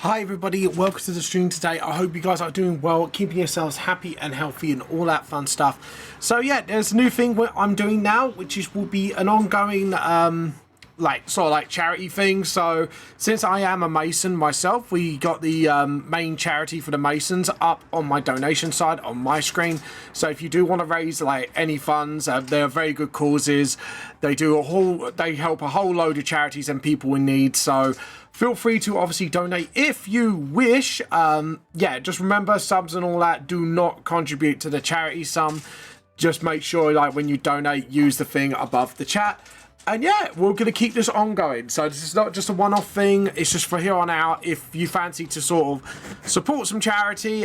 Hi everybody, welcome to the stream today. I hope you guys are doing well, keeping yourselves happy and healthy and all that fun stuff. So yeah, there's a new thing I'm doing now, which will be an ongoing like charity thing. So since I am a Mason myself, we got the main charity for the Masons up on my donation side on my screen. So if you do want to raise like any funds, they're very good causes. They help a whole load of charities and people in need. So feel free to obviously donate if you wish. Yeah, just remember, subs and all that do not contribute to the charity sum. Just make sure, like, when you donate, use the thing above the chat. And yeah, we're going to keep this ongoing. So this is not just a one-off thing. It's just for here on out. If you fancy to sort of support some charity,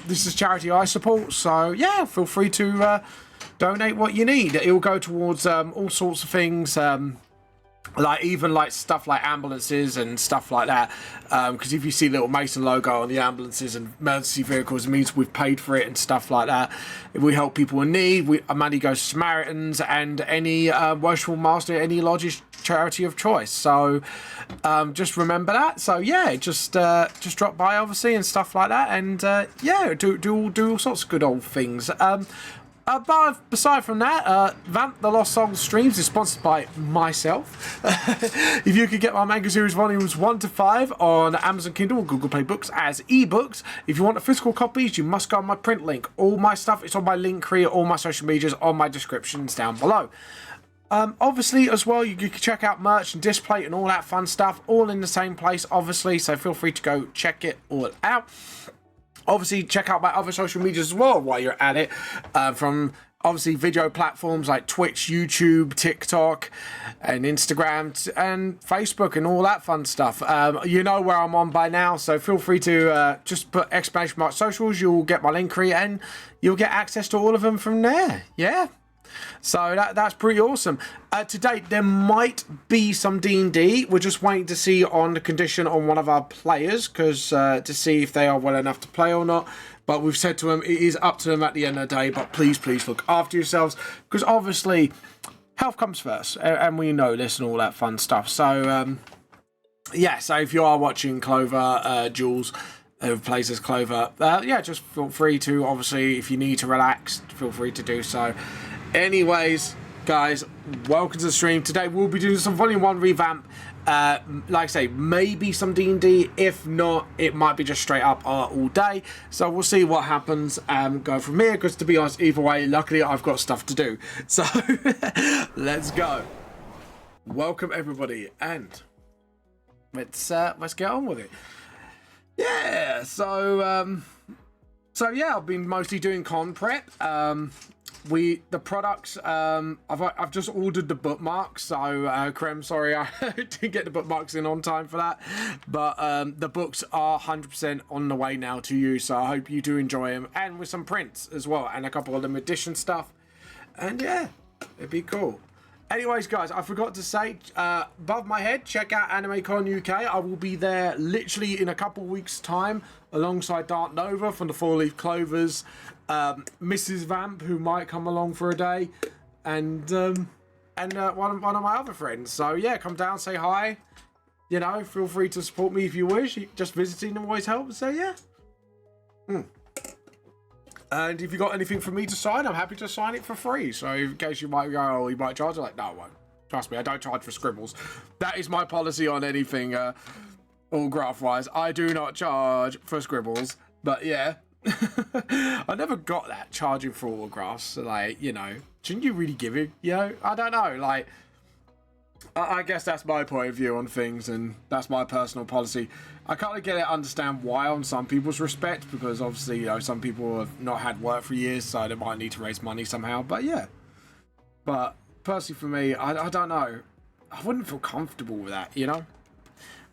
this is charity I support. So yeah, feel free to donate what you need. It will go towards all sorts of things. Like even like stuff like ambulances and stuff like that, because if you see little Mason logo on the ambulances and emergency vehicles, it means we've paid for it and stuff like that. If we help people in need, our money goes to Samaritans and any worshipful master, any lodge's charity of choice. So just remember that. So yeah, just drop by obviously and stuff like that, and yeah, do all sorts of good old things. But aside from that, Vamp the Lost Songs streams is sponsored by myself. If you could get my manga series volumes 1 to 5 on Amazon Kindle or Google Play Books as ebooks. If you want the physical copies, you must go on my print link. All my stuff is on my link tree, all my social medias, on my descriptions down below. Obviously, as well, you can check out merch and display and all that fun stuff, all in the same place, obviously. So feel free to go check it all out. Obviously, check out my other social medias as well while you're at it. From obviously video platforms like Twitch, YouTube, TikTok, and Instagram, and Facebook, and all that fun stuff. You know where I'm on by now, so feel free to just put exclamation mark socials. You'll get my link tree, and you'll get access to all of them from there. Yeah. So that's pretty awesome. To date, there might be some D&D. We're just waiting to see on the condition on one of our players, because to see if they are well enough to play or not. But we've said to them, it is up to them at the end of the day. But please look after yourselves, because obviously health comes first, and we know this and all that fun stuff. So yeah, so if you are watching Clover, Jules, who plays as Clover, yeah, just feel free to, obviously, if you need to relax, feel free to do so. Anyways, guys, welcome to the stream. Today we'll be doing some Volume 1 revamp. Like I say, maybe some D&D. If not, it might be just straight up art all day. So we'll see what happens and go from here, because to be honest, either way, luckily I've got stuff to do. So let's go. Welcome everybody, and let's get on with it. Yeah, so yeah, I've been mostly doing con prep. The products, I've just ordered the bookmarks, so Krem, sorry I didn't get the bookmarks in on time for that, but the books are 100% on the way now to you, so I hope you do enjoy them, and with some prints as well, and a couple of limited edition stuff, and yeah, it'd be cool. Anyways, guys, I forgot to say, above my head, check out AnimeCon UK. I will be there literally in a couple weeks' time, alongside Dark Nova from the Four Leaf Clovers, Mrs. Vamp, who might come along for a day, and one of my other friends. So yeah, come down, say hi. You know, feel free to support me if you wish. Just visiting always helps. So yeah. And if you got anything for me to sign, I'm happy to sign it for free. So in case you might go, oh, you might charge, like, no, I won't. Trust me, I don't charge for scribbles. That is my policy on anything autograph-wise. I do not charge for scribbles. But yeah, I never got that charging for autographs. So, like, you know, shouldn't you really give it? You know, I don't know. Like, I guess that's my point of view on things, and that's my personal policy. I kind of understand why on some people's respect, because obviously, you know, some people have not had work for years, so they might need to raise money somehow. But yeah, but personally for me, I don't know. I wouldn't feel comfortable with that, you know.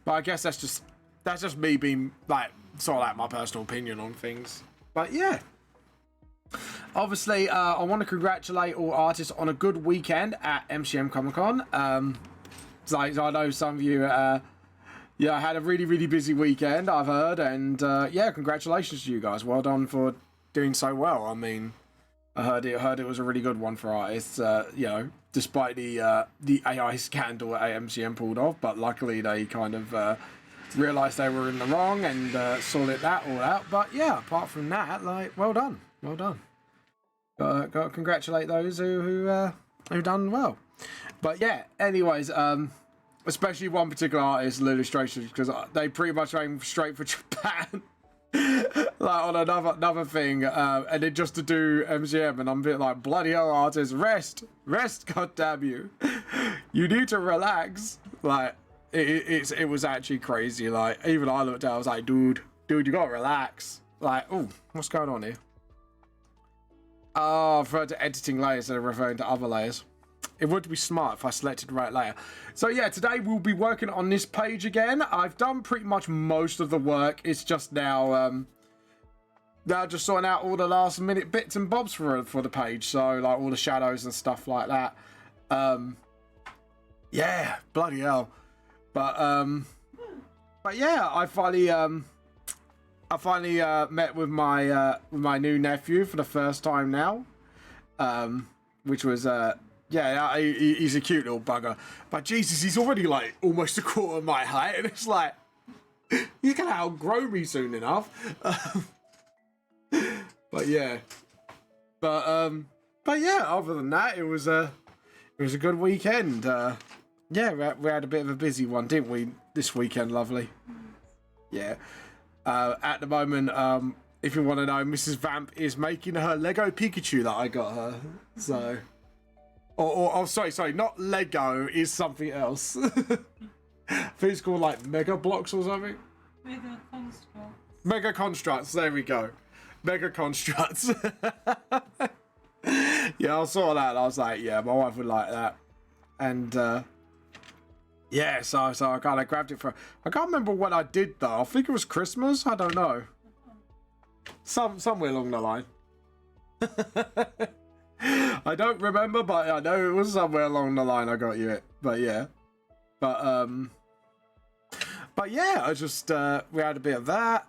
But I guess that's just me being like sort of like my personal opinion on things. But yeah. Obviously, I want to congratulate all artists on a good weekend at MCM Comic Con. So I know some of you, yeah, had a really busy weekend, I've heard, and yeah, congratulations to you guys. Well done for doing so well. I mean, I heard it was a really good one for artists. You know, despite the AI scandal at MCM pulled off, but luckily they kind of realised they were in the wrong and sorted that all out. But yeah, apart from that, like, well done, well done. Got to congratulate those who done well. But yeah, anyways, especially one particular artist, illustration, because they pretty much aim straight for Japan. Like on another thing, and then just to do MGM, and I'm a bit like, bloody hell, artist, rest, god damn you. You need to relax. Like it was actually crazy. Like even I looked at it, I was like, dude, you gotta relax. Like, oh, what's going on here? Oh, refer to editing layers instead of referring to other layers. It would be smart if I selected the right layer. So yeah, today we'll be working on this page again. I've done pretty much most of the work. It's just now just sorting out all the last minute bits and bobs for the page. So like all the shadows and stuff like that. Yeah, bloody hell. But yeah, I finally met with my new nephew for the first time now, which was yeah, he's a cute little bugger. But Jesus, he's already like almost a quarter of my height, and it's like, you're gonna outgrow me soon enough. But yeah, but yeah. Other than that, it was a good weekend. Yeah, we had a bit of a busy one, didn't we? This weekend, lovely. Yeah. At the moment, if you want to know, Mrs. Vamp is making her Lego Pikachu that I got her. So. Oh, sorry, not Lego, is something else. I think it's called like Mega Blocks or something. Mega Constructs. Mega Constructs, there we go. Mega Constructs. Yeah, I saw that and I was like, yeah, my wife would like that. And yeah, so I kind of grabbed it for. I can't remember what I did though. I think it was Christmas. I don't know. Somewhere along the line. I don't remember, but I know it was somewhere along the line I got you it. But yeah, but yeah, I just we had a bit of that.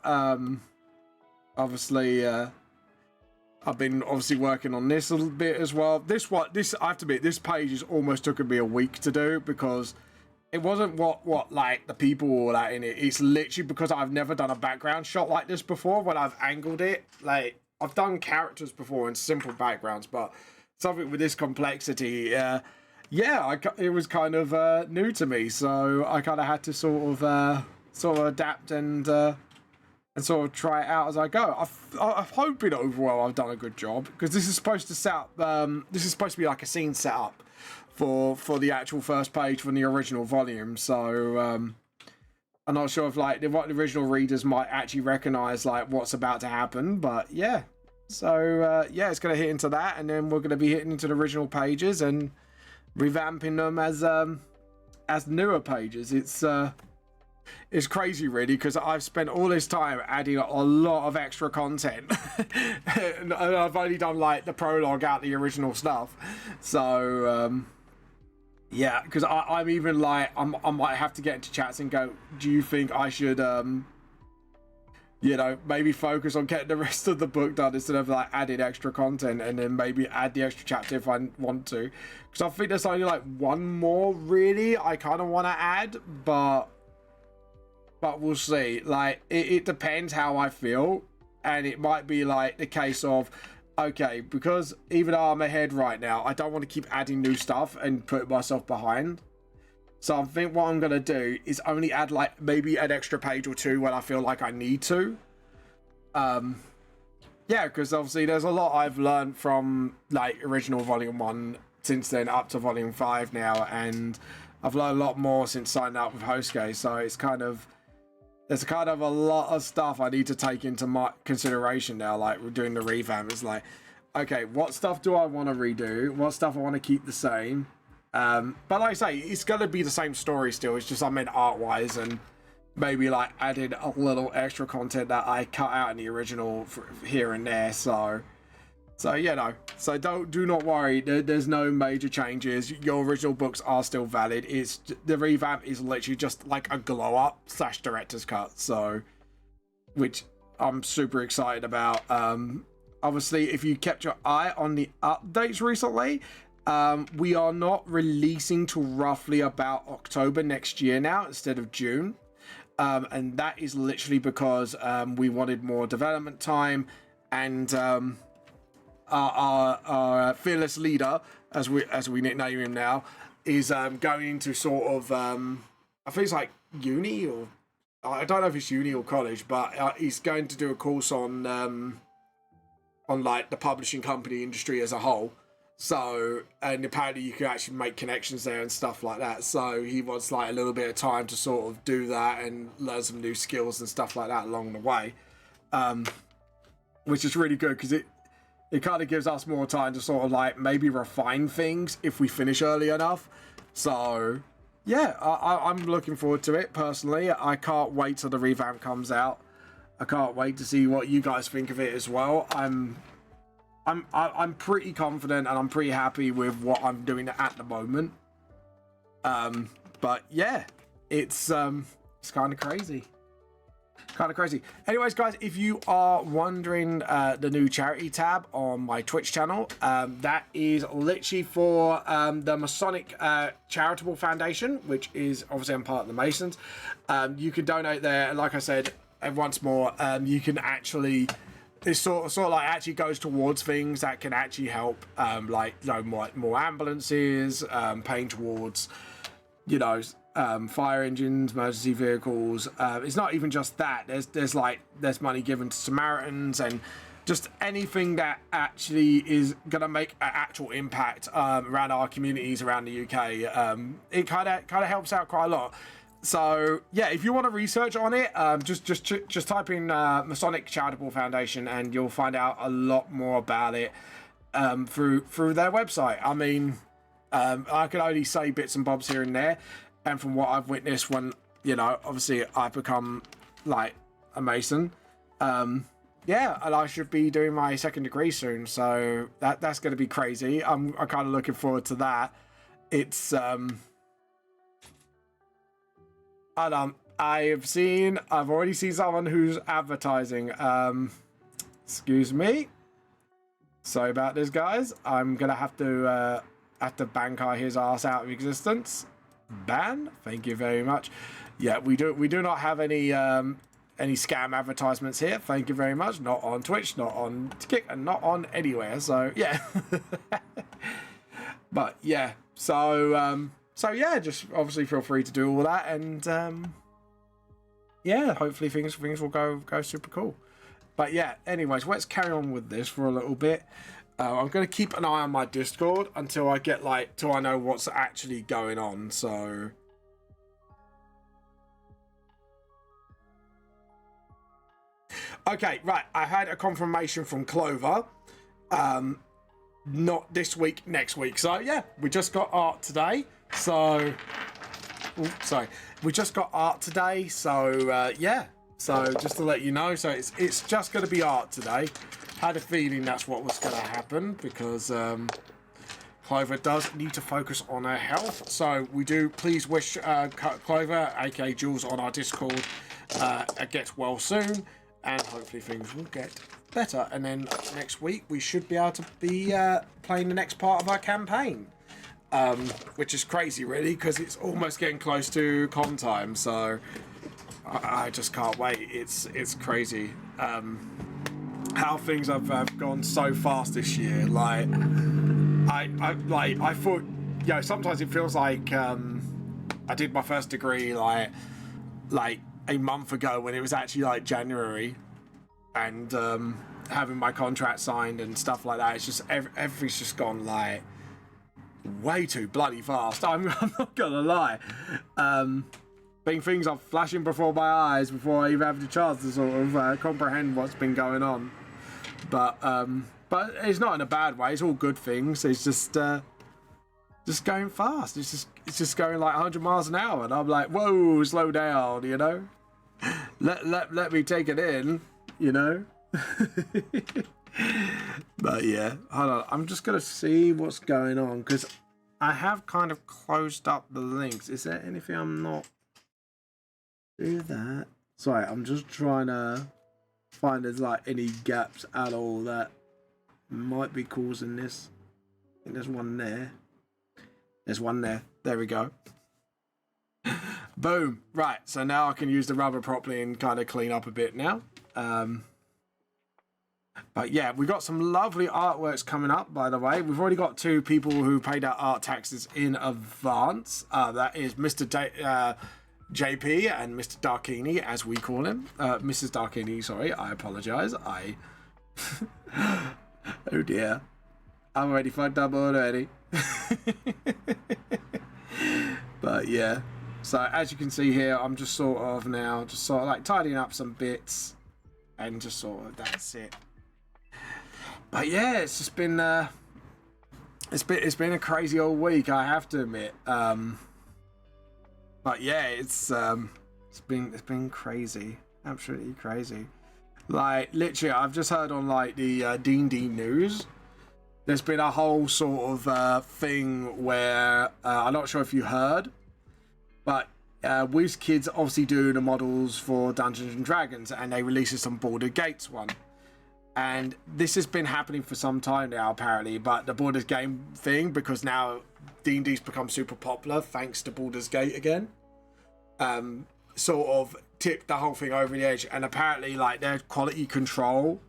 Obviously, I've been obviously working on this a little bit as well. This I have to admit, this page is almost took me a week to do because it wasn't what like the people all that in it. It's literally because I've never done a background shot like this before when I've angled it. Like I've done characters before in simple backgrounds, but something with this complexity, yeah, it was kind of new to me. So I kind of had to sort of adapt and sort of try it out as I go. I'm hoping overall I've done a good job because this is supposed to set up. This is supposed to be like a scene setup for the actual first page from the original volume. So I'm not sure if like what the original readers might actually recognize like what's about to happen, but yeah. So yeah, it's going to hit into that, and then we're going to be hitting into the original pages and revamping them as newer pages. It's crazy really because I've spent all this time adding a lot of extra content and I've only done like the prologue out the original stuff. So yeah, because I'm even like I might have to get into chats and go, do you think I should you know, maybe focus on getting the rest of the book done instead of like adding extra content, and then maybe add the extra chapter if I want to, because I think there's only like one more really I kind of want to add, but we'll see. Like it depends how I feel, and it might be like the case of, okay, because even though I'm ahead right now, I don't want to keep adding new stuff and put myself behind. So I think what I'm going to do is only add like maybe an extra page or two when I feel like I need to. Yeah, because obviously there's a lot I've learned from like original volume 1 since then up to volume 5 now, and I've learned a lot more since signing up with Hosuke. So it's kind of, there's kind of a lot of stuff I need to take into my consideration now. Like we're doing the revamp. It's like, okay, what stuff do I want to redo? What stuff I want to keep the same? But like I say, it's gonna be the same story still. It's just I meant art-wise, and maybe like added a little extra content that I cut out in the original here and there. So you know, so do not worry. There's no major changes. Your original books are still valid. It's the revamp is literally just like a glow up / director's cut. So, which I'm super excited about. Obviously, if you kept your eye on the updates recently. We are not releasing till roughly about October next year now instead of June. and that is literally because we wanted more development time, and our fearless leader, as we nickname him now, is going to sort of I think it's like uni, or I don't know if it's uni or college, but he's going to do a course on like the publishing company industry as a whole. So, and apparently you can actually make connections there and stuff like that. So he wants like a little bit of time to sort of do that and learn some new skills and stuff like that along the way, which is really good because it kind of gives us more time to sort of like maybe refine things if we finish early enough. So yeah, I'm looking forward to it personally. I can't wait till the revamp comes out. I can't wait to see what you guys think of it as well. I'm pretty confident and I'm pretty happy with what I'm doing at the moment. But yeah, it's kind of crazy. Anyways, guys, if you are wondering the new charity tab on my Twitch channel, that is literally for the Masonic Charitable Foundation, which is obviously I'm part of the Masons. You can donate there. Like I said, once more, you can actually. It sort of like actually goes towards things that can actually help, like, you know, more ambulances, paying towards, you know, fire engines, emergency vehicles. It's not even just that. There's money given to Samaritans and just anything that actually is gonna make an actual impact around our communities around the UK. It kind of helps out quite a lot. So yeah, if you want to research on it, just type in Masonic Charitable Foundation and you'll find out a lot more about it through their website. I mean, I can only say bits and bobs here and there, and from what I've witnessed when, you know, obviously I've become like a Mason, yeah, and I should be doing my second degree soon, so that's going to be crazy. I'm kind of looking forward to that. It's and I've already seen someone who's advertising. Excuse me. Sorry about this, guys. I'm gonna have to ban his ass out of existence. Ban. Thank you very much. Yeah, we do not have any scam advertisements here. Thank you very much. Not on Twitch, not on Kick, and not on anywhere. So yeah. But yeah. So yeah, just obviously feel free to do all that, and yeah, hopefully things will go super cool. But yeah, anyways, let's carry on with this for a little bit. I'm gonna keep an eye on my Discord until I get till I know what's actually going on. So okay, right, I had a confirmation from Clover. Not this week, next week. So yeah, we just got art today. So, sorry, we just got art today. So yeah, so just to let you know, so it's just going to be art today. Had a feeling that's what was going to happen because Clover does need to focus on her health. So we do please wish Clover, aka Jules, on our Discord, gets well soon, and hopefully things will get better. And then next week we should be able to be playing the next part of our campaign. Which is crazy, really, because it's almost getting close to con time, so I just can't wait. It's crazy how things have gone so fast this year. Like I thought, you know, sometimes it feels like I did my first degree like a month ago when it was actually like January, and having my contract signed and stuff like that. It's just everything's just gone like way too bloody fast. I'm not gonna lie. Things are flashing before my eyes before I even have the chance to sort of comprehend what's been going on. But it's not in a bad way. It's all good things. It's just going fast. It's just going like 100 miles an hour, and I'm like, whoa, slow down, you know. Let me take it in, you know. But yeah, hold on, I'm just gonna see what's going on because I have kind of closed up the links. Is there anything I'm not do that? Sorry, I'm just trying to find there's like any gaps at all that might be causing this. I think there's one there. There's one there. There we go. Boom. Right, so now I can use the rubber properly and kind of clean up a bit now. But yeah, we've got some lovely artworks coming up, by the way. We've already got 2 people who paid our art taxes in advance. That is Mr. JP and Mr. Darkini, as we call him. Mrs. Darkini, sorry, I apologize. Oh dear. I'm already fucked up already. But yeah. So as you can see here, I'm just sort of like tidying up some bits. And just sort of, that's it. But yeah, it's just been it's been a crazy old week, I have to admit. But yeah, it's been crazy, absolutely crazy. Like literally, I've just heard on like the D&D news. There's been a whole sort of thing where I'm not sure if you heard, but WizKids obviously do the models for Dungeons and Dragons, and they released some Baldur's Gates one. And this has been happening for some time now, apparently, but the Baldur's Gate thing, because now D&D's become super popular thanks to Baldur's Gate again, sort of tipped the whole thing over the edge. And apparently, like, their quality control,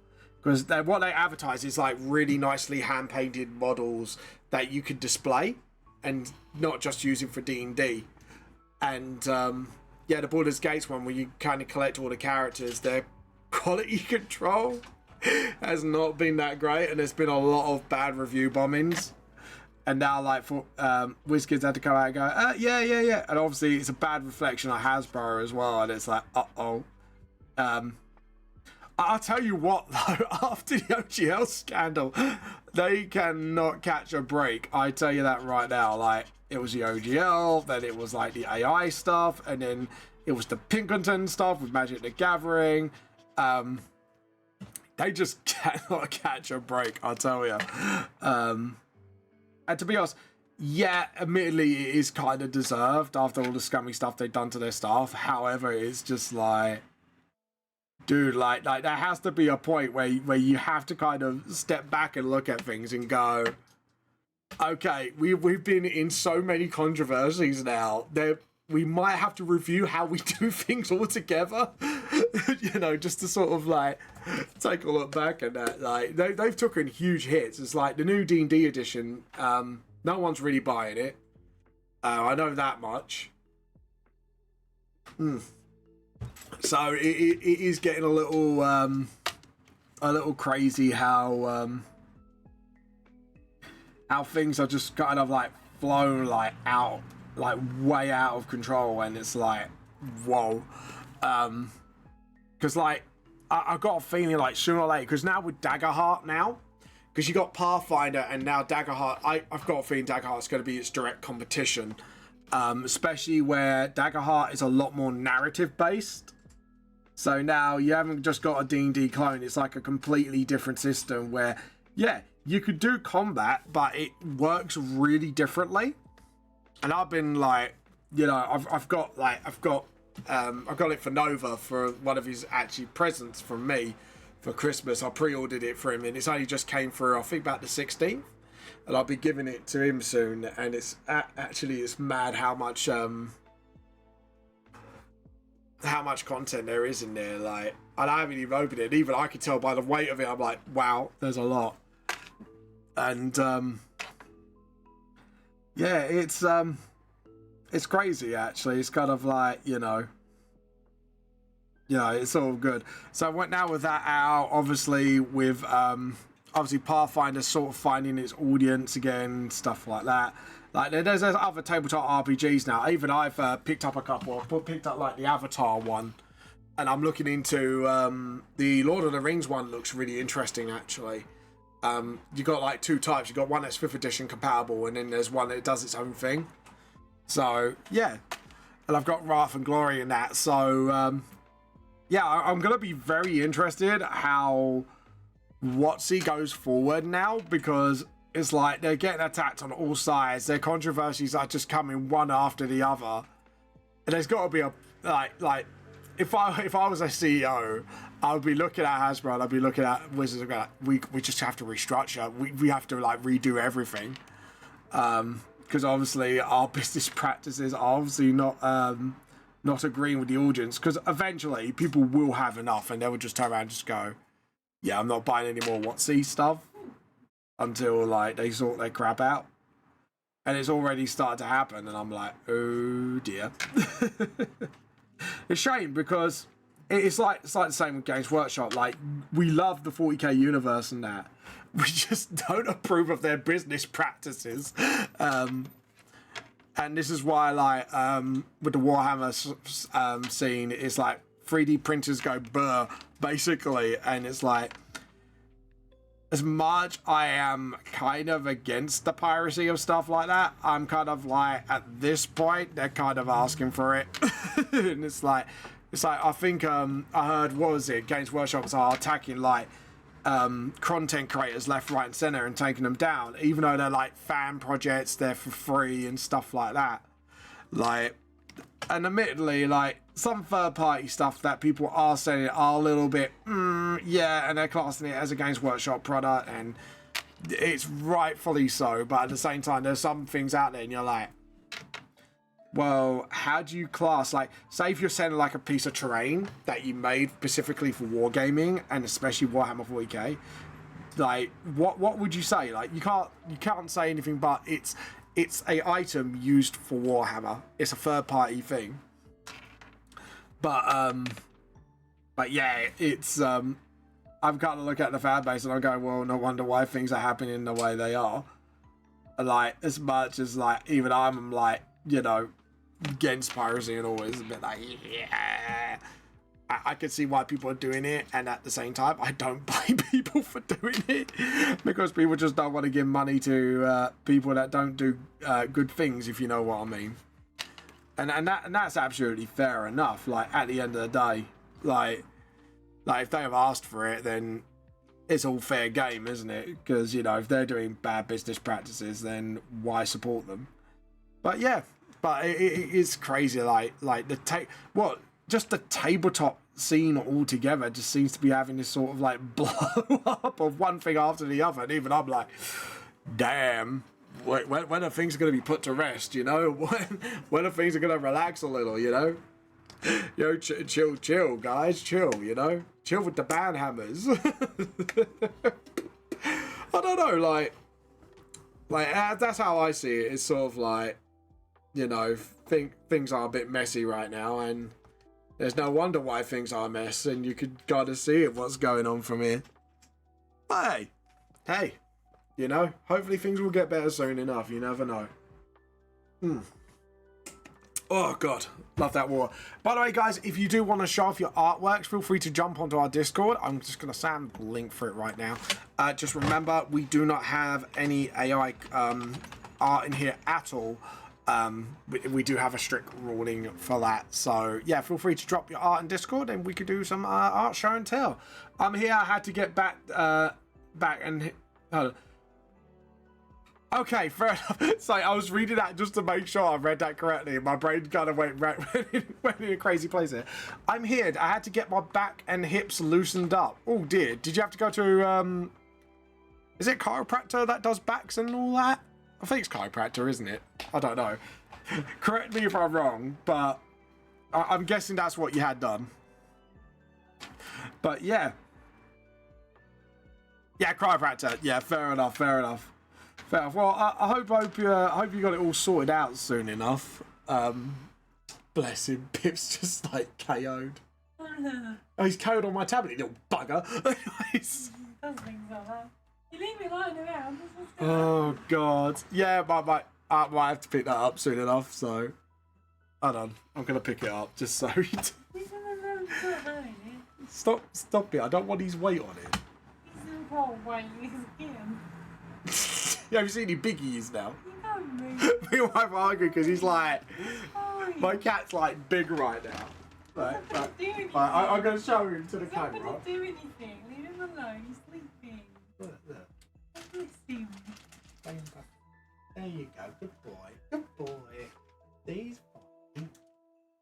because what they advertise is like really nicely hand-painted models that you could display and not just using for D&D. And yeah, the Baldur's Gate one, where you kind of collect all the characters, their quality control has not been that great, and there's been a lot of bad review bombings. And now, like, for WizKids had to come out and go, yeah. And obviously, it's a bad reflection on Hasbro as well. And it's like, uh-oh. I'll tell you what, though, after the OGL scandal, they cannot catch a break. I tell you that right now. Like, it was the OGL, then it was, like, the AI stuff, and then it was the Pinkerton stuff with Magic the Gathering. They just cannot catch a break, I'll tell you. And to be honest, yeah, admittedly, it is kind of deserved after all the scummy stuff they've done to their staff. However, it's just like, dude, like there has to be a point where you have to kind of step back and look at things and go, okay, we've been in so many controversies now that we might have to review how we do things altogether. You know, just to sort of like take a look back at that. Like they've taken huge hits. It's like the new D&D edition. No one's really buying it. I know that much. So it is getting a little crazy how things are just kind of like flown like out, like way out of control, and it's like, whoa. Because like I got a feeling like sooner or later, because now with Daggerheart now, because you got Pathfinder and now Daggerheart, I've got a feeling Daggerheart's going to be its direct competition, especially where Daggerheart is a lot more narrative based. So now you haven't just got a D&D clone, it's like a completely different system where, yeah, you could do combat, but it works really differently. And I've been like, you know, I've got it for Nova for one of his actually presents from me for Christmas. I pre-ordered it for him, and it's only just came through, I think, about the 16th, and I'll be giving it to him soon. And it's actually, it's mad how much content there is in there. Like, and I haven't even opened it. Even I could tell by the weight of it. I'm like, wow, there's a lot. And yeah, it's crazy actually. It's kind of like, you know, it's all good. So now with that out, obviously with obviously Pathfinder sort of finding its audience again, stuff like that. Like there's other tabletop RPGs now. Even I've picked up a couple. I picked up like the Avatar one, and I'm looking into the Lord of the Rings one. Looks really interesting actually. You got like 2 types. You got one that's 5th edition compatible, and then there's one that does its own thing. So yeah, and I've got Wrath and Glory in that. So yeah, I'm gonna be very interested how WotC goes forward now, because it's like they're getting attacked on all sides. Their controversies are just coming one after the other, and there's got to be a like if I was a CEO, I would be looking at Hasbro and I'd be looking at Wizards and going, we just have to restructure. We have to like redo everything, because obviously our business practices are obviously not not agreeing with the audience, because eventually people will have enough and they will just turn around and just go, yeah, I'm not buying any more WotC stuff until like they sort their crap out. And it's already started to happen, and I'm like, oh dear. It's a shame, because it's like the same with Games Workshop. Like, we love the 40k universe and that. We just don't approve of their business practices. And this is why, like, with the Warhammer scene, it's like 3D printers go burr, basically. And it's like, as much I am kind of against the piracy of stuff like that, I'm kind of like, at this point, they're kind of asking for it. And it's like, I think, I heard, what was it? Games Workshops are attacking, like, content creators left, right, and center and taking them down, even though they're like fan projects, they're for free and stuff like that. Like, and admittedly, like, some third-party stuff that people are saying are a little bit, yeah, and they're classing it as a Games Workshop product, and it's rightfully so, but at the same time, there's some things out there, and you're like, well, how do you class, like, say if you're selling like a piece of terrain that you made specifically for wargaming, and especially Warhammer 40k, like, what would you say? Like, you can't say anything, but it's a item used for Warhammer. It's a third-party thing. But yeah, it's I'm kind of looking at the fan base and I'm going, well, no wonder why things are happening the way they are. Like, as much as, like, even I'm like, you know, against piracy and always a bit like, yeah, I can see why people are doing it, and at the same time, I don't blame people for doing it, because people just don't want to give money to people that don't do good things, if you know what I mean. And that's absolutely fair enough. Like, at the end of the day, like if they have asked for it, then it's all fair game, isn't it? Because, you know, if they're doing bad business practices, then why support them? But yeah, but it's crazy. Like just the tabletop scene altogether just seems to be having this sort of like blow up of one thing after the other, and even I'm like, damn. When are things going to be put to rest, you know? When are things going to relax a little, you know? You know, chill, guys, chill, you know? Chill with the band hammers. I don't know, like that's how I see it. It's sort of like, you know, things are a bit messy right now, and there's no wonder why things are a mess, and you could kind of see it, what's going on from here. But hey. You know, hopefully things will get better soon enough. You never know. Oh, God. Love that war. By the way, guys, if you do want to show off your artworks, feel free to jump onto our Discord. I'm just going to send the link for it right now. Just remember, we do not have any AI art in here at all. We do have a strict ruling for that. So, yeah, feel free to drop your art in Discord, and we could do some art show and tell. I'm here. I had to get back and... Okay, fair enough. So I was reading that just to make sure I read that correctly. My brain kind of went in a crazy place here. I'm here. I had to get my back and hips loosened up. Oh dear. Did you have to go to is it chiropractor that does backs and all that? I think it's chiropractor, isn't it? I don't know. Correct me if I'm wrong, but I'm guessing that's what you had done. But yeah. Yeah, chiropractor. Yeah, fair enough. Well, I hope you got it all sorted out soon enough. Bless him, Pip's just like KO'd. Oh, he's KO'd on my tablet, you little bugger. Does things like that. You leave me lying around. Oh God, yeah, I might have to pick that up soon enough. So, hold on, I'm gonna pick it up just so. Stop it! I don't want his weight on it. He's in cold weight. He's again. Yeah, have you seen any biggies now? You Me and my wife argue because he's like, my cat's like big right now. Right, I'm going to show him to the camera. He's not going to do anything. Leave him alone. He's sleeping. Look. Bless him. There you go. Good boy. Good boy. He's fine.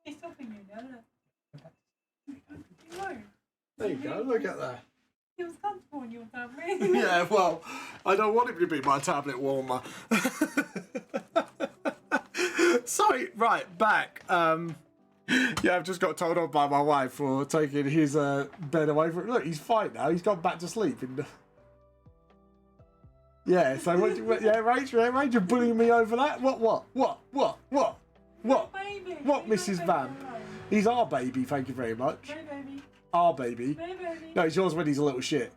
He's stopping you now, look. You won't. There you go. Look at that. He was comfortable on your tablet. Yeah, well, I don't want him to be my tablet warmer. Sorry, right, back. Yeah, I've just got told off by my wife for taking his bed away from. Look, he's fine now. He's gone back to sleep. Yeah. So Rach, you're bullying me over that. What? Baby. What, Mrs. Vamp? He's our baby. Thank you very much. Hey, baby. Our baby. Hey, baby. No, it's yours when he's a little shit.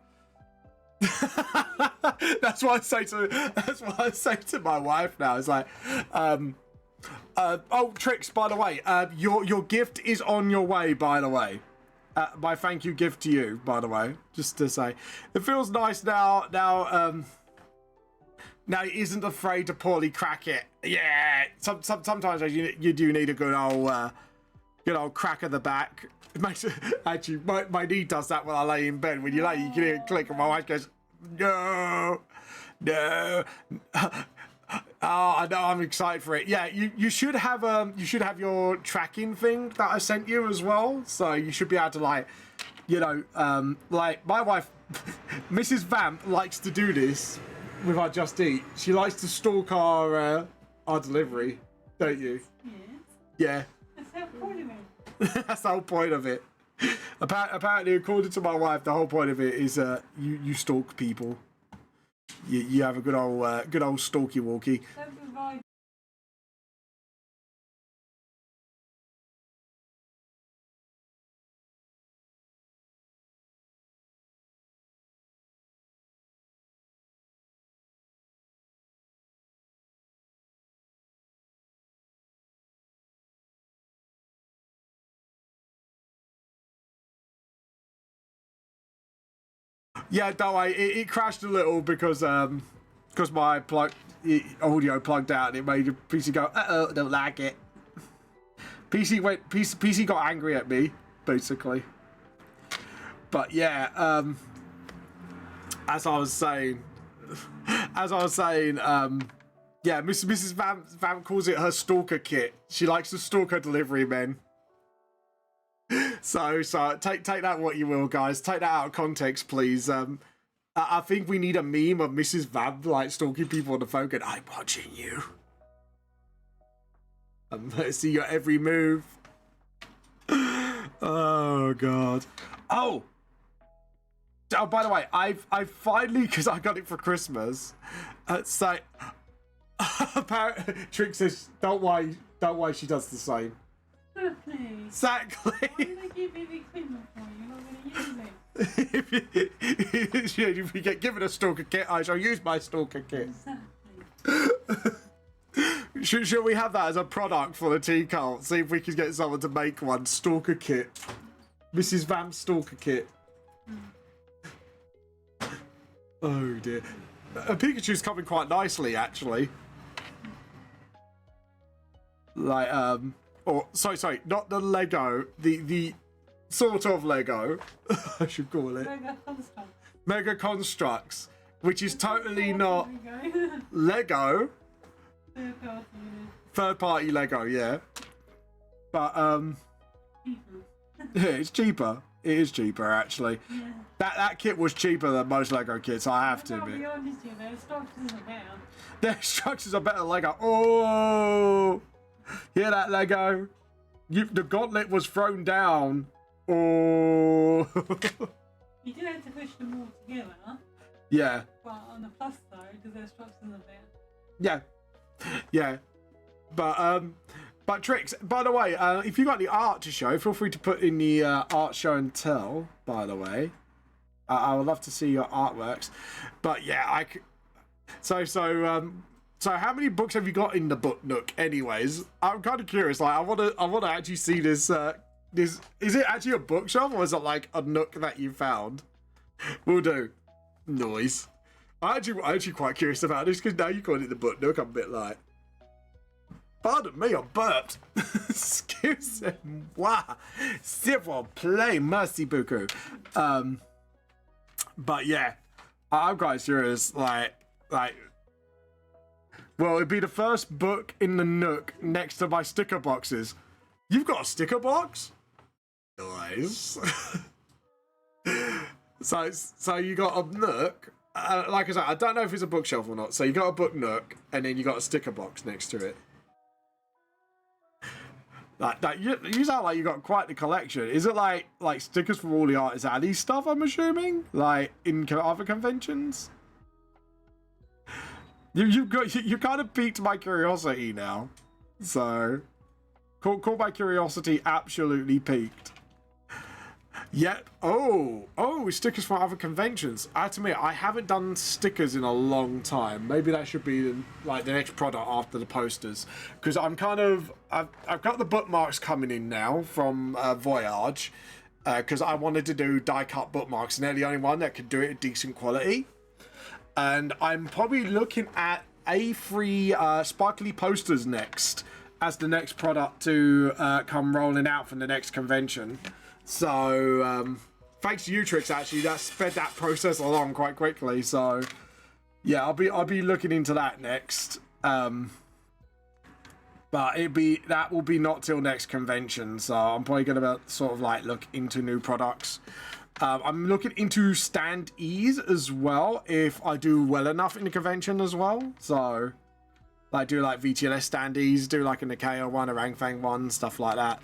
That's what I say to my wife now. It's like, oh, Trix, by the way, your gift is on your way, by the way. My thank you gift to you, by the way, just to say. It feels nice now he isn't afraid to poorly crack it. Yeah, sometimes you do need a good old crack of the back. It makes it, actually, my knee does that when I lay in bed. When you lay, you can hear it click, and my wife goes, no. Oh, I know, I'm excited for it. Yeah, you should have your tracking thing that I sent you as well. So you should be able to, like, you know, like my wife, Mrs. Vamp, likes to do this with our Just Eat. She likes to stalk our delivery, don't you? Yes. Yeah. That's the whole point of it. That's the whole point of it. Apparently, according to my wife, the whole point of it is you stalk people. You have a good old stalky walkie. Don't provide. Yeah, don't worry. It crashed a little because my audio plugged out and it made the PC go, uh-oh, don't like it. PC got angry at me, basically. But yeah, as I was saying, yeah, Mrs. Vamp calls it her stalker kit. She likes to stalk her delivery men. So take that what you will, guys. Take that out of context, please. I think we need a meme of Mrs. Vamp like stalking people on the phone going, I'm watching you. I see your every move. Oh god. Oh, by the way, I've finally, because I got it for Christmas. So apparently Trick says, don't worry, she does the same. Please. Exactly. Why did they give me the equipment for you? You're not going to use it. If you get given a stalker kit, I shall use my stalker kit. Exactly. Should we have that as a product for the tea cult? See if we can get someone to make one. Stalker kit. Mrs. Vamp's stalker kit. Oh dear. Pikachu's coming quite nicely, actually. Like, or sorry, not the Lego, the sort of Lego, I should call it. Mega Constructs, which is totally not Lego. Third party Lego, yeah. But yeah, it's cheaper. It is cheaper, actually. Yeah. That kit was cheaper than most Lego kits, I have to I'll be admit. honest with you, their structures are better. Their structures are better than Lego. Oh, hear that, Lego? The gauntlet was thrown down. Oh. You do have to push them all together. Yeah. But on the plus side, because their structures are better. Yeah. Yeah. But Trix, by the way, if you got any art to show, feel free to put in the art show and tell, by the way. I would love to see your artworks. But yeah, so how many books have you got in the book nook anyways? I'm kind of curious. Like I want to actually see this is it actually a bookshelf or is it like a nook that you found? We'll do. Noise. I'm actually quite curious about this because now you call it the book nook. I'm a bit like, pardon me, I burped. Excusez-moi. S'il vous plaît, merci beaucoup. But yeah, I'm quite serious. Like, well, it'd be the first book in the nook next to my sticker boxes. You've got a sticker box? Nice. So you got a nook. Like I said, I don't know if it's a bookshelf or not. So you got a book nook, and then you got a sticker box next to it. Like you sound like you got quite the collection. Is it like stickers from all the artists alley stuff? I'm assuming, like in other conventions. You kind of piqued my curiosity now. So, call my curiosity absolutely piqued. Yep. Oh, stickers from other conventions. I have to admit, I haven't done stickers in a long time. Maybe that should be like the next product after the posters, because I'm kind of I've got the bookmarks coming in now from Voyage, because I wanted to do die cut bookmarks, and they're the only one that could do it at decent quality. And I'm probably looking at A3 sparkly posters next as the next product to come rolling out from the next convention. So thanks to you, Trix, actually that sped that process along quite quickly. So yeah, I'll be looking into that next. But that will be not till next convention. So I'm probably gonna sort of like look into new products. I'm looking into stand-ease as well if I do well enough in the convention as well. So like do like VTLS stand-ease, do like a Nikeo one, a Rangfang one, stuff like that.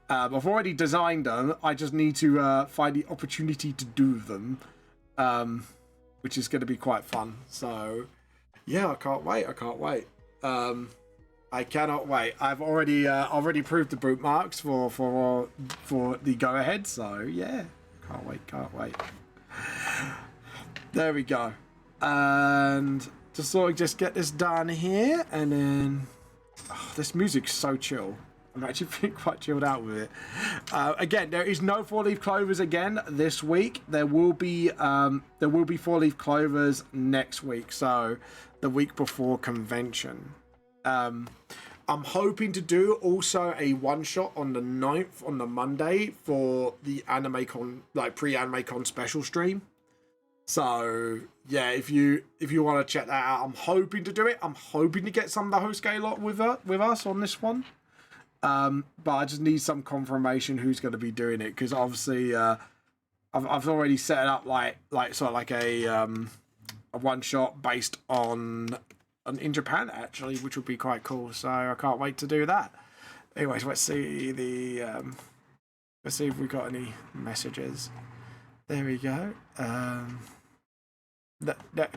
I've already designed them. I just need to find the opportunity to do them, which is going to be quite fun. So, yeah, I can't wait. I can't wait. I cannot wait. I've already proved the bookmarks for the go ahead. So yeah, can't wait. Can't wait. There we go. And just sort of just get this done here, and then this music's so chill. I'm actually feeling quite chilled out with it. Again, there is no 4-leaf clovers again this week. There will be 4-leaf clovers next week, so the week before convention. I'm hoping to do also a one-shot on the 9th on the Monday for the AnimeCon, like pre-AnimeCon special stream. So yeah, if you want to check that out, I'm hoping to do it. I'm hoping to get some of the host gay lot with us on this one. But I just need some confirmation who's going to be doing it, because obviously I've already set it up like sort of like a one shot based on in Japan actually, which would be quite cool. So I can't wait to do that. Anyways, let's see if we got any messages. There we go.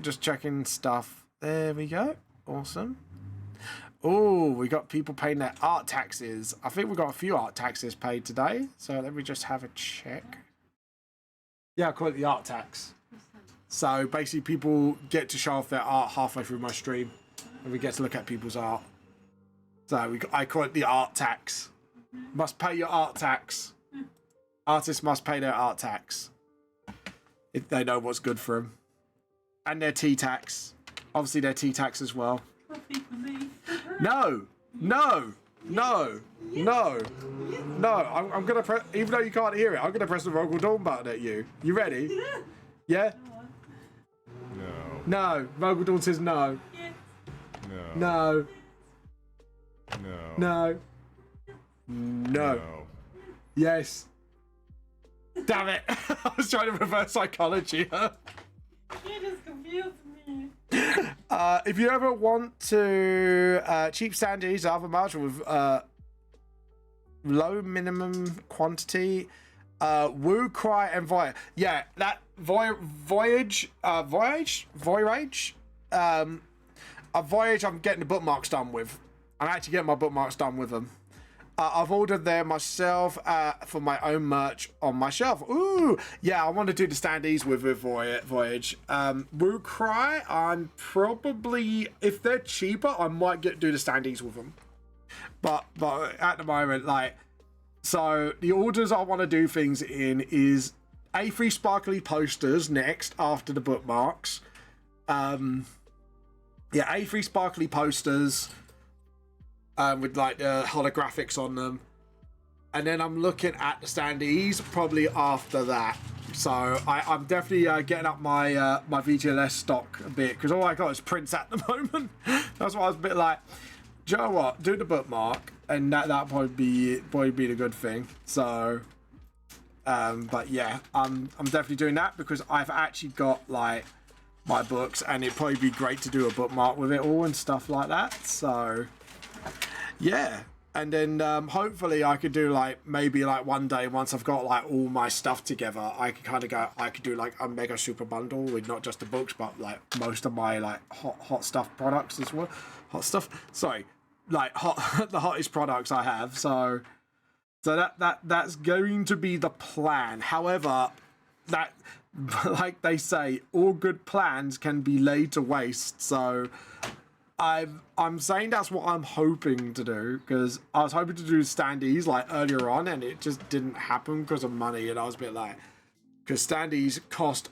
Just checking stuff. There we go. Awesome. Oh, we got people paying their art taxes. I think we got a few art taxes paid today. So let me just have a check. Yeah, I call it the art tax. So basically people get to show off their art halfway through my stream, and we get to look at people's art. So I call it the art tax. Must pay your art tax. Artists must pay their art tax if they know what's good for them. And their tea tax. Obviously their tea tax as well. No. I'm gonna press. Even though you can't hear it, I'm gonna press the Vogel Dawn button at you. You ready? Yeah. No. Vogel Dawn says no. No. Yes. Damn it! I was trying to reverse psychology. You just confused me. If you ever want to cheap standees, other margin with low minimum quantity, Woo, Cry, and Voyage. Yeah, that Voyage. A Voyage. I'm getting the bookmarks done with. I'm actually getting my bookmarks done with them. I've ordered them myself for my own merch on my shelf. Ooh, yeah, I want to do the standees with Voyage. Woo Cry, I'm probably, if they're cheaper, I might do the standees with them. But at the moment, like, so the orders I want to do things in is A3 sparkly posters next after the bookmarks. Yeah, A3 sparkly posters. With like the holographics on them, and then I'm looking at the standees probably after that. So I'm definitely getting up my my VTLS stock a bit, because all I got is prints at the moment. That's why I was a bit like, do you know what? Do the bookmark, and that probably be the good thing. So, but yeah, I'm definitely doing that because I've actually got like my books, and it'd probably be great to do a bookmark with it all and stuff like that. So. Yeah, And then hopefully I could do like maybe like one day once I've got like all my stuff together, I could kind of go. I could do like a mega super bundle with not just the books, but like most of my like hot stuff products as well. Hot stuff. Sorry, like the hottest products I have. So that's going to be the plan. However, that like they say, all good plans can be laid to waste. So I'm saying that's what I'm hoping to do, because I was hoping to do standees like earlier on, and it just didn't happen because of money. And I was a bit like, because standees cost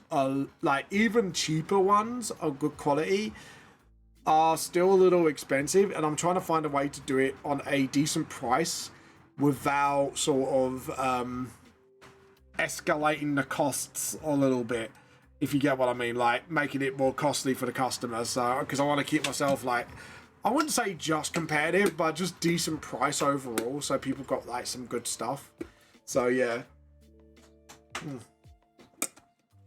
like even cheaper ones of good quality are still a little expensive, and I'm trying to find a way to do it on a decent price without sort of escalating the costs a little bit, if you get what I mean, like making it more costly for the customer. So because I want to keep myself like, I wouldn't say just competitive, but just decent price overall, so people got like some good stuff. So yeah,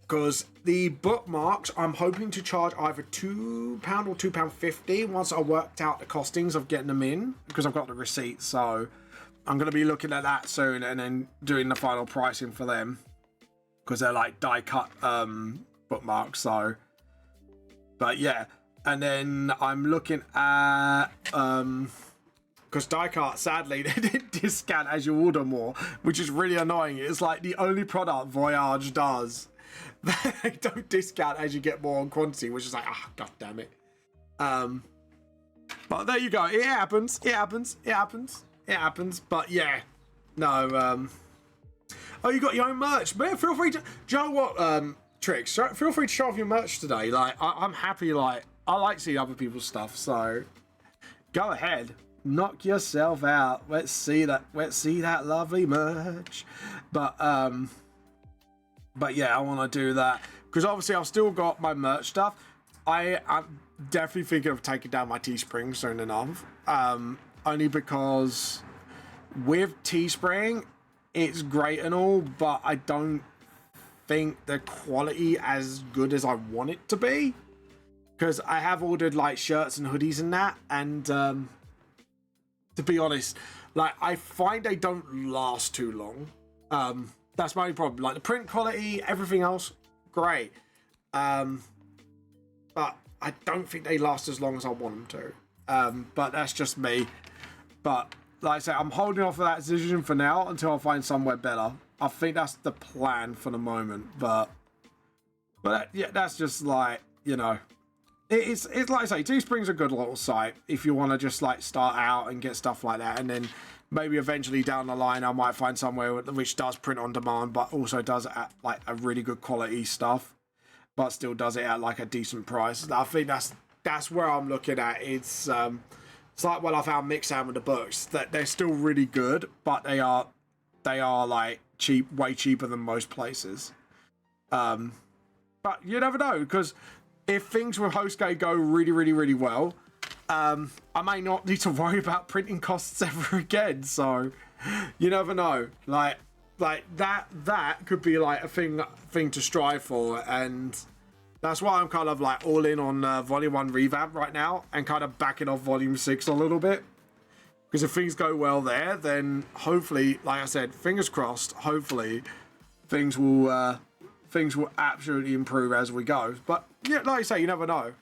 because the bookmarks I'm hoping to charge either £2 or £2.50 once I worked out the costings of getting them in, because I've got the receipt. So I'm going to be looking at that soon and then doing the final pricing for them, because they're like die cut bookmarks. So, but yeah, and then I'm looking at because die cut, sadly, they didn't discount as you order more, which is really annoying. It's like the only product Voyage does. They don't discount as you get more on quantity, which is like, ah, god damn it. But there you go. It happens. It happens. It happens. It happens. But yeah, no. Oh, you got your own merch, man. Feel free to. Do you know what, Tricks? Feel free to show off your merch today. Like, I'm happy. Like, I like seeing other people's stuff. So, go ahead, knock yourself out. Let's see that. Let's see that lovely merch. But yeah, I want to do that because obviously I've still got my merch stuff. I'm definitely thinking of taking down my Teespring soon enough. Only because with Teespring, it's great and all, but I don't think the quality as good as I want it to be. Because I have ordered like shirts and hoodies and that, and to be honest, like I find they don't last too long. That's my only problem. Like the print quality, everything else, great. But I don't think they last as long as I want them to. But that's just me. But like I say, I'm holding off of that decision for now until I find somewhere better. I think that's the plan for the moment. But yeah, that's just like, you know, it's like I say, Teespring's a good little site if you want to just like start out and get stuff like that, and then maybe eventually down the line I might find somewhere which does print on demand, but also does it at like a really good quality stuff, but still does it at like a decent price. I think that's where I'm looking at. It's like when I found Mixam with the books, that they're still really good, but they are like cheap, way cheaper than most places. But you never know, because if things with HostGator go really, really, really well, I may not need to worry about printing costs ever again. So you never know. Like that could be like a thing to strive for, and that's why I'm kind of like all in on Volume 1 revamp right now, and kind of backing off Volume 6 a little bit. Because if things go well there, then hopefully, like I said, fingers crossed, hopefully things will absolutely improve as we go. But yeah, like I say, you never know.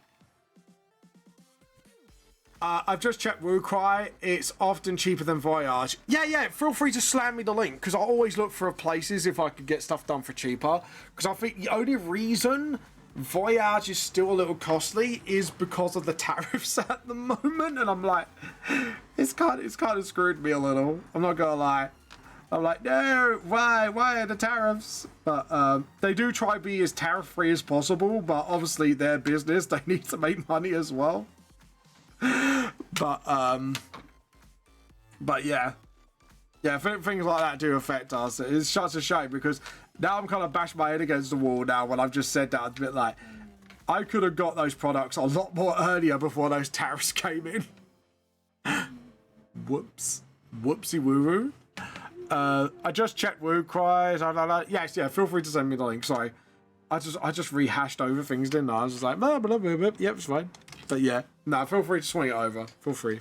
I've just checked WooCry. It's often cheaper than Voyage. Yeah, feel free to slam me the link, because I always look for places if I could get stuff done for cheaper. Because I think the only reason Voyage is still a little costly is because of the tariffs at the moment, and I'm like, it's kind of screwed me a little. I'm not gonna lie. I'm like, no, why are the tariffs? But they do try to be as tariff free as possible, but obviously their business, they need to make money as well. But yeah, things like that do affect us. It's such a shame, because now I'm kind of bashing my head against the wall now when I've just said that. I'm a bit like, I could have got those products a lot more earlier before those tariffs came in. Whoopsie woo-woo. I just checked WooCry. Yes, yeah, feel free to send me the link. Sorry, I just rehashed over things, didn't I? I was just like, blah, blah, blah, blah. Yep, it's fine. But yeah, no, feel free to swing it over. Feel free.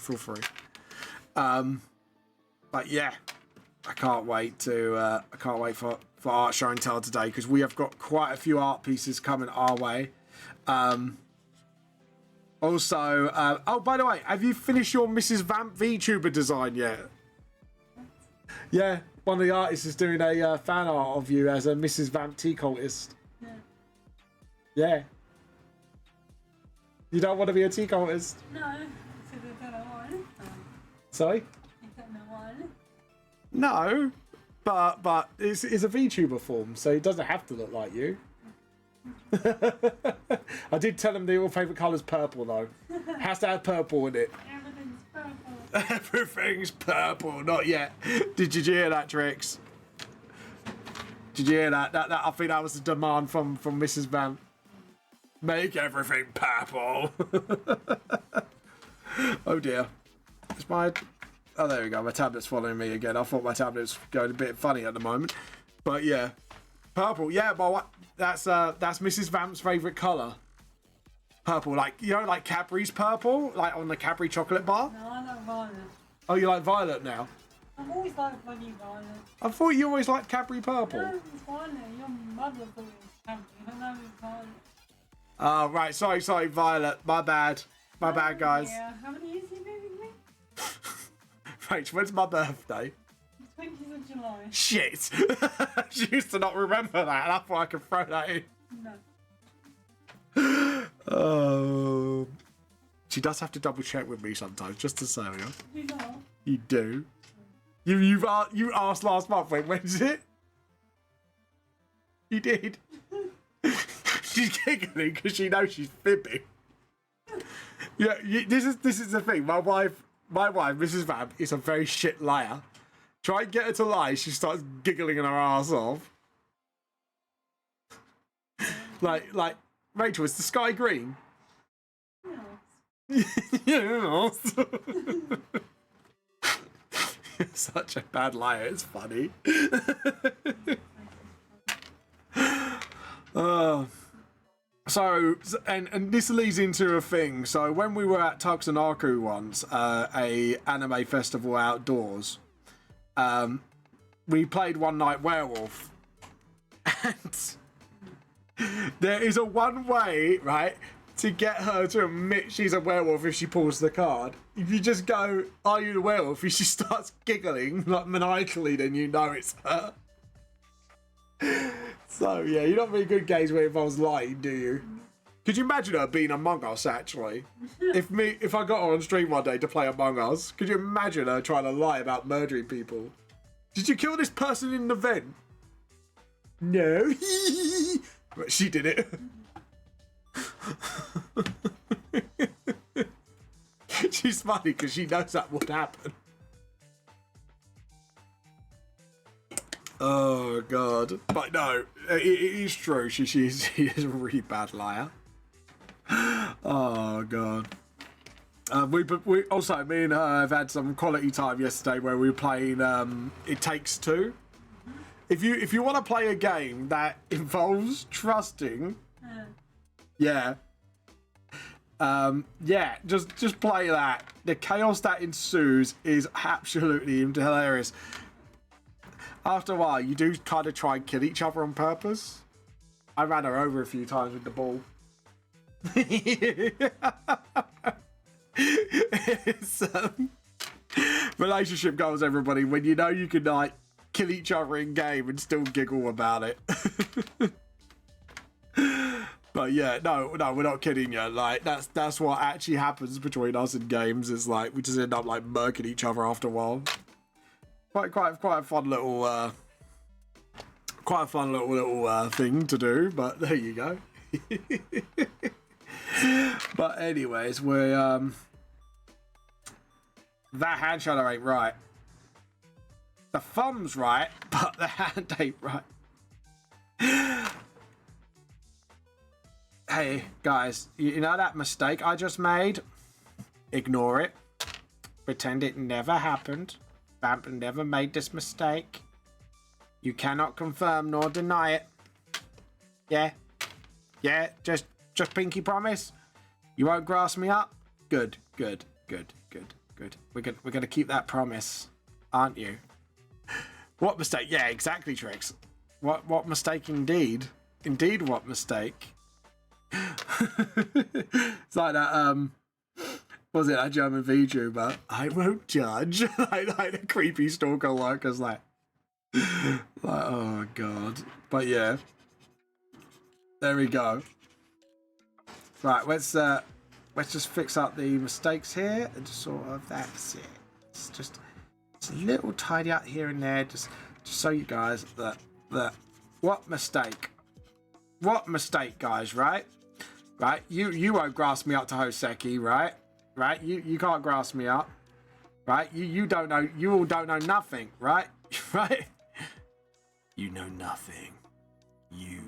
But yeah, I can't wait for art show and tell today, because we have got quite a few art pieces coming our way. Also, oh, by the way, have you finished your Mrs. Vamp VTuber design yet? Yeah, one of the artists is doing a fan art of you as a Mrs. Vamp tea cultist. Yeah. Yeah. You don't want to be a tea cultist? No, I don't know. Sorry? I don't know. No, but it's a VTuber form, so it doesn't have to look like you. I did tell him your favourite colour's purple, though. Has to have purple in it. Everything's purple. Everything's purple. Not yet. Did you hear that, Trix? Did you hear that? I think that was the demand from Mrs. Vamp. Make everything purple. Oh dear. It's my... Oh, there we go. My tablet's following me again. I thought my tablet was going a bit funny at the moment. But yeah. Purple. Yeah, but that's Mrs. Vamp's favourite colour. Purple. Like, you know, like Cadbury's purple? Like on the Cadbury chocolate bar? No, I like violet. Oh, you like violet now? I've always liked bloody violet. I thought you always liked Cadbury purple. No, it's violet. Your mother thought it was Cadbury. I know it's violet. Oh, right. Sorry, Violet. My bad. My bad, guys. Yeah, how many years have you been with me? Rach, when's my birthday? 20th of July. Shit! She used to not remember that, and I thought I could throw that in. No. Oh. She does have to double check with me sometimes, just to say, yeah. You know. You do. You asked last month. Wait, when's it? You did. She's giggling because she knows she's fibbing. Yeah, this is the thing. My wife, Mrs. Vamp, is a very shit liar. Try and get her to lie, she starts giggling her ass off. like, Rachel, is the sky green? No. Yes. You're such a bad liar, it's funny. So, and this leads into a thing. So when we were at Tuxenaku once, a anime festival outdoors, we played One Night Werewolf. And there is a one way, right, to get her to admit she's a werewolf if she pulls the card. If you just go, "Are you the werewolf?" if she starts giggling, like maniacally, then you know it's her. So, yeah, you're not very good games where it involves lying, do you? Could you imagine her being Among Us, actually? If I got her on stream one day to play Among Us, could you imagine her trying to lie about murdering people? Did you kill this person in the vent? No. But she did it. She's funny because she knows that would happen. Oh god! But no, it is true. She is a really bad liar. Oh god. We also, me and her have had some quality time yesterday where we were playing It Takes Two. If you want to play a game that involves trusting, yeah, just play that. The chaos that ensues is absolutely hilarious. After a while, you do kind of try and kill each other on purpose. I ran her over a few times with the ball. It's, relationship goals, everybody. When you know you can like kill each other in game and still giggle about it. But yeah, no, we're not kidding you. Like that's what actually happens between us in games. Is like we just end up like murking each other after a while. Quite a fun little thing to do, but there you go. But anyways, we're that hand shadow ain't right. The thumb's right, but the hand ain't right. Hey guys, you know that mistake I just made? Ignore it. Pretend it never happened. Vamp never made this mistake. You cannot confirm nor deny it. Yeah? Yeah? Just pinky promise? You won't grass me up? Good. We're gonna keep that promise. aren't you? What mistake? Yeah, exactly, Trix. What mistake indeed? Indeed, what mistake? It's like that, was it that German VTuber? I won't judge. like the creepy stalker lurkers, like, oh god. But yeah. There we go. Right, let's just fix up the mistakes here and just sort of, that's it. It's just a little tidy up here and there, just so you guys that what mistake, guys, right? You won't grass me up to Hoseki, right? You can't grass me up, right? You don't know, you all don't know nothing, right? Right? You know nothing. You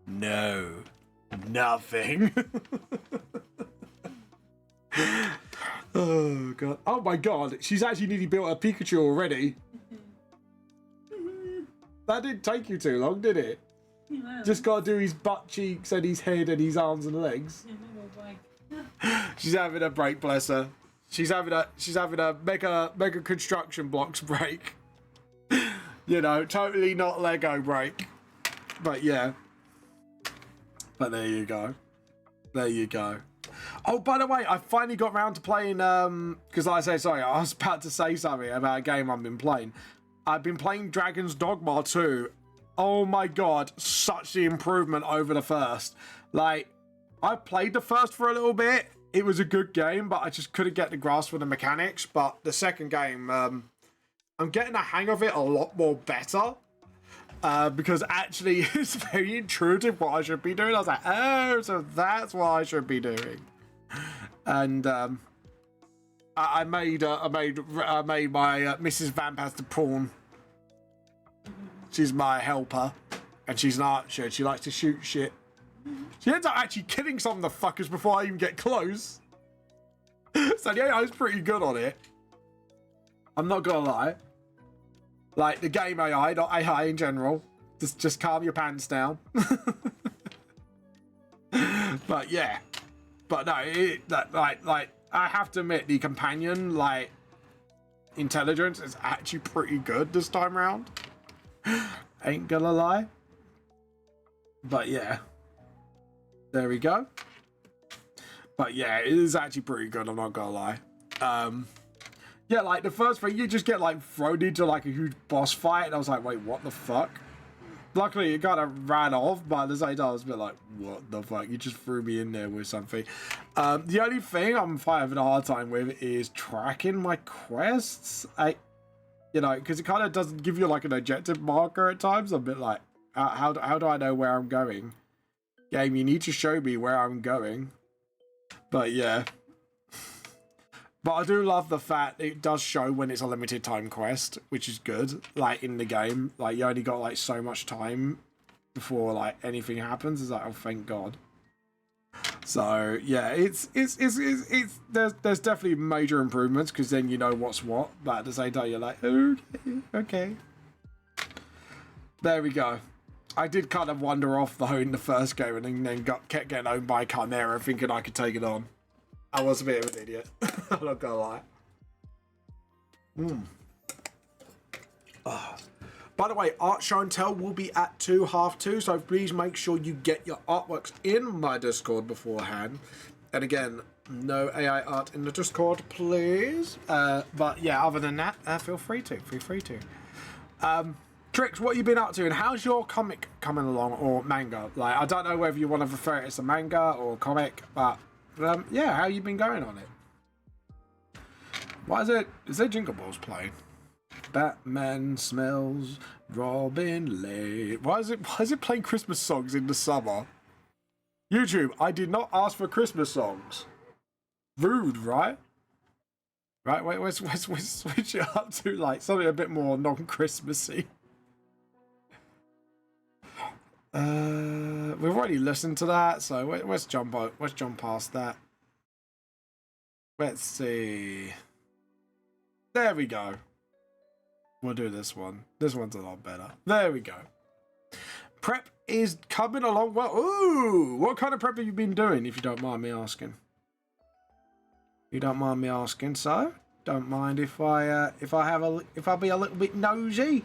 know nothing. Oh god. Oh my god, she's actually nearly built a Pikachu already. That didn't take you too long, did it? Yeah. Just gotta do his butt cheeks and his head and his arms and legs. She's having a break, bless her. She's having a mega construction blocks break. You know, totally not Lego break. But yeah. But there you go. There you go. Oh, by the way, I finally got round to playing, because I was about to say something about a game I've been playing. I've been playing Dragon's Dogma 2. Oh my god, such the improvement over the first. Like, I played the first for a little bit. It was a good game, but I just couldn't get the grasp of the mechanics. But the second game, I'm getting a hang of it a lot more better. Because actually it's very intuitive what I should be doing. I was like, oh, so that's what I should be doing. And I made my Mrs. Vamp as the pawn. She's my helper, and she's an archer. She likes to shoot shit. She ends up actually killing some of the fuckers before I even get close. So yeah, I was pretty good on it. I'm not gonna lie. Like, the game AI, not AI in general. Just calm your pants down. But yeah. But no, like I have to admit, the companion, like, intelligence is actually pretty good this time around. Ain't gonna lie. But yeah. There we go. But yeah, it is actually pretty good, I'm not gonna lie. Yeah, like, the first thing, you just get, like, thrown into, like, a huge boss fight, and I was like, wait, what the fuck? Luckily, it kind of ran off, but at the same time, I was a bit like, what the fuck? You just threw me in there with something. The only thing I'm having a hard time with is tracking my quests. You know, because it kind of doesn't give you, like, an objective marker at times. I'm a bit like, how do I know where I'm going? Game, you need to show me where I'm going. But, yeah. But I do love the fact it does show when it's a limited time quest, which is good. Like, in the game, like, you only got, like, so much time before, like, anything happens. It's like, oh, thank God. So yeah, it's there's definitely major improvements, because then you know what's what. But at the same time, you're like, okay. There we go. I did kind of wander off though in the first game, and then kept getting owned by Chimera, thinking I could take it on. I was a bit of an idiot. I'm not gonna lie. By the way, Art Show and Tell will be at 2:30, so please make sure you get your artworks in my Discord beforehand. And again, no AI art in the Discord, please. But yeah, other than that, feel free to. Trix, what you been up to, and how's your comic coming along, or manga? Like, I don't know whether you want to refer it as a manga or comic, but yeah, how you been going on it? Why is there Jingle Balls playing? Batman smells Robin late. Why is it playing Christmas songs in the summer? YouTube, I did not ask for Christmas songs. Rude, right? Right, wait, let's switch it up to like something a bit more non-Christmassy. We've already listened to that, so let's jump past that. Let's see. There we go. We'll do this one. This one's a lot better. There we go. Prep is coming along well. Ooh, what kind of prep have you been doing, if you don't mind me asking? You don't mind me asking, so? Don't mind if I be a little bit nosy.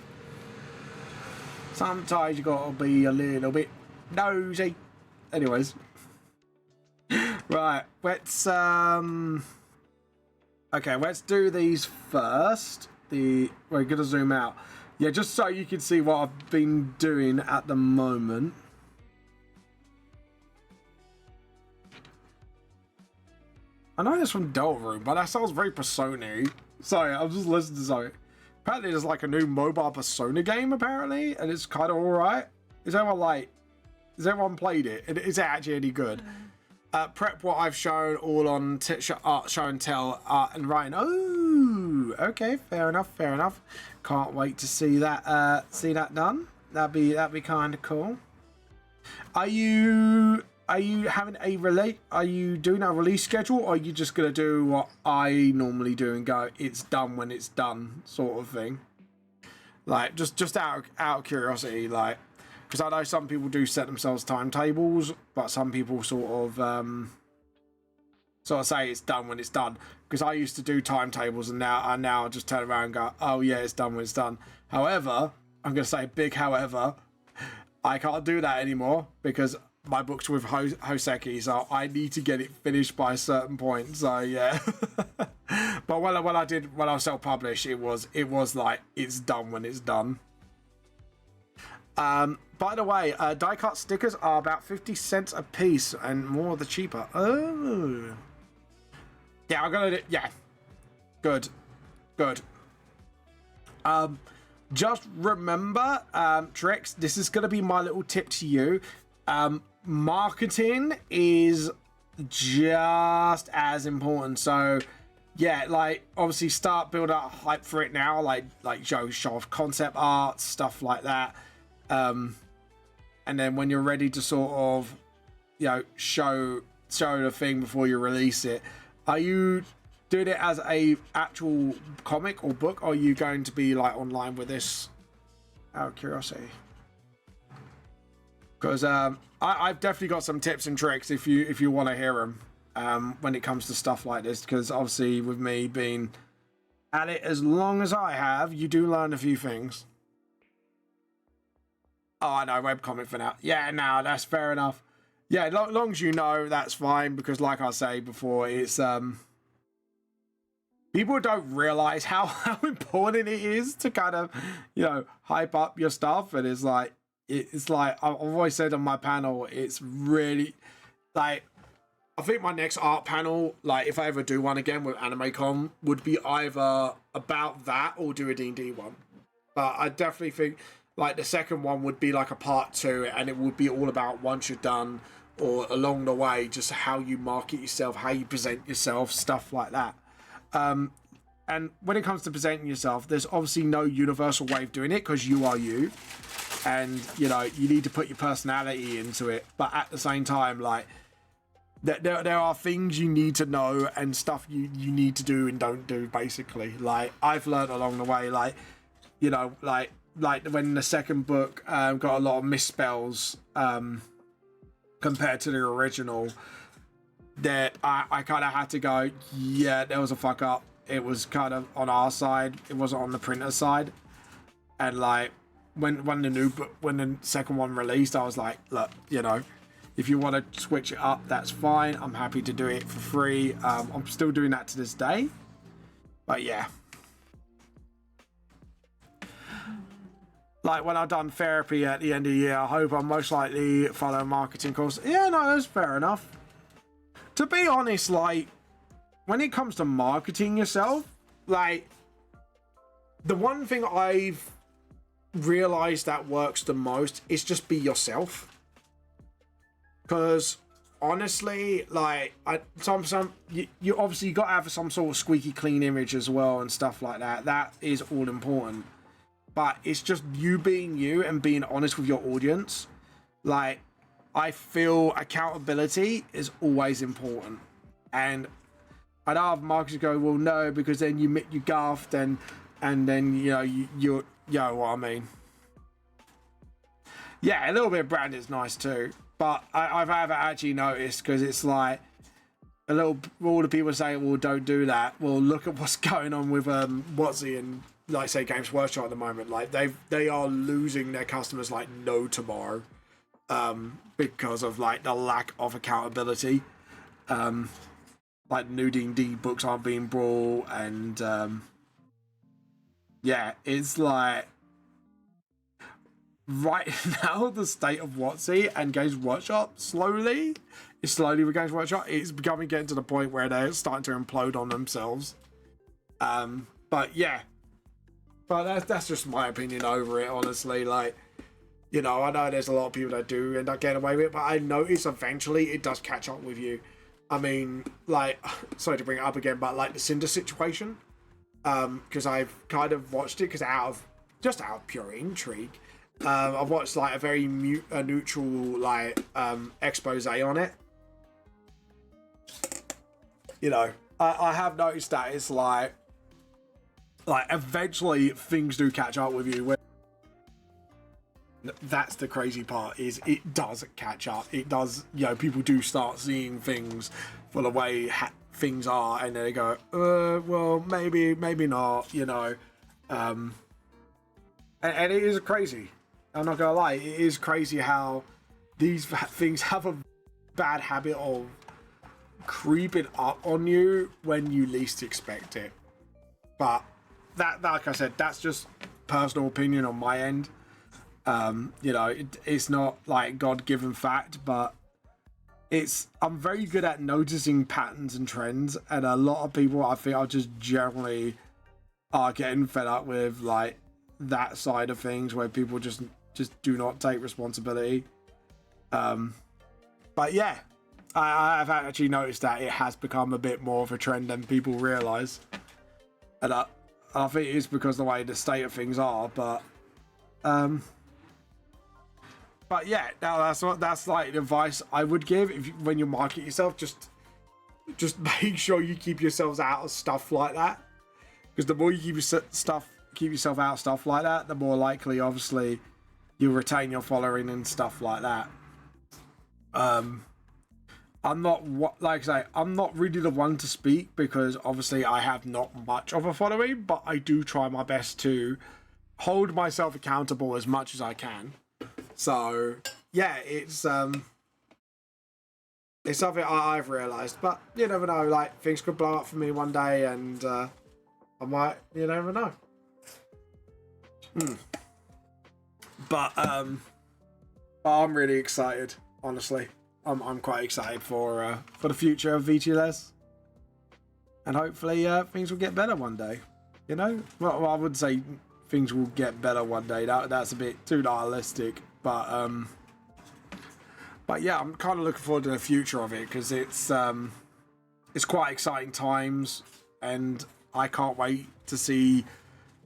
Sometimes you gotta be a little bit nosy. Anyways, right. Let's okay, let's do these first. We're gonna zoom out. Yeah, just so you can see what I've been doing at the moment. I know it's from Delroom, but that sounds very Persona-y. Sorry, I'm just listening to something. Apparently there's like a new mobile Persona game, apparently, and it's kind of alright. Has everyone played it? Is it actually any good? Prep what I've shown all on show and tell art and Ryan. Oh, okay, fair enough, fair enough. Can't wait to see that done. That'd be kind of cool. Are you having a relate? Are you doing a release schedule, or are you just gonna do what I normally do and go, it's done when it's done, sort of thing? Like just out of curiosity, like, because I know some people do set themselves timetables, but some people sort of say it's done when it's done. Because I used to do timetables, and now I just turn around and go, oh yeah, it's done when it's done. However, I'm gonna say big however, I can't do that anymore because my book's with Hoseki, so I need to get it finished by a certain point. So yeah. But when I was self-published, it was like it's done when it's done. By the way, die cut stickers are about 50 cents a piece, and more the cheaper. Oh, yeah, I'm gonna do, yeah, good. Just remember, Trix, this is gonna be my little tip to you. Marketing is just as important. So yeah, like obviously start build up hype for it now, like show off concept art, stuff like that. And then when you're ready to sort of, you know, show the thing before you release it, are you doing it as a actual comic or book, or are you going to be like online with this? Out of curiosity. Because I've definitely got some tips and tricks if you want to hear them when it comes to stuff like this. Because obviously, with me being at it as long as I have, you do learn a few things. Oh, I know, webcomic for now. Yeah, no, that's fair enough. Yeah, long as you know, that's fine. Because like I say before, it's people don't realize how important it is to kind of, you know, hype up your stuff, and it's like I've always said on my panel, it's really like, I think my next art panel, like if I ever do one again with AnimeCon, would be either about that or do a D&D one. But I definitely think like the second one would be like a part 2, and it would be all about once you're done or along the way, just how you market yourself, how you present yourself, stuff like that. And when it comes to presenting yourself, there's obviously no universal way of doing it because you are you. And, you know, you need to put your personality into it. But at the same time, like, there are things you need to know and stuff you need to do and don't do, basically. Like, I've learned along the way, like, you know, like when the second book got a lot of misspells compared to the original, that I kind of had to go, yeah, there was a fuck up. It was kind of on our side. It wasn't on the printer side. And, like, when the second one released, I was like, look, you know, if you want to switch it up, that's fine. I'm happy to do it for free. I'm still doing that to this day. But yeah. Like when I've done therapy at the end of the year, I hope I'm most likely follow a marketing course. Yeah, no, that's fair enough. To be honest, like, when it comes to marketing yourself, like, the one thing I've realized that works the most is just be yourself. Because honestly, like, you obviously got to have some sort of squeaky clean image as well and stuff like that. That is all important. But it's just you being you and being honest with your audience. Like, I feel accountability is always important. And I know other marketers go, well, no, because then you gaffed and then, you know, you know what I mean. Yeah, a little bit of brand is nice too. But I've actually noticed, because it's like, all the people saying, well, don't do that. Well, look at what's going on with Watsy and, like, say, Games Workshop at the moment. Like, they are losing their customers like no tomorrow, because of, like, the lack of accountability. Like, new D&D books aren't being brought, and yeah, it's like right now the state of Watsy and Games Workshop slowly with Games Workshop, it's getting to the point where they're starting to implode on themselves. But yeah, but that's just my opinion over it, honestly. Like, you know, I know there's a lot of people that do end up getting away with it, but I notice eventually it does catch up with you. I mean, like, sorry to bring it up again, but like the Cinder situation, because I've kind of watched it because out of pure intrigue. I've watched like a very neutral like expose on it. You know, I have noticed that it's like eventually things do catch up with you. That's the crazy part, is it does catch up. It does, you know, people do start seeing things for the way things are, and then they go, well, maybe not, you know. And it is crazy. I'm not gonna lie, it is crazy how these things have a bad habit of creeping up on you when you least expect it. But that, like I said, that's just personal opinion on my end. You know, it's not like God-given fact, but I'm very good at noticing patterns and trends, and a lot of people, I think, are just generally are getting fed up with like that side of things, where people just do not take responsibility. But yeah, I've actually noticed that it has become a bit more of a trend than people realize, and I think it is because of the way the state of things are. But yeah, now that's like the advice I would give when you market yourself. Just make sure you keep yourselves out of stuff like that, because the more you keep yourself out of stuff like that, the more likely, obviously, you'll retain your following and stuff like that. I'm not like I say, I'm not really the one to speak, because obviously I have not much of a following, but I do try my best to hold myself accountable as much as I can. So yeah, it's something I've realised, but you never know. Like, things could blow up for me one day, and I might, you never know. But I'm really excited. Honestly, I'm quite excited for the future of VTLS, and hopefully things will get better one day. You know, well, I would say things will get better one day. That's a bit too nihilistic. But yeah, I'm kind of looking forward to the future of it, because it's quite exciting times, and I can't wait to see,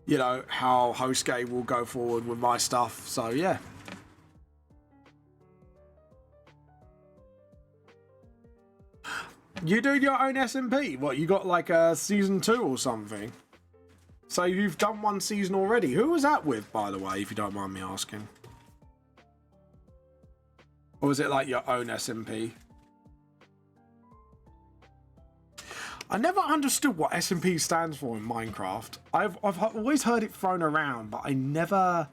you know, how HostGame will go forward with my stuff. So yeah. You doing your own SMP? What, you got like a season 2 or something? So you've done one season already. Who was that with, by the way, if you don't mind me asking? Or was it like your own SMP? I never understood what SMP stands for in Minecraft. I've always heard it thrown around, but I never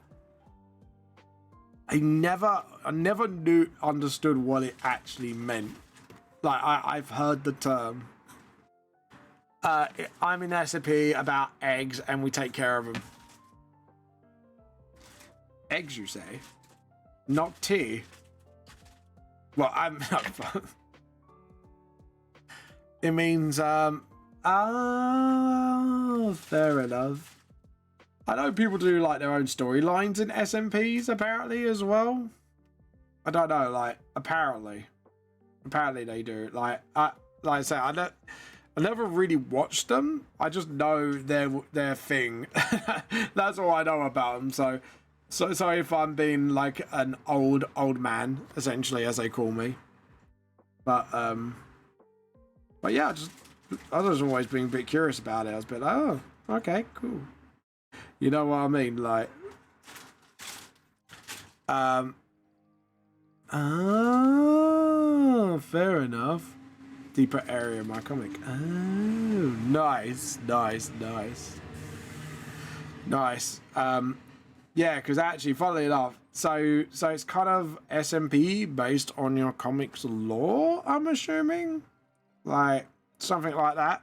understood what it actually meant. Like, I've heard the term. I'm in SMP about eggs, and we take care of them. Eggs, you say? Not tea. Well, I'm not. It means, fair enough. I know people do like their own storylines in SMPs apparently as well. I don't know, like, apparently they do. Like I say, I never really watched them. I just know their thing. That's all I know about them. So sorry if I'm being like an old man, essentially, as they call me. But yeah, I was always being a bit curious about it. I was a bit like, oh, okay, cool. You know what I mean? Like, oh, fair enough. deeper area of my comic. Oh, nice. Yeah, because actually, funnily enough, so it's kind of SMP based on your comics lore, I'm assuming, like something like that.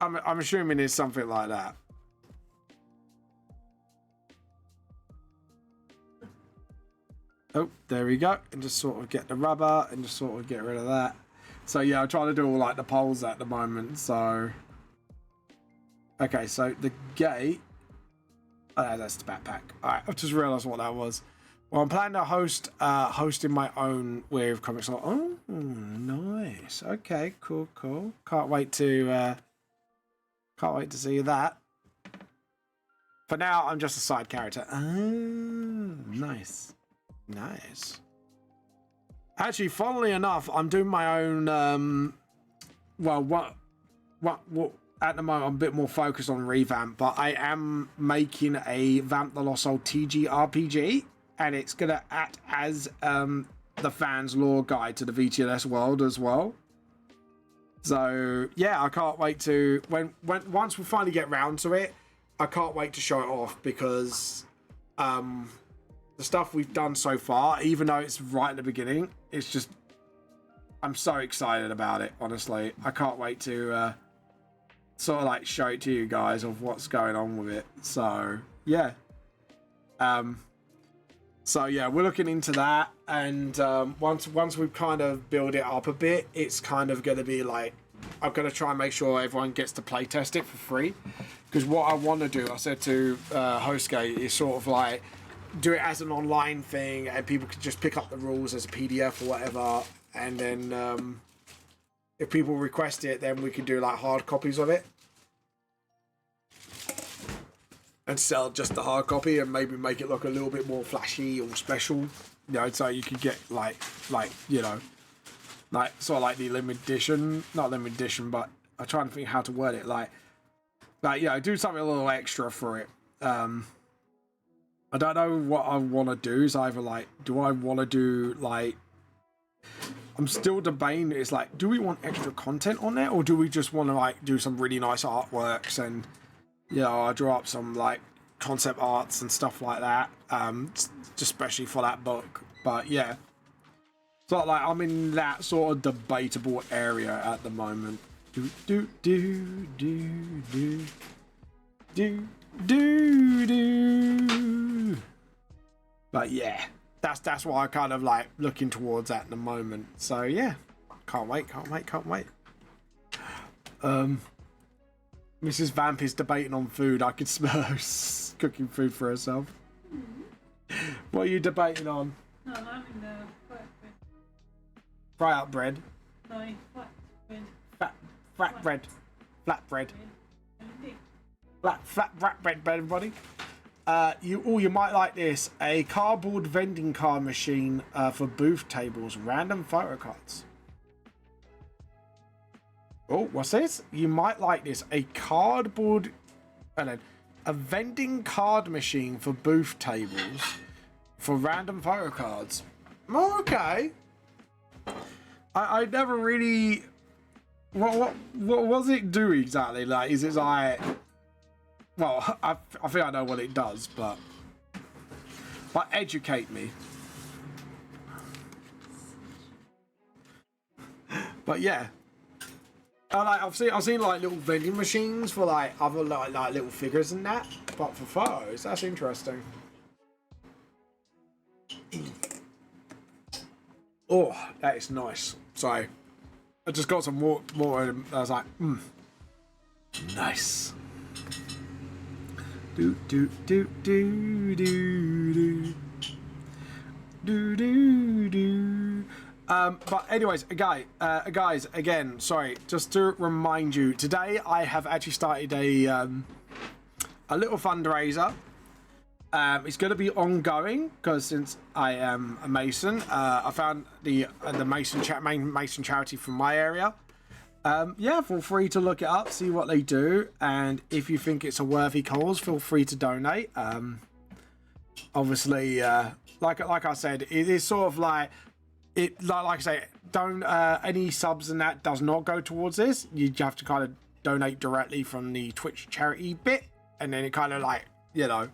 I'm assuming it's something like that. Oh, there we go. And just sort of get the rubber and just sort of get rid of that. So yeah, I'm trying to do all like the poles at the moment. So okay, so the gate. Oh, that's the backpack. All right, I've just realised what that was. Well, I'm planning to hosting my own with comics. Oh, nice. Okay, cool. Can't wait to see that. For now, I'm just a side character. Oh, nice. Actually, funnily enough, I'm doing my own. Well, what? At the moment, I'm a bit more focused on revamp, but I am making a Vamp the Lost Soul TG RPG, and it's gonna act as the fans' lore guide to the VTLS world as well. So yeah, I can't wait to once we finally get round to it. I can't wait to show it off because the stuff we've done so far, even though it's right at the beginning, it's just I'm so excited about it. Honestly, I can't wait to sort of like show it to you guys of what's going on with it. So yeah, we're looking into that, and once we've kind of build it up a bit, it's kind of going to be like I'm going to try and make sure everyone gets to play test it for free, because what I want to do, I said to HostGate, is sort of like do it as an online thing, and people can just pick up the rules as a PDF or whatever, and then if people request it, then we can do like hard copies of it and sell just the hard copy, and maybe make it look a little bit more flashy or special, you know, so you can get like you know, like sort of like the limited edition, not limited edition, but I'm trying to think how to word it, like you know, do something a little extra for it. I don't know what I want to do. Is either like, do I want to do like, I'm still debating. It's like, do we want extra content on there, or do we just want to like do some really nice artworks and, you know, I draw up some like concept arts and stuff like that, just especially for that book. But yeah, so like I'm in that sort of debatable area at the moment. But yeah, that's what I kind of like looking towards at the moment. So yeah, can't wait. Mrs. Vamp is debating on food. I can smell her cooking food for herself. What are you debating on? No, I'm having the flat bread. Fry out bread. No, flat bread. Flat bread. Flat bread. Flat bread, everybody. You might like this. A cardboard vending card machine for booth tables. Random photo cards. Oh, what's this? You might like this. A cardboard... And then a vending card machine for booth tables for random photo cards. Oh, okay. I never really... What does it do exactly? Like, is it like... Well, I think I know what it does, but educate me. But yeah, I've seen like little vending machines for like other like little figures and that, but for photos, that's interesting. Oh, that is nice. So I just got some more, and I was like, nice. Do. But anyways, guys, again, sorry, just to remind you, today I have actually started a little fundraiser. It's going to be ongoing because since I am a Mason, I found the main Mason charity from my area. Yeah, feel free to look it up, see what they do, and if you think it's a worthy cause, feel free to donate. Obviously, like I said, it is sort of like like I say, don't any subs and that does not go towards this. You have to kind of donate directly from the Twitch charity bit, and then it kind of like, you know.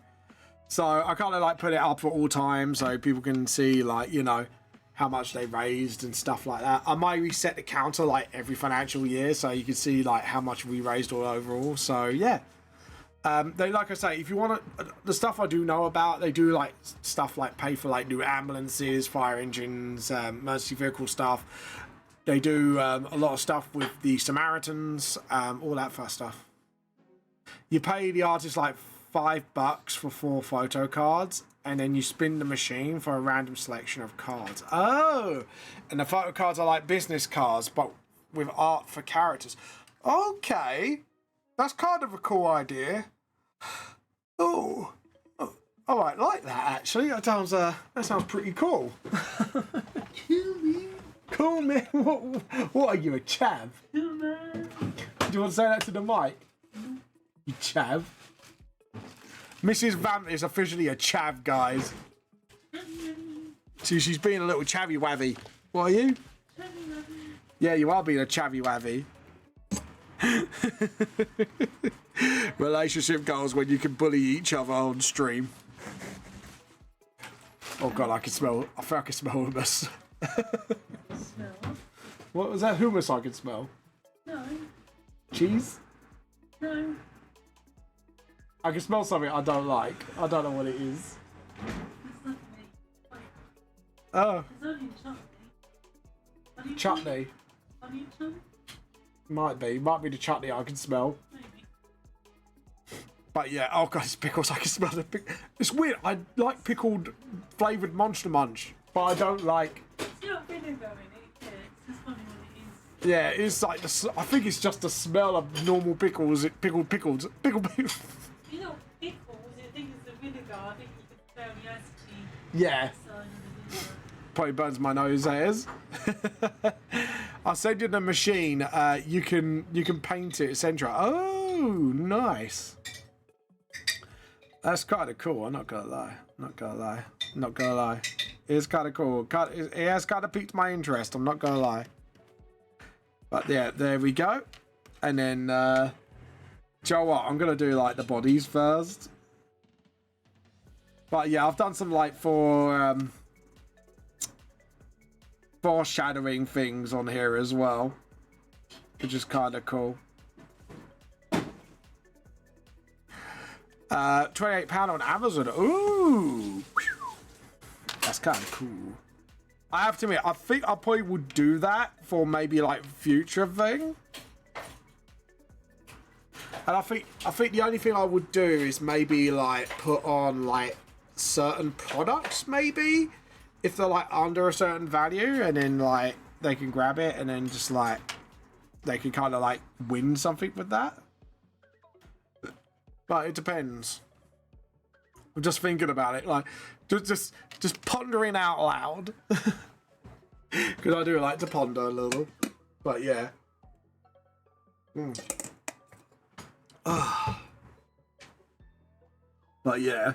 So I kind of like put it up for all time so people can see, like, you know, how much they raised and stuff like that. I might reset the counter like every financial year so you can see like how much we raised all overall. So yeah. They, like I say, if you want to, the stuff I do know about, they do like stuff like pay for like new ambulances, fire engines, emergency vehicle stuff. They do a lot of stuff with the Samaritans, all that fun stuff. You pay the artist like $5 for 4 photo cards, and then you spin the machine for a random selection of cards. Oh, and the photo cards are like business cards, but with art for characters. Okay. That's kind of a cool idea. Oh, I might like that actually. That sounds pretty cool. Cool man. What are you, a chav? Do you want to say that to the mic? You chav. Mrs. Vamp is officially a chav, guys. See, she's being a little chavvy wavy. What are you? Yeah, you are being a chavvy wavy. Relationship goals when you can bully each other on stream. Oh god, I feel I can smell hummus. Smell? What was that hummus I can smell? No. Cheese? No. I can smell something I don't like. I don't know what it is. It's not me. Oh. It's only chutney. Chutney. Onion chutney? Might be the chutney I can smell. Maybe. But yeah, oh god, it's pickles. I can smell the pickles. It's weird. I like pickled flavoured Monster Munch, but I don't like. It's got vinegar in it. Yeah, it's just funny what it is. Yeah, it's like I think it's just the smell of normal pickles. Pickled pickles. Pickled. You know, pickles. I think it's the vinegar. I think you can smell the acidity. Yeah. Inside of the vinegar. Probably burns my nose, as. I'll send you the machine. You can paint it, etc. Oh, nice. That's kind of cool. I'm not gonna lie. It's kind of cool. It has kind of piqued my interest. I'm not gonna lie. But yeah, there we go. And then, do you know what? I'm gonna do like the bodies first. But yeah, I've done some like foreshadowing things on here as well, which is kind of cool. £28 on Amazon. Ooh, that's kind of cool. I have to admit, I think I probably would do that for maybe like future thing. And I think the only thing I would do is maybe like put on like certain products, maybe if they're like under a certain value, and then like they can grab it and then just like they can kind of like win something with that. But it depends. I'm just thinking about it, like just pondering out loud, because I do like to ponder a little. But yeah. But yeah,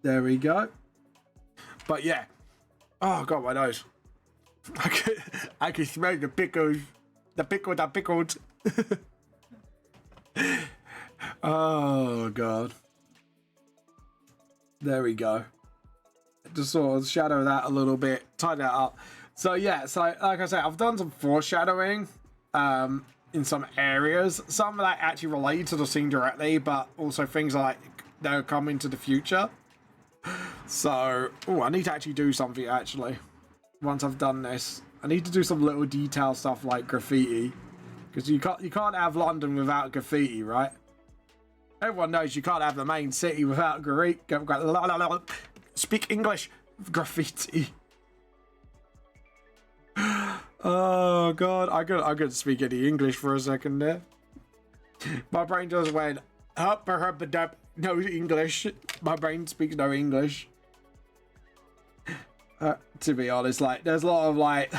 there we go. But yeah, oh god, my nose. I can smell the pickles. The pickled. Oh god. There we go. Just sort of shadow that a little bit, tie that up. So yeah, so like I said, I've done some foreshadowing in some areas. Some of that actually related to the scene directly, but also things like they'll come into the future. So, oh, I need to actually do something actually. Once I've done this, I need to do some little detail stuff like graffiti, because you can't have London without graffiti, right? Everyone knows you can't have the main city without speak English graffiti. Oh god, I couldn't speak any English for a second there. My brain just went no English. My brain speaks no English. To be honest, like there's a lot of like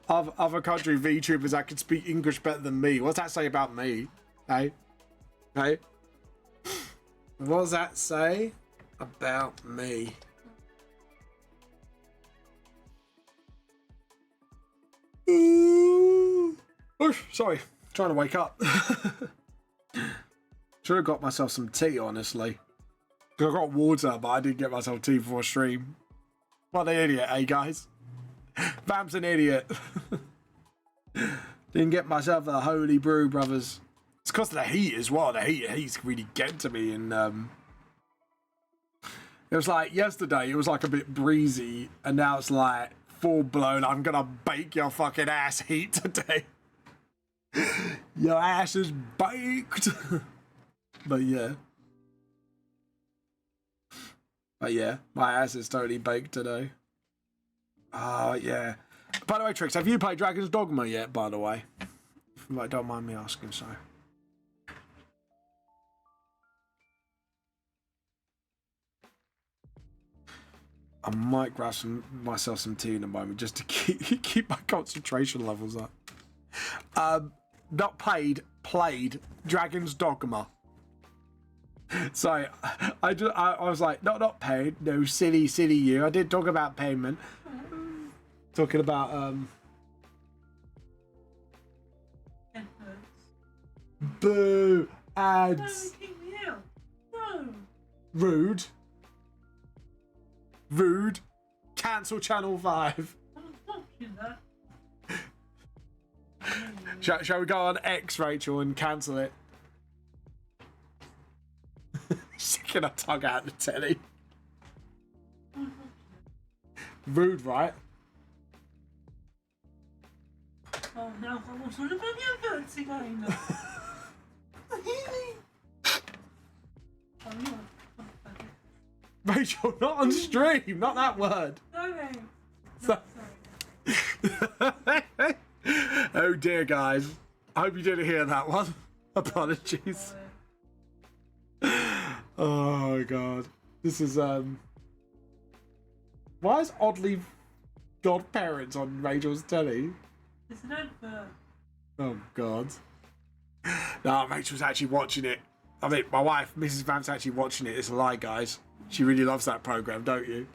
other country VTubers that can speak English better than me. What's that say about me? Hey? Hey? What does that say about me? Oof, sorry, trying to wake up. Should have got myself some tea, honestly. I got water, but I didn't get myself tea before stream. What an idiot, eh, guys? Vamp's an idiot. Didn't get myself a holy brew, brothers. It's because of the heat as well. The heat's really getting to me. And it was like yesterday, it was like a bit breezy. And now it's like full blown. I'm going to bake your fucking ass heat today. Your ass is baked. But yeah. My ass is totally baked today. Oh, yeah. By the way, Trix, have you played Dragon's Dogma yet, by the way? Like, don't mind me asking, so. I might grab myself some tea in a moment just to keep my concentration levels up. Not played Dragon's Dogma. So I was like, not paid. No, silly you. I did talk about payment. Talking about boo ads. No. Rude. Cancel Channel 5. I'm not watching that. Shall we go on X, Rachel, and cancel it? Sticking her tongue out the telly. Rude, right? Oh, now I want to look at the adverts again. Rachel, not on stream, not that word. No. Sorry. Oh dear, guys. I hope you didn't hear that one. Apologies. Oh god. This is why is oddly godparents on Rachel's telly? It's an advert. Oh god. No, Rachel's actually watching it. I mean, my wife, Mrs. Vamp's actually watching it. It's a lie, guys. She really loves that program, don't you?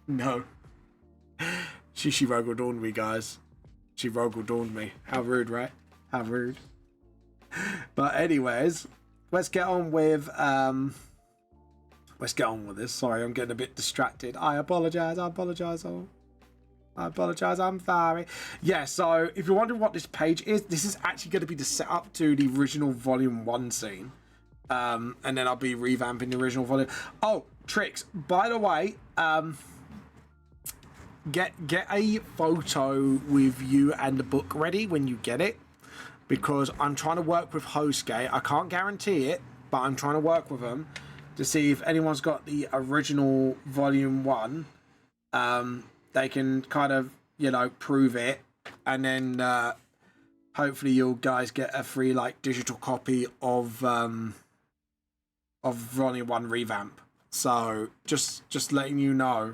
No. She Rogel dawned me, guys. She Rogel dawned me. How rude, right? How rude. But anyways, let's get on with this. Sorry, I'm getting a bit distracted. I apologize. I'm sorry. Yeah, so if you're wondering what this page is, this is actually going to be the setup to the original Volume 1 scene. And then I'll be revamping the original volume. Oh, Trix, by the way, get a photo with you and the book ready when you get it, because I'm trying to work with HostGate. I can't guarantee it, but I'm trying to work with them to see if anyone's got the original Volume 1. They can kind of, prove it, and then hopefully you guys get a free digital copy of Volume 1 revamp. So just letting you know,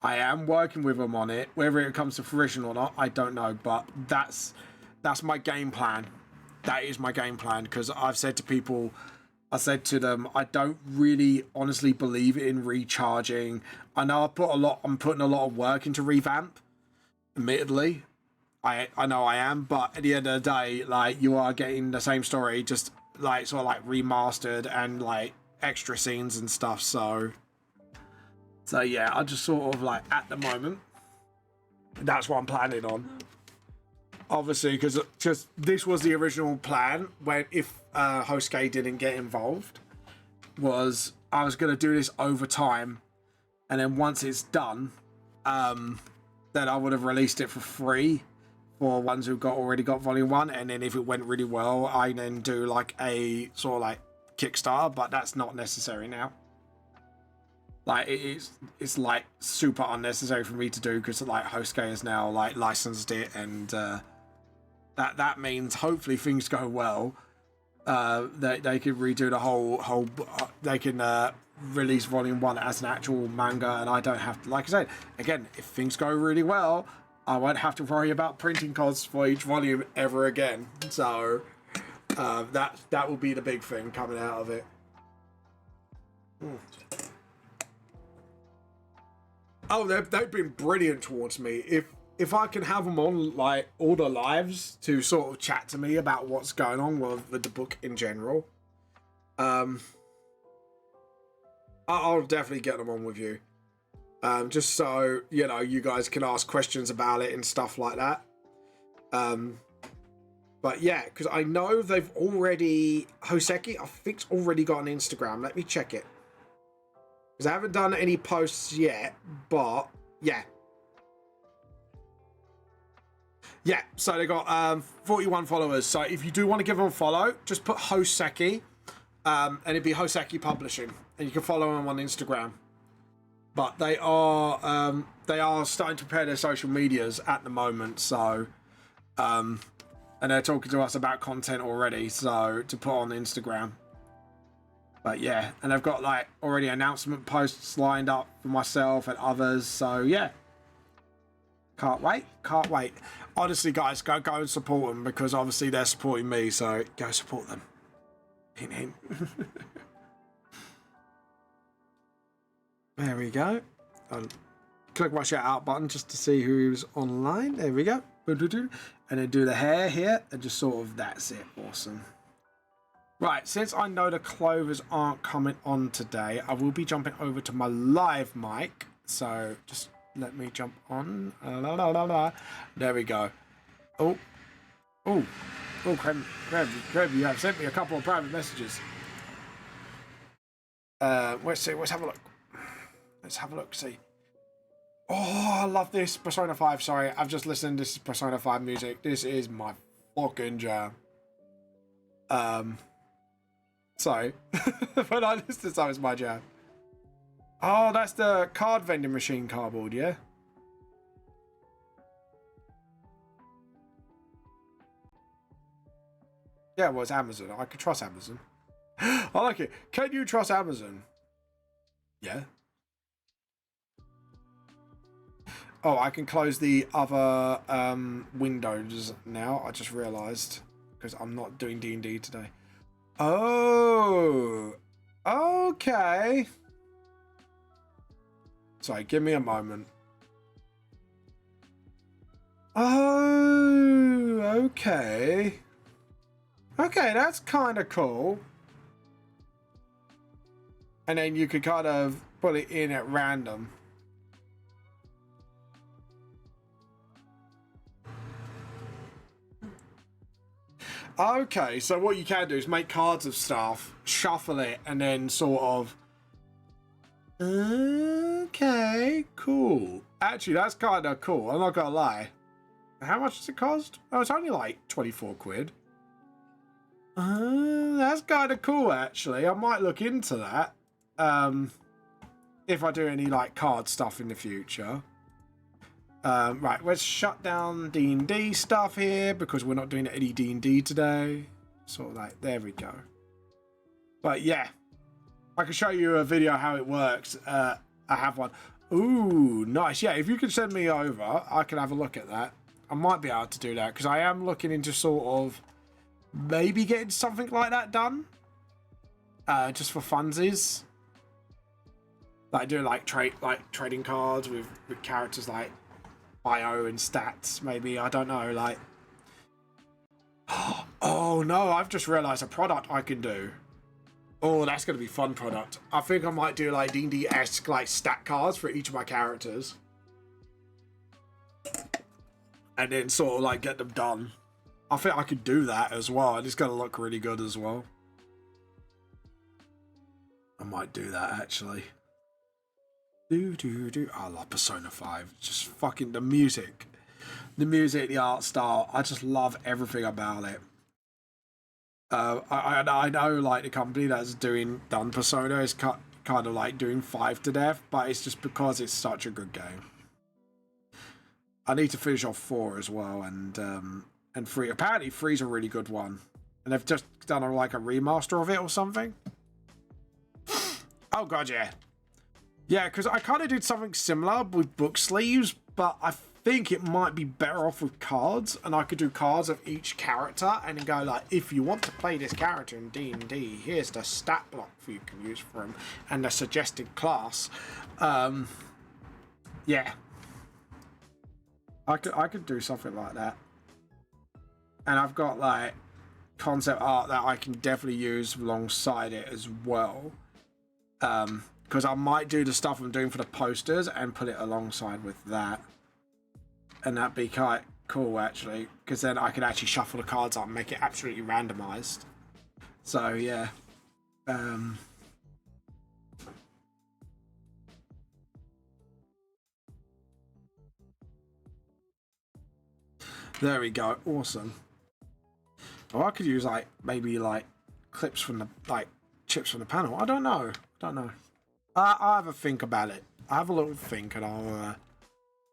I am working with them on it. Whether it comes to fruition or not, I don't know, but that's my game plan. That is my game plan, because I've said to people, I said to them, I don't really honestly believe in recharging. I know I'm putting a lot of work into revamp, admittedly. I know I am, but at the end of the day, you are getting the same story, just remastered and extra scenes and stuff. So yeah, I just sort of at the moment, that's what I'm planning on. Obviously, because this was the original plan if HostGate didn't get involved, was I was going to do this over time, and then once it's done, then I would have released it for free for ones who already got Volume 1, and then if it went really well, I then do a sort of Kickstarter, but that's not necessary now. It's super unnecessary for me to do, because HostGate has now licensed it, and that means hopefully things go well. They can redo the whole. They can release Volume 1 as an actual manga, and I don't have to. Like I said, again, if things go really well, I won't have to worry about printing costs for each volume ever again. So that will be the big thing coming out of it. Oh, they've been brilliant towards me. if I can have them on like all the lives to sort of chat to me about what's going on with the book in general, I'll definitely get them on with you. Just so, you know, you guys can ask questions about it and stuff like that. But yeah, because I know they've already... Hoseki, I think, already got an Instagram. Let me check it. Because I haven't done any posts yet, but yeah. Yeah, so they got 41 followers. So if you do want to give them a follow, just put Hoseki, and it'd be Hoseki Publishing. And you can follow them on Instagram. But they are starting to prepare their social medias at the moment, so and they're talking to us about content already, so to put on Instagram. But yeah, and they've got like already announcement posts lined up for myself and others, so yeah. Can't wait. Honestly, guys, go and support them, because obviously they're supporting me, so go support them. Hint, hint. There we go. I'll click my shout out button just to see who's online. There we go. And then do the hair here, and just sort of, that's it. Awesome. Right, since I know the clovers aren't coming on today, I will be jumping over to my live mic. So just let me jump on. There we go. Oh, Crab, you have sent me a couple of private messages. Let's see, let's have a look. Let's have a look, see. Oh, I love this. Persona 5, sorry. I've just listened to this Persona 5 music. This is my fucking jam. Sorry. When I listen to something, it's my jam. Oh, that's the card vending machine cardboard, yeah? Yeah, well, it's Amazon. I could trust Amazon. I like it. Can you trust Amazon? Yeah. Oh, I can close the other windows now. I just realised, because I'm not doing D&D today. Oh, okay. Sorry, give me a moment. Oh, okay. Okay, that's kind of cool. And then you could kind of put it in at random. Okay, so what you can do is make cards of stuff, shuffle it, and then sort of... Okay, cool. Actually, that's kind of cool, I'm not gonna lie. How much does it cost? Oh, it's only like 24 quid. That's kind of cool, actually. I might look into that. If I do any, like, card stuff in the future. Right, let's shut down D&D stuff here, because we're not doing any D&D today. Sort of like, there we go. But yeah, I can show you a video how it works. I have one. Ooh, nice. Yeah, if you can send me over, I can have a look at that. I might be able to do that, because I am looking into sort of maybe getting something like that done. Just for funsies. Like doing like trading cards with characters like bio and stats, maybe. I don't know, like... Oh no, I've just realised a product I can do. Oh, that's going to be fun product. I think I might do like D&D-esque like stat cards for each of my characters. And then sort of like get them done. I think I could do that as well, and it's going to look really good as well. I might do that actually. I love Persona 5. Just fucking the music. The music, the art style. I just love everything about it. I know like the company that's done Persona is kind of like doing 5 to death, but it's just because it's such a good game. I need to finish off 4 as well, and 3. Apparently 3's a really good one. And they've just done like a remaster of it or something. Oh god, yeah. Yeah, because I kind of did something similar with book sleeves, but I think it might be better off with cards, and I could do cards of each character, and then go like, if you want to play this character in D&D, here's the stat block you can use for him, and the suggested class. Yeah. I could do something like that. And I've got like concept art that I can definitely use alongside it as well. Because I might do the stuff I'm doing for the posters and put it alongside with that. And that'd be quite cool actually, because then I could actually shuffle the cards up and make it absolutely randomized. So yeah. There we go. Awesome. Oh, I could use like maybe like clips from the like chips from the panel. I don't know. I'll have a think about it. I have a little think, and I'll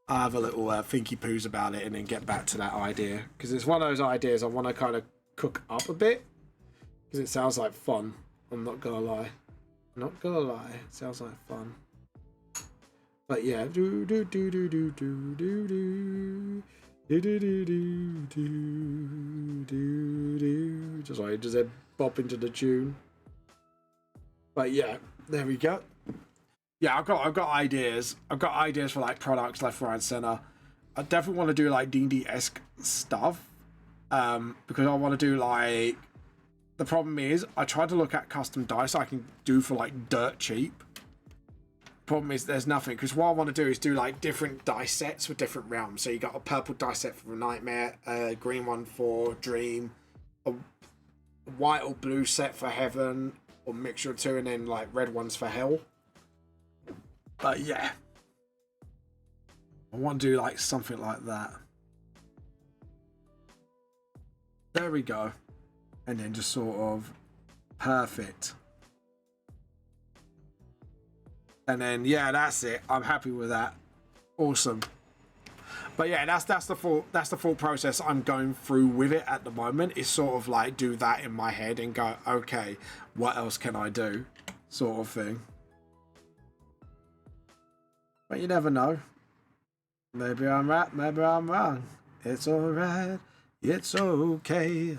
have a little thinky poos about it, and then get back to that idea, because it's one of those ideas I want to kind of cook up a bit, because it sounds like fun. I'm not gonna lie. It sounds like fun. But yeah, do do do do do do do do. Do do do do do do do. Just like does it bop into the tune? But yeah, there we go. Yeah, I've got ideas. I've got ideas for like products left, right, and center. I definitely want to do like D&D-esque stuff. Because I want to do like. The problem is, I tried to look at custom dice I can do for like dirt cheap. Problem is there's nothing, because what I want to do is do like different dice sets for different realms. So you got a purple dice set for Nightmare, a green one for Dream, a white or blue set for Heaven, or mixture of two, and then like red ones for Hell. But yeah, I want to do like something like that. There we go. And then just sort of perfect. And then yeah, that's it. I'm happy with that. Awesome. But yeah, that's the full process I'm going through with it at the moment. Is sort of like do that in my head and go, okay, what else can I do? Sort of thing. But you never know. Maybe I'm right, maybe I'm wrong. It's alright. It's okay.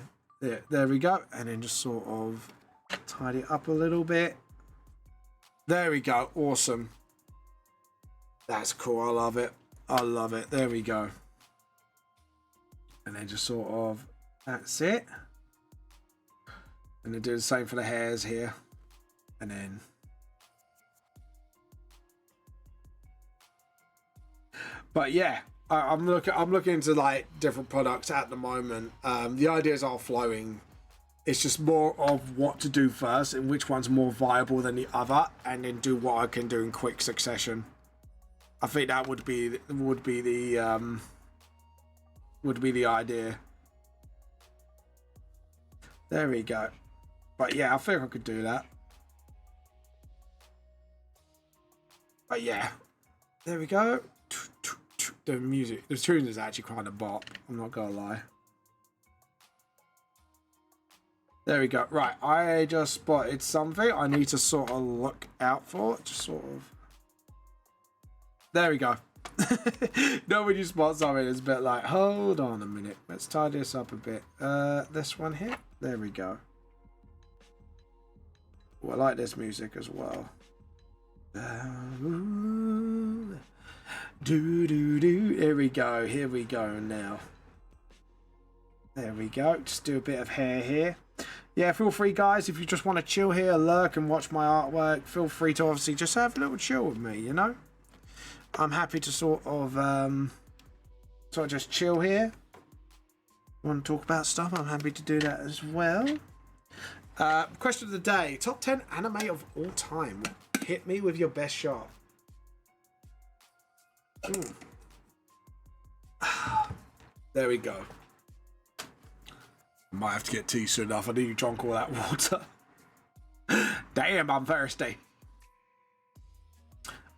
There we go. And then just sort of tidy it up a little bit. There we go. Awesome. That's cool. I love it. I love it. There we go. And then just sort of, that's it. And then do the same for the hairs here. And then. But yeah, I'm looking into like different products at the moment. The ideas are flowing. It's just more of what to do first and which one's more viable than the other, and then do what I can do in quick succession. I think that would be the idea. There we go. But yeah, I think I could do that. But yeah, there we go. The music, the tune is actually kind of bop. I'm not gonna lie. There we go. Right, I just spotted something I need to sort of look out for. Just sort of. There we go. No, when you spot something, it's a bit like, hold on a minute. Let's tidy this up a bit. This one here. There we go. Oh, I like this music as well. Do do do. Here we go. Here we go now. There we go. Just do a bit of hair here. Yeah, feel free, guys, if you just want to chill here, lurk and watch my artwork, feel free to obviously just have a little chill with me, you know? I'm happy to sort of just chill here. Want to talk about stuff? I'm happy to do that as well. Question of the day. Top 10 anime of all time. Hit me with your best shot. There we go. Might have to get tea soon enough. I need to drink all that water. Damn, I'm thirsty.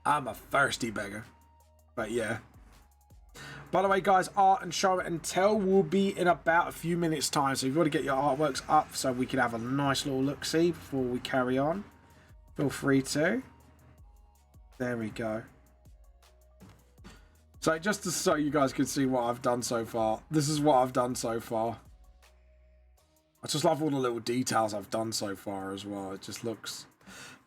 I'm a thirsty beggar. But yeah. By the way, guys, art and show and tell will be in about a few minutes' time. So if you want to get your artworks up so we can have a nice little look-see before we carry on, feel free to. There we go. So just so you guys can see what I've done so far. This is what I've done so far. I just love all the little details I've done so far as well. It just looks...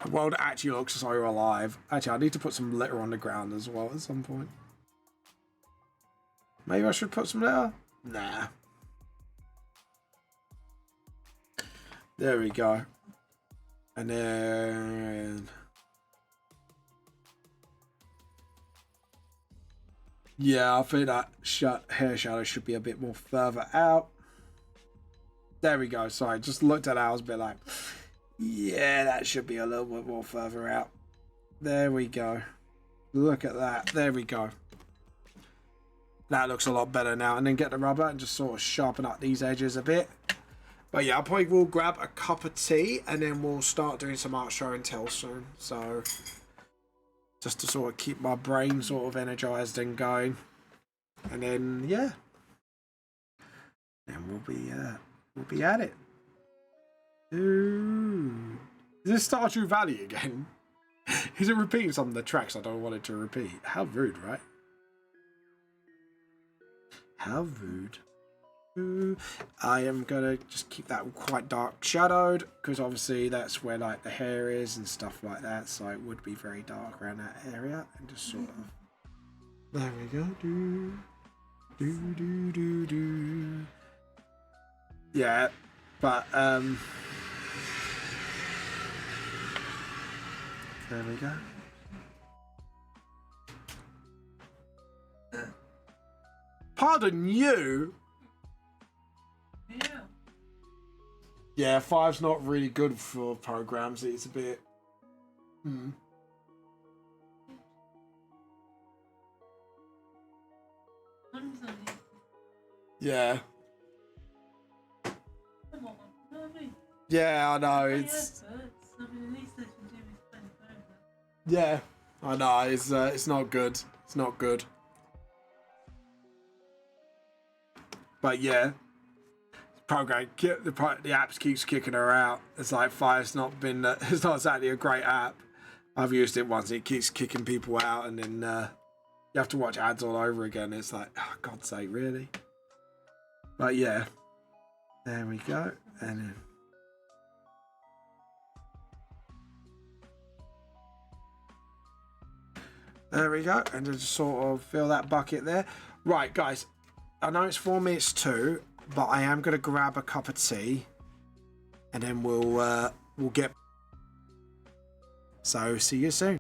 The world actually looks so alive. Actually, I need to put some litter on the ground as well at some point. Maybe I should put some there. Nah. There we go. And then... yeah, I think that hair shadow should be a bit more further out. There we go. Sorry, just looked at that. I was a bit like, yeah, that should be a little bit more further out. There we go. Look at that. There we go. That looks a lot better now. And then get the rubber and just sort of sharpen up these edges a bit. But yeah, I probably will grab a cup of tea and then we'll start doing some art show and tell soon. So just to sort of keep my brain sort of energized and going. And then yeah. Then we'll be at it. Ooh. Is this Stardew Valley again? Is it repeating some of the tracks I don't want it to repeat? How rude, right? How rude. Ooh. I am gonna just keep that quite dark shadowed because obviously that's where like the hair is and stuff like that, so it would be very dark around that area. And just sort of there we go. Do. Yeah, but there we go. Pardon you? Yeah. Yeah, 5's not really good for programs. It's a bit... Yeah. Come on, you know what I mean? Yeah, I know. It's... I mean, at least they can do is spend over. yeah, I know. It's not good. It's not good. But yeah, program the apps keeps kicking her out. It's like Fire's not been. It's not exactly a great app. I've used it once. It keeps kicking people out, and then you have to watch ads all over again. It's like, oh, God's sake, really? But yeah, there we go, and then. There we go, and just sort of fill that bucket there. Right, guys, I know it's 4 minutes too, but I am going to grab a cup of tea, and then we'll get. So see you soon.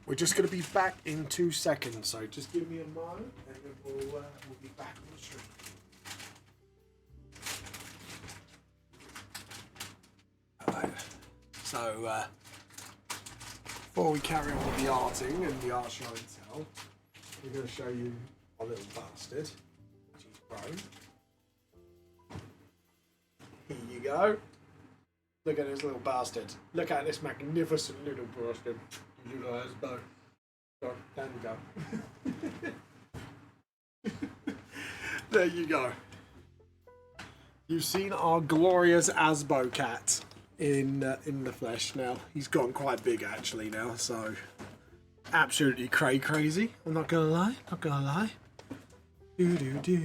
We're just going to be back in 2 seconds, so just give me a moment and then we'll be back on the stream. Alright, so before we carry on with the arting and the art show and tell, we're going to show you our little bastard, which is grown. Here you go. Look at this little bastard. Look at this magnificent little bastard. You little Asbo. There you go. There you go. You've seen our glorious Asbo cat in the flesh now. He's gotten quite big actually now, so absolutely crazy. I'm not gonna lie. Not gonna lie. Do do do.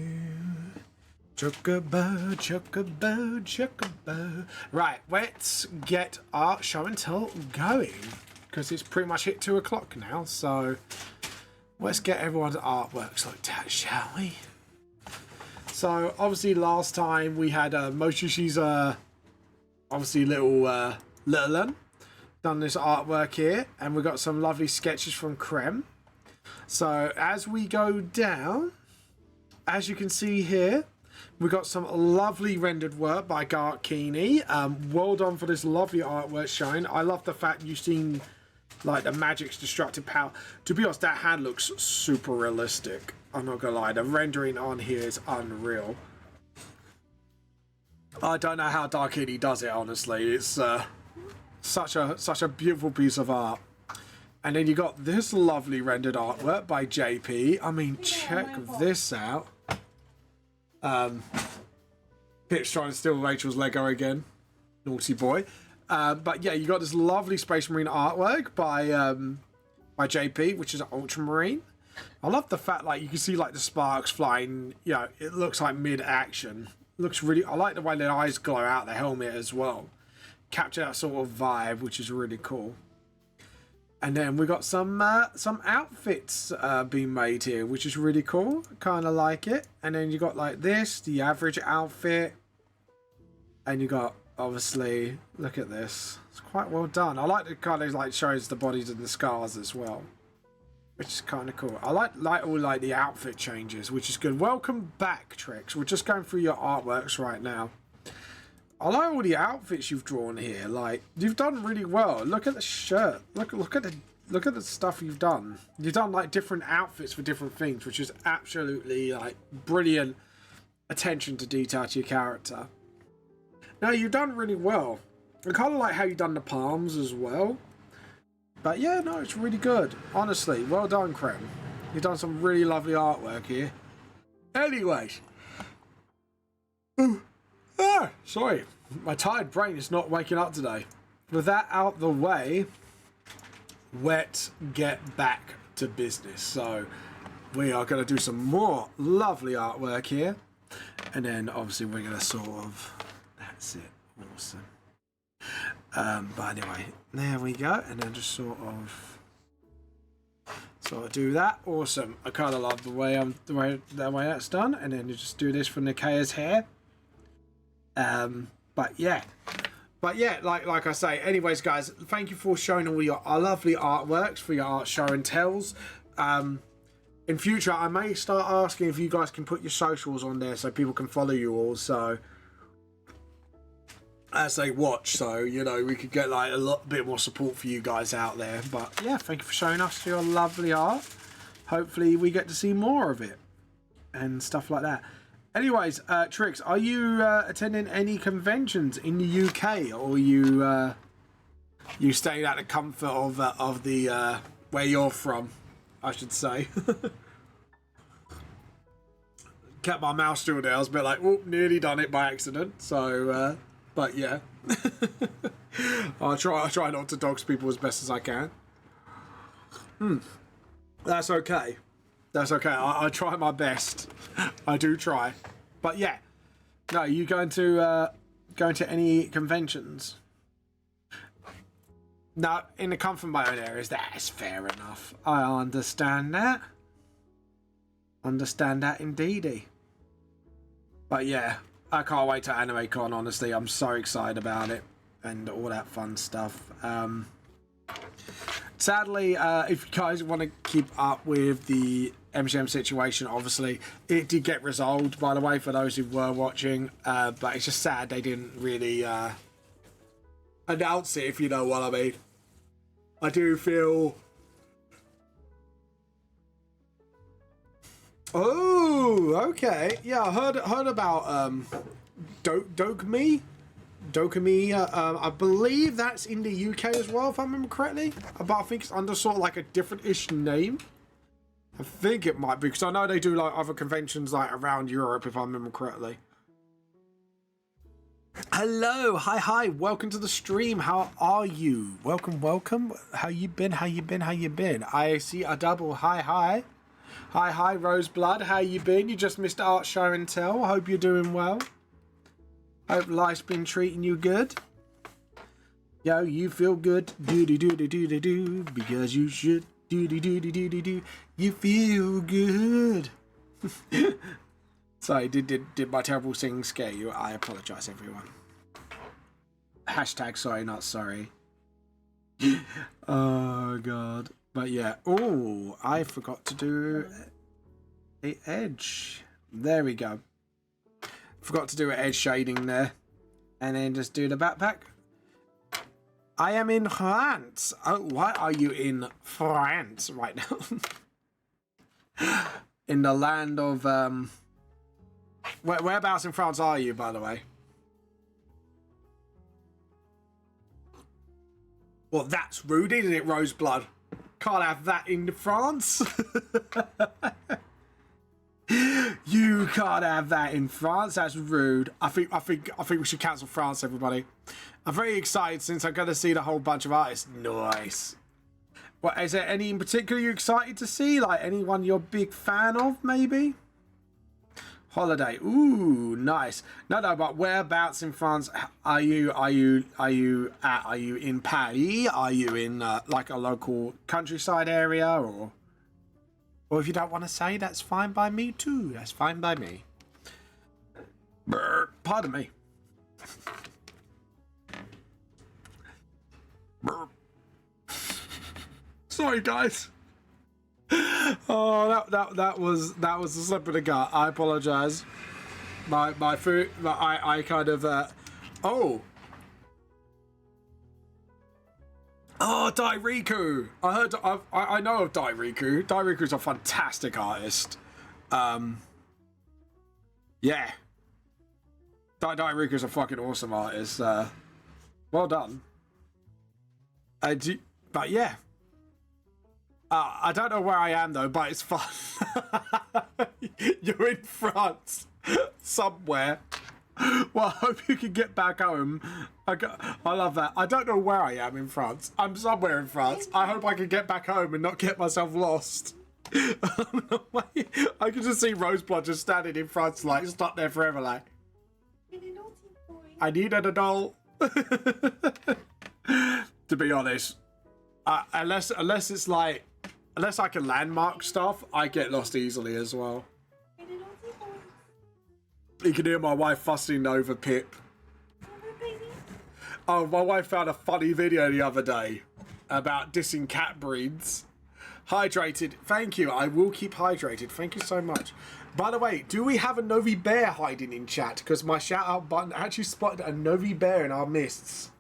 Chocobo, chocobo, chocobo. Right, let's get our show and tell going, because it's pretty much hit 2 o'clock now, so let's get everyone's artworks like that, shall we? So obviously last time we had Moshishi's obviously little one done this artwork here, and we got some lovely sketches from Creme. So as we go down, as you can see here, we got some lovely rendered work by Garth Keeney. Well done for this lovely artwork showing. I love the fact you've seen like the magic's destructive power. To be honest, that hand looks super realistic. I'm not gonna lie, the rendering on here is unreal. I don't know how Garth Keeney does it, honestly. It's such a beautiful piece of art. And then you got this lovely rendered artwork by JP. I mean, check this out. Pip's trying to steal Rachel's Lego again. Naughty boy. But yeah, you got this lovely Space Marine artwork by JP, which is an Ultramarine. I love the fact like you can see like the sparks flying. You know, it looks like mid-action. Looks really. I like the way the eyes glow out the helmet as well. Capture that sort of vibe, which is really cool. And then we got some outfits being made here, which is really cool. Kind of like it. And then you got like this, the average outfit. And you got, obviously, look at this. It's quite well done. I like the kind of like shows the bodies and the scars as well, which is kind of cool. I like all like the outfit changes, which is good. Welcome back, Trix. We're just going through your artworks right now. I like all the outfits you've drawn here. Like, you've done really well. Look at the shirt. Look at the stuff you've done. You've done like different outfits for different things, which is absolutely like brilliant attention to detail to your character. Now you've done really well. I kind of like how you've done the palms as well. But yeah, no, it's really good. Honestly, well done, Creme. You've done some really lovely artwork here. Anyways. Sorry, my tired brain is not waking up today. With that out the way, let's get back to business. So we are going to do some more lovely artwork here, and then obviously we're going to sort of, that's it, awesome. But anyway, there we go, and then just sort of do that. Awesome. I kind of love the way that's done, and then you just do this for Nikaya's hair. But yeah, like I say, anyways guys, thank you for showing all your lovely artworks for your art show and tells. In future I may start asking if you guys can put your socials on there so people can follow you all, so as they watch, so you know we could get like a bit more support for you guys out there. But yeah, thank you for showing us your lovely art. Hopefully we get to see more of it and stuff like that. Anyways, Trix, are you attending any conventions in the UK, or you staying at the comfort of the where you're from, I should say? Kept my mouth still there. I was a bit like, oh, nearly done it by accident. So, but yeah, I try not to dox people as best as I can. That's okay. That's okay. I try my best. I do try. But yeah. No, you going to any conventions? No, in the comfort of my own areas, that's fair enough. I understand that. Understand that indeedy. But yeah, I can't wait to AnimeCon, honestly. I'm so excited about it and all that fun stuff. Sadly, if you guys want to keep up with the MGM situation, obviously it did get resolved, by the way, for those who were watching, but it's just sad they didn't really announce it, if you know what I mean. I do feel... Oh, okay. Yeah, I heard about Dokumi. I believe that's in the UK as well, if I remember correctly. But I think it's under sort of like a different-ish name. I think it might be, because I know they do like other conventions like around Europe, if I remember correctly. Hello, hi, welcome to the stream. How are you? Welcome. How you been? I see a double. Hi, Roseblood. How you been? You just missed Art Show and Tell. I hope you're doing well. Hope life's been treating you good. Yo, you feel good. Do, because you should. Do. You feel good. Sorry, did my terrible singing scare you? I apologize, everyone. Hashtag sorry, not sorry. Oh, God. But yeah. Oh, I forgot to do a edge. There we go. Forgot to do an edge shading there. And then just do the backpack. I am in France. Oh, why are you in France right now? In the land of... Whereabouts in France are you, by the way? Well, that's rude, isn't it, Roseblood? Can't have that in France. You can't have that in France. That's rude. I think we should cancel France, everybody. I'm very excited since I'm going to see the whole bunch of artists. Nice. What, is there any in particular you're excited to see? Like anyone you're a big fan of, maybe? Holiday. Ooh, nice. No, but whereabouts in France are you? Are you in Paris? Are you in like a local countryside area, or if you don't want to say, that's fine by me too. That's fine by me. Brr, pardon me. Brr. Sorry, guys. Oh, that was a slip of the gut. I apologize. My food. I kind of. Oh, Dairiku. I heard. I know of Dairiku. Dairiku's a fantastic artist. Yeah. Dairiku's a fucking awesome artist. Well done. But yeah. I don't know where I am though, but it's fun. You're in France somewhere. Well, I hope you can get back home. I love that. I don't know where I am in France. I'm somewhere in France. I hope I can get back home and not get myself lost. I can just see Roseblood just standing in France, like stuck there forever, like. I need an adult. To be honest, unless it's like. Unless I can landmark stuff, I get lost easily as well. You can hear my wife fussing over Pip. Oh, my wife found a funny video the other day about dissing cat breeds. Hydrated. Thank you. I will keep hydrated. Thank you so much. By the way, do we have a Novi Bear hiding in chat? Because my shout out button actually spotted a Novi Bear in our midst.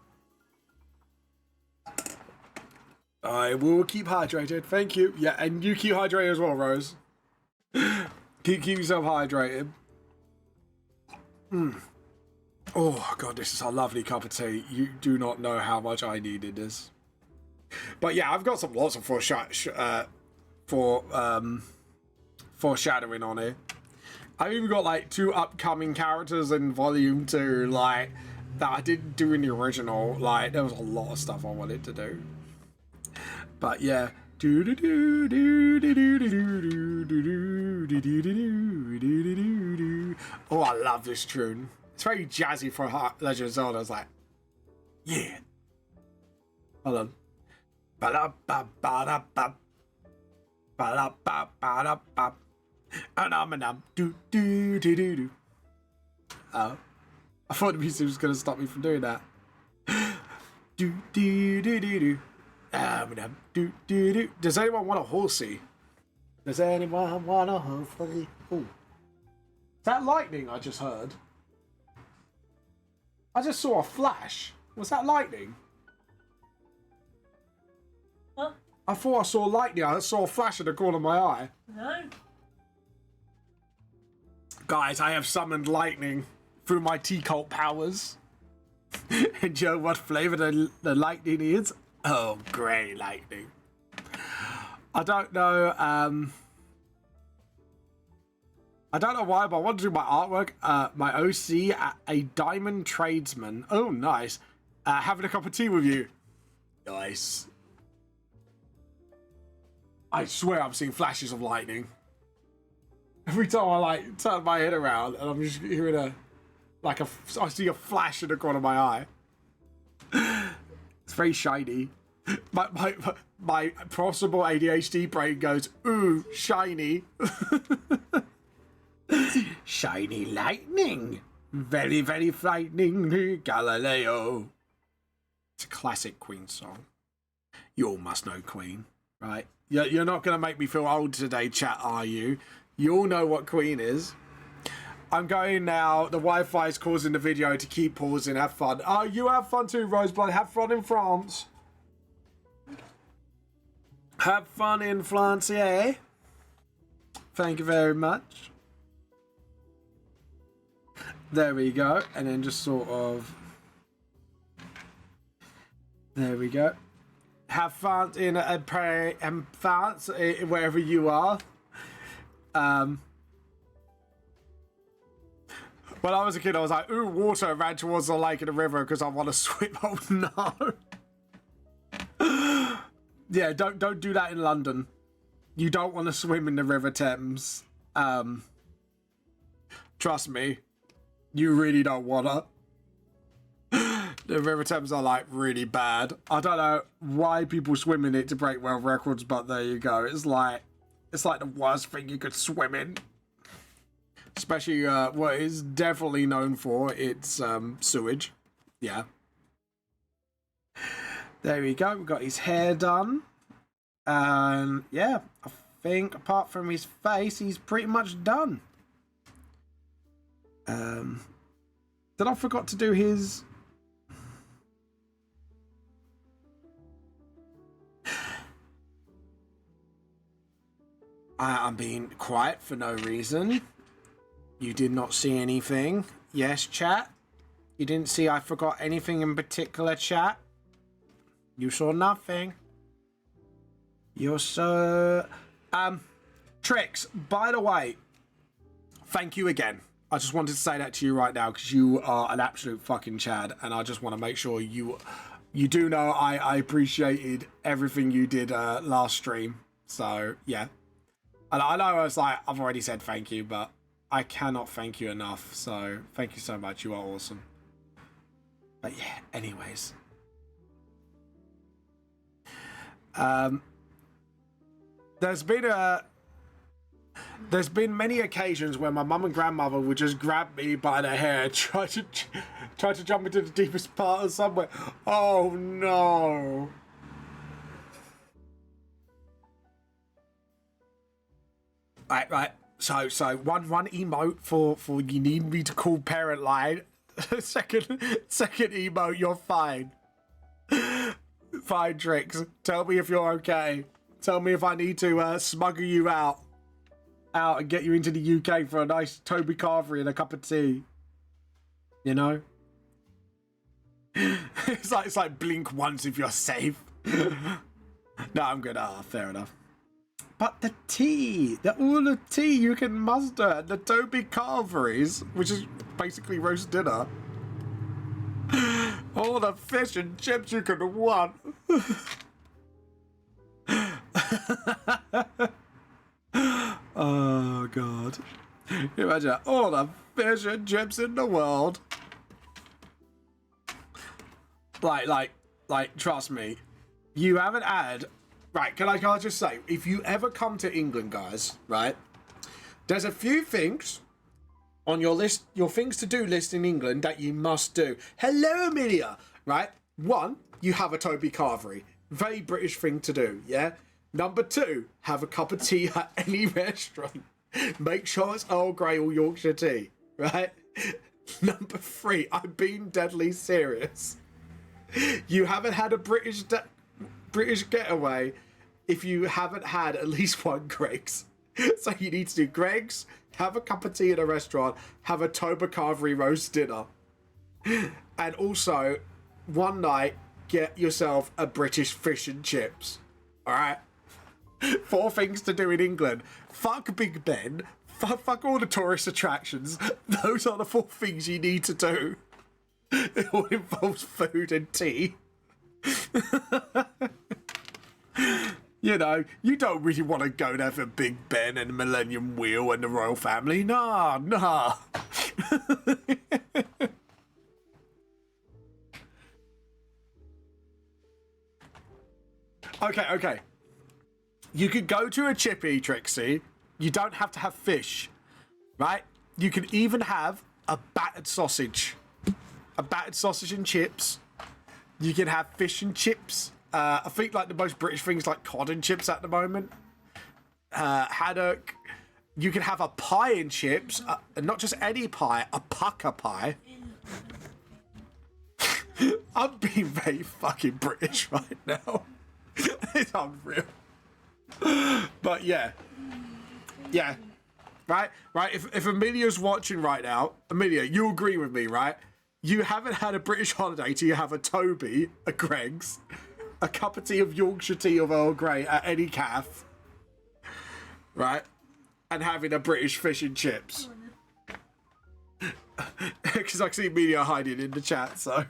I will keep hydrated. Thank you. Yeah, and you keep hydrated as well, Rose. keep yourself hydrated. Oh, God, this is a lovely cup of tea. You do not know how much I needed this. But yeah, I've got some lots of foreshadowing on here. I've even got like 2 upcoming characters in Volume 2, like, that I didn't do in the original. Like, there was a lot of stuff I wanted to do. But yeah. Oh, I love this tune. It's very jazzy for Legend of Zelda. I was like, yeah. Hold on. Ba-da-ba-ba-da-ba. Ba-da-ba-ba-da-ba. And do-do-do-do-do. Oh. I thought the music was going to stop me from doing that. Do-do-do-do-do. Does anyone want a horsey? Does anyone want a horsey? Ooh. Is that lightning I just heard? I just saw a flash. Was that lightning? What? I thought I saw lightning. I saw a flash in the corner of my eye. No. Guys, I have summoned lightning through my T-Cult powers. And you know what flavor the lightning is? Oh, grey lightning. I don't know. I don't know why, but I want to do my artwork. My OC, a diamond tradesman. Oh, nice. Having a cup of tea with you. Nice. I swear I'm seeing flashes of lightning. Every time I like turn my head around and I'm just hearing I see a flash in the corner of my eye. It's very shiny. My possible ADHD brain goes, ooh, shiny. Shiny lightning. Very, very frightening, Galileo. It's a classic Queen song. You all must know Queen, right? You're not going to make me feel old today, chat, are you? You all know what Queen is. I'm going now. The Wi-Fi is causing the video to keep pausing. Have fun. Oh, you have fun too, Roseblood. Have fun in France. Have fun in France, yeah. Thank you very much. There we go. And then just sort of... There we go. Have fun in France, wherever you are. When I was a kid, I was like, ooh, water, ran towards the lake and the river because I want to swim. Oh, no. Yeah, don't do that in London. You don't want to swim in the River Thames. Trust me. You really don't want to. The River Thames are, like, really bad. I don't know why people swim in it to break world records, but there you go. It's like the worst thing you could swim in. Especially what is definitely known for, it's sewage. Yeah. There we go. We've got his hair done. And yeah, I think apart from his face, he's pretty much done. Did I forgot to do his... I'm being quiet for no reason. You did not see anything. Yes, chat? You didn't see I forgot anything in particular, chat? You saw nothing. You're so... Trix, by the way, thank you again. I just wanted to say that to you right now because you are an absolute fucking Chad, and I just want to make sure you do know I appreciated everything you did last stream. So, yeah. And I know I was like, I've already said thank you, but I cannot thank you enough. So, thank you so much. You are awesome. But yeah, anyways. There's been many occasions where my mum and grandmother would just grab me by the hair, try to jump into the deepest part of somewhere. Oh no. Right. So one emote for you need me to call parent line. second emote, you're fine. Fine, Trix. Tell me if you're okay. Tell me if I need to smuggle you out and get you into the UK for a nice Toby Carvery and a cup of tea. You know? it's like blink once if you're safe. No, I'm good. Fair enough. But the tea, all the tea you can muster, the Toby Carveries, which is basically roast dinner. All the fish and chips you could want. Oh god. Can you imagine all the fish and chips in the world? Like, trust me. You haven't had... Right, can I just say, if you ever come to England, guys, right? There's a few things on your list, your things to do list in England that you must do. Hello, Amelia! Right? One, you have a Toby Carvery. Very British thing to do, yeah? Number 2, have a cup of tea at any restaurant. Make sure it's Earl Grey or Yorkshire tea, right? Number 3, I'm being deadly serious. You haven't had a British getaway if you haven't had at least one Greggs. So you need to do Greggs, have a cup of tea at a restaurant, have a Toba Carvery roast dinner. And also, one night, get yourself a British fish and chips. Alright? 4 things to do in England. Fuck Big Ben. Fuck all the tourist attractions. Those are the 4 things you need to do. It all involves food and tea. You know, you don't really want to go there for Big Ben and the Millennium Wheel and the Royal Family. Nah. Okay. You could go to a chippy, Trixie. You don't have to have fish, right? You can even have a battered sausage. A battered sausage and chips. You can have fish and chips. I think like the most British things like cod and chips at the moment. Haddock. You can have a pie and chips. And not just any pie, a pucker pie. I'm being very fucking British right now. It's unreal. But yeah. Right. If Amelia's watching right now, Amelia, you agree with me, right? You haven't had a British holiday till you have a Toby, a Greggs, a cup of tea of Yorkshire tea of Earl Grey at any calf, right? And having a British fish and chips. Because I can see Amelia hiding in the chat, so.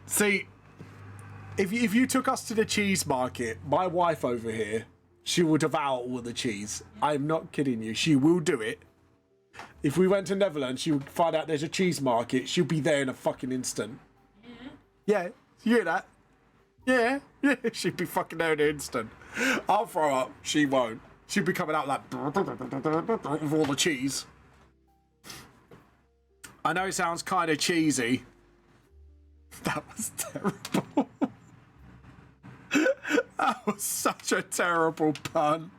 See, if you took us to the cheese market, my wife over here, she will devour all the cheese. I'm not kidding you. She will do it. If we went to Netherlands, she would find out there's a cheese market. She'll be there in a fucking instant. Yeah, you hear that? Yeah, she'd be fucking there in an instant. I'll throw up. She won't. She'll be coming out like with all the cheese. I know it sounds kind of cheesy. That was terrible. That was such a terrible pun.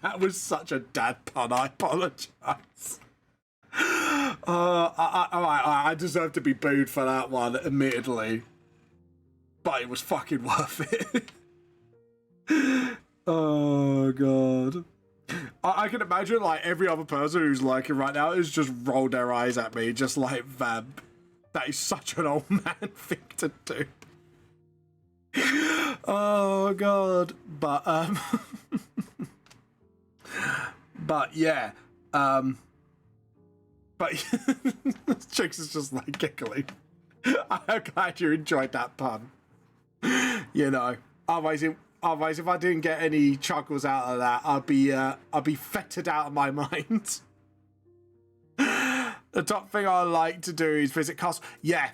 That was such a dad pun. I apologise. I deserve to be booed for that one, admittedly. But it was fucking worth it. Oh, God. I can imagine, like, every other person who's liking right now is just rolled their eyes at me, just like, Vamp. That is such an old man thing to do. Oh, God. But, but, yeah. But, Chicks is just, like, giggling. I'm glad you enjoyed that pun. You know, otherwise, if I didn't get any chuckles out of that, I'd be fettered out of my mind. The top thing I like to do is visit castles. Yeah,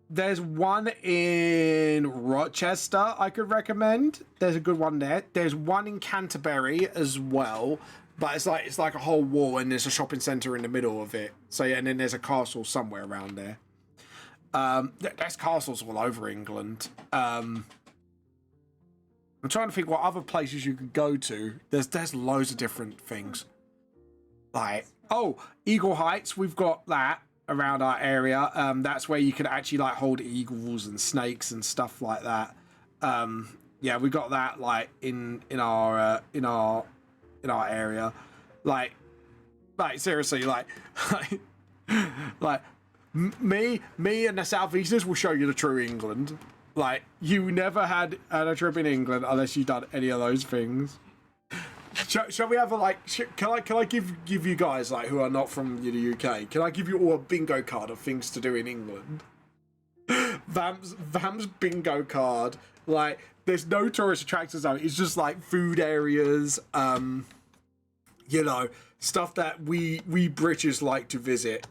there's one in Rochester I could recommend. There's a good one there. There's one in Canterbury as well, but it's like a whole wall and there's a shopping centre in the middle of it. So yeah, and then there's a castle somewhere around there. There's castles all over England. I'm trying to think what other places you could go to. There's loads of different things. Like, oh, Eagle Heights, we've got that around our area. That's where you can actually like hold eagles and snakes and stuff like that. Yeah, we got that like in our area. Like seriously, like me and the Southeasters will show you the true England. Like, you never had a trip in England unless you've done any of those things. Shall we have a, like, can I give you guys, like, who are not from the UK, can I give you all a bingo card of things to do in England? Vam's bingo card, like, there's no tourist attractions on it. It's just, like, food areas, you know, stuff that we British like to visit.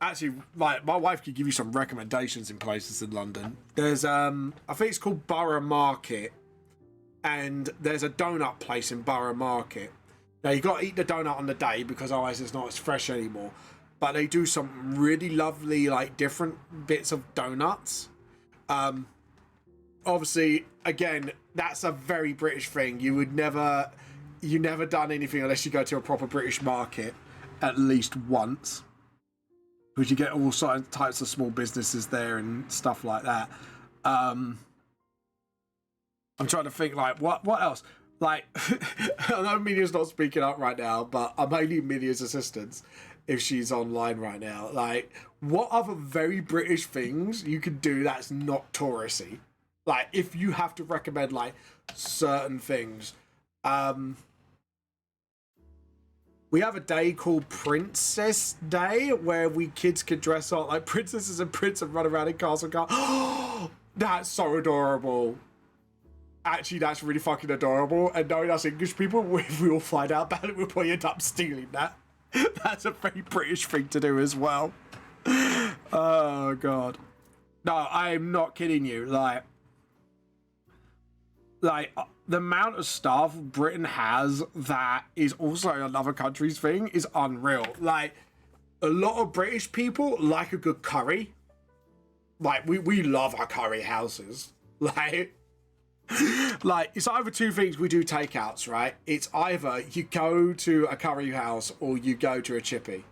Actually, like, my wife could give you some recommendations in places in London. There's, I think it's called Borough Market, and there's a donut place in Borough Market. Now, you got to eat the donut on the day because otherwise it's not as fresh anymore. But they do some really lovely, like, different bits of donuts. Obviously, again, that's a very British thing. You never done anything unless you go to a proper British market at least once. Because you get all sorts types of small businesses there and stuff like that. I'm trying to think, like, what else? Like, I know Media's not speaking up right now, but I may need Media's assistance if she's online right now. Like, what other very British things you can do that's not touristy? Like, if you have to recommend, like, certain things. We have a day called Princess Day where kids can dress up like princesses and prince and run around in castle car. That's so adorable. Actually, that's really fucking adorable. And knowing us English people, if we all find out about it, we'll probably end up stealing that. That's a very British thing to do as well. Oh, God. No, I'm not kidding you. Like the amount of stuff Britain has that is also another country's thing is unreal. Like, a lot of British people like a good curry. Like, we love our curry houses. Like, it's either two things we do takeouts, right? It's either you go to a curry house or you go to a chippy.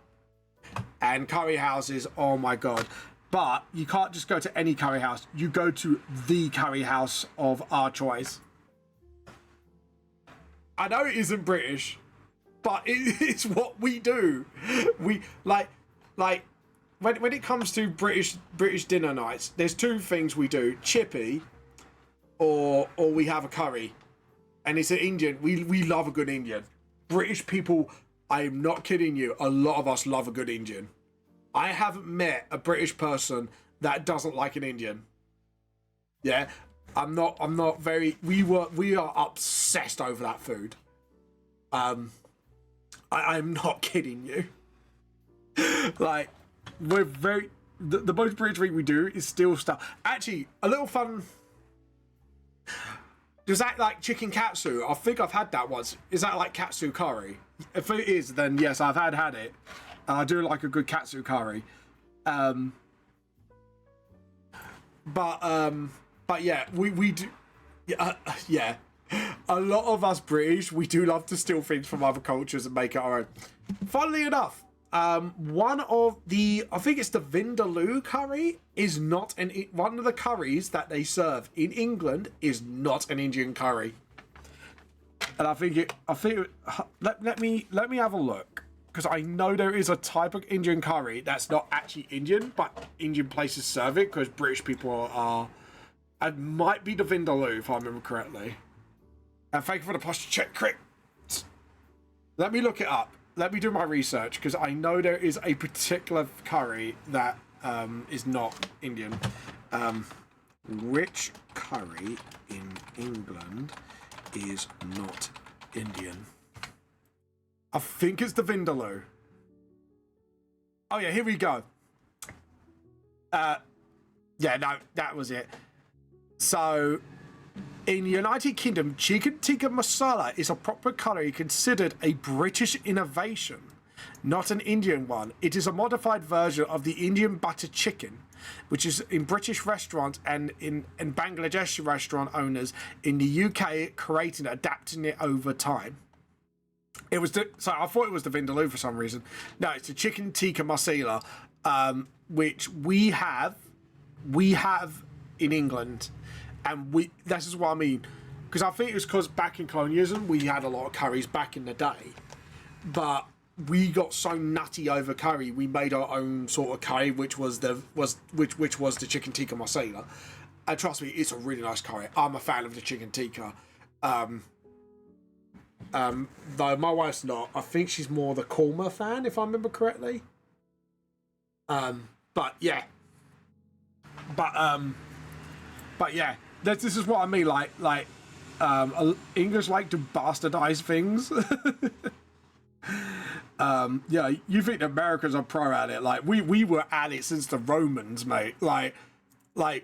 And curry houses, oh my God. But you can't just go to any curry house. You go to the curry house of our choice. I know it isn't British, but it's what we do. We like when it comes to British dinner nights, there's two things we do: chippy, or we have a curry, and it's an Indian. We love a good Indian. British people, I'm not kidding you. A lot of us love a good Indian. I haven't met a British person that doesn't like an Indian. Yeah, I'm not very. We are obsessed over that food. I'm not kidding you. Like, we're very. The most British thing we do is steal stuff. Actually, a little fun. Does that like chicken katsu? I think I've had that once. Is that like katsu curry? If it is, then yes, I've had it. I do like a good katsu curry. But yeah, we do. Yeah. A lot of us British, we do love to steal things from other cultures and make it our own. Funnily enough, one of the, I think it's the Vindaloo curry, is not one of the curries that they serve in England is not an Indian curry. And let me have a look, because I know there is a type of Indian curry that's not actually Indian, but Indian places serve it because British people are. It might be the Vindaloo if I remember correctly. And thank you for the posture check, Crick. Let me look it up. Let me do my research, because I know there is a particular curry that is not Indian. Which curry in England is not Indian? I think it's the Vindaloo. Oh yeah, here we go. Yeah, no, that was it. So, in the United Kingdom, chicken tikka masala is a proper curry considered a British innovation, not an Indian one. It is a modified version of the Indian butter chicken, which is in British restaurants and in Bangladeshi restaurant owners in the UK, creating and adapting it over time. So I thought it was the Vindaloo for some reason. No, it's the chicken tikka masala, which we have in England. And this is what I mean, because I think it was because back in colonialism we had a lot of curries back in the day, but we got so nutty over curry we made our own sort of curry, which was the chicken tikka masala. And trust me, it's a really nice curry. I'm a fan of the chicken tikka. Though my wife's not. I think she's more the korma fan, if I remember correctly. But yeah. But yeah. This is what I mean, like English like to bastardize things. Yeah, you think the Americans are pro at it? Like we were at it since the Romans, mate. Like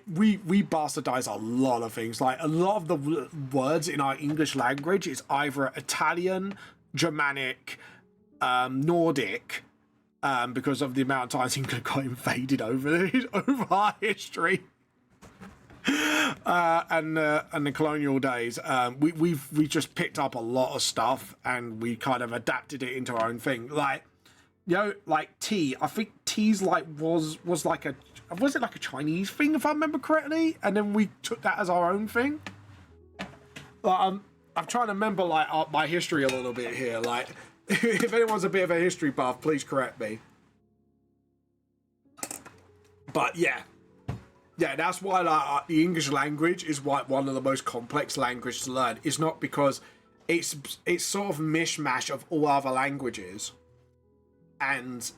we bastardize a lot of things. Like a lot of the words in our English language is either Italian, Germanic, Nordic, because of the amount of times England got invaded over our history. And the colonial days, we just picked up a lot of stuff and we kind of adapted it into our own thing. Like, you know, like tea. I think tea's like was it like a Chinese thing if I remember correctly, and then we took that as our own thing. Like, I'm trying to remember like my history a little bit here. Like, if anyone's a bit of a history buff, please correct me. But yeah. Yeah, that's why like, the English language is one of the most complex languages to learn. It's not because it's sort of mishmash of all other languages. And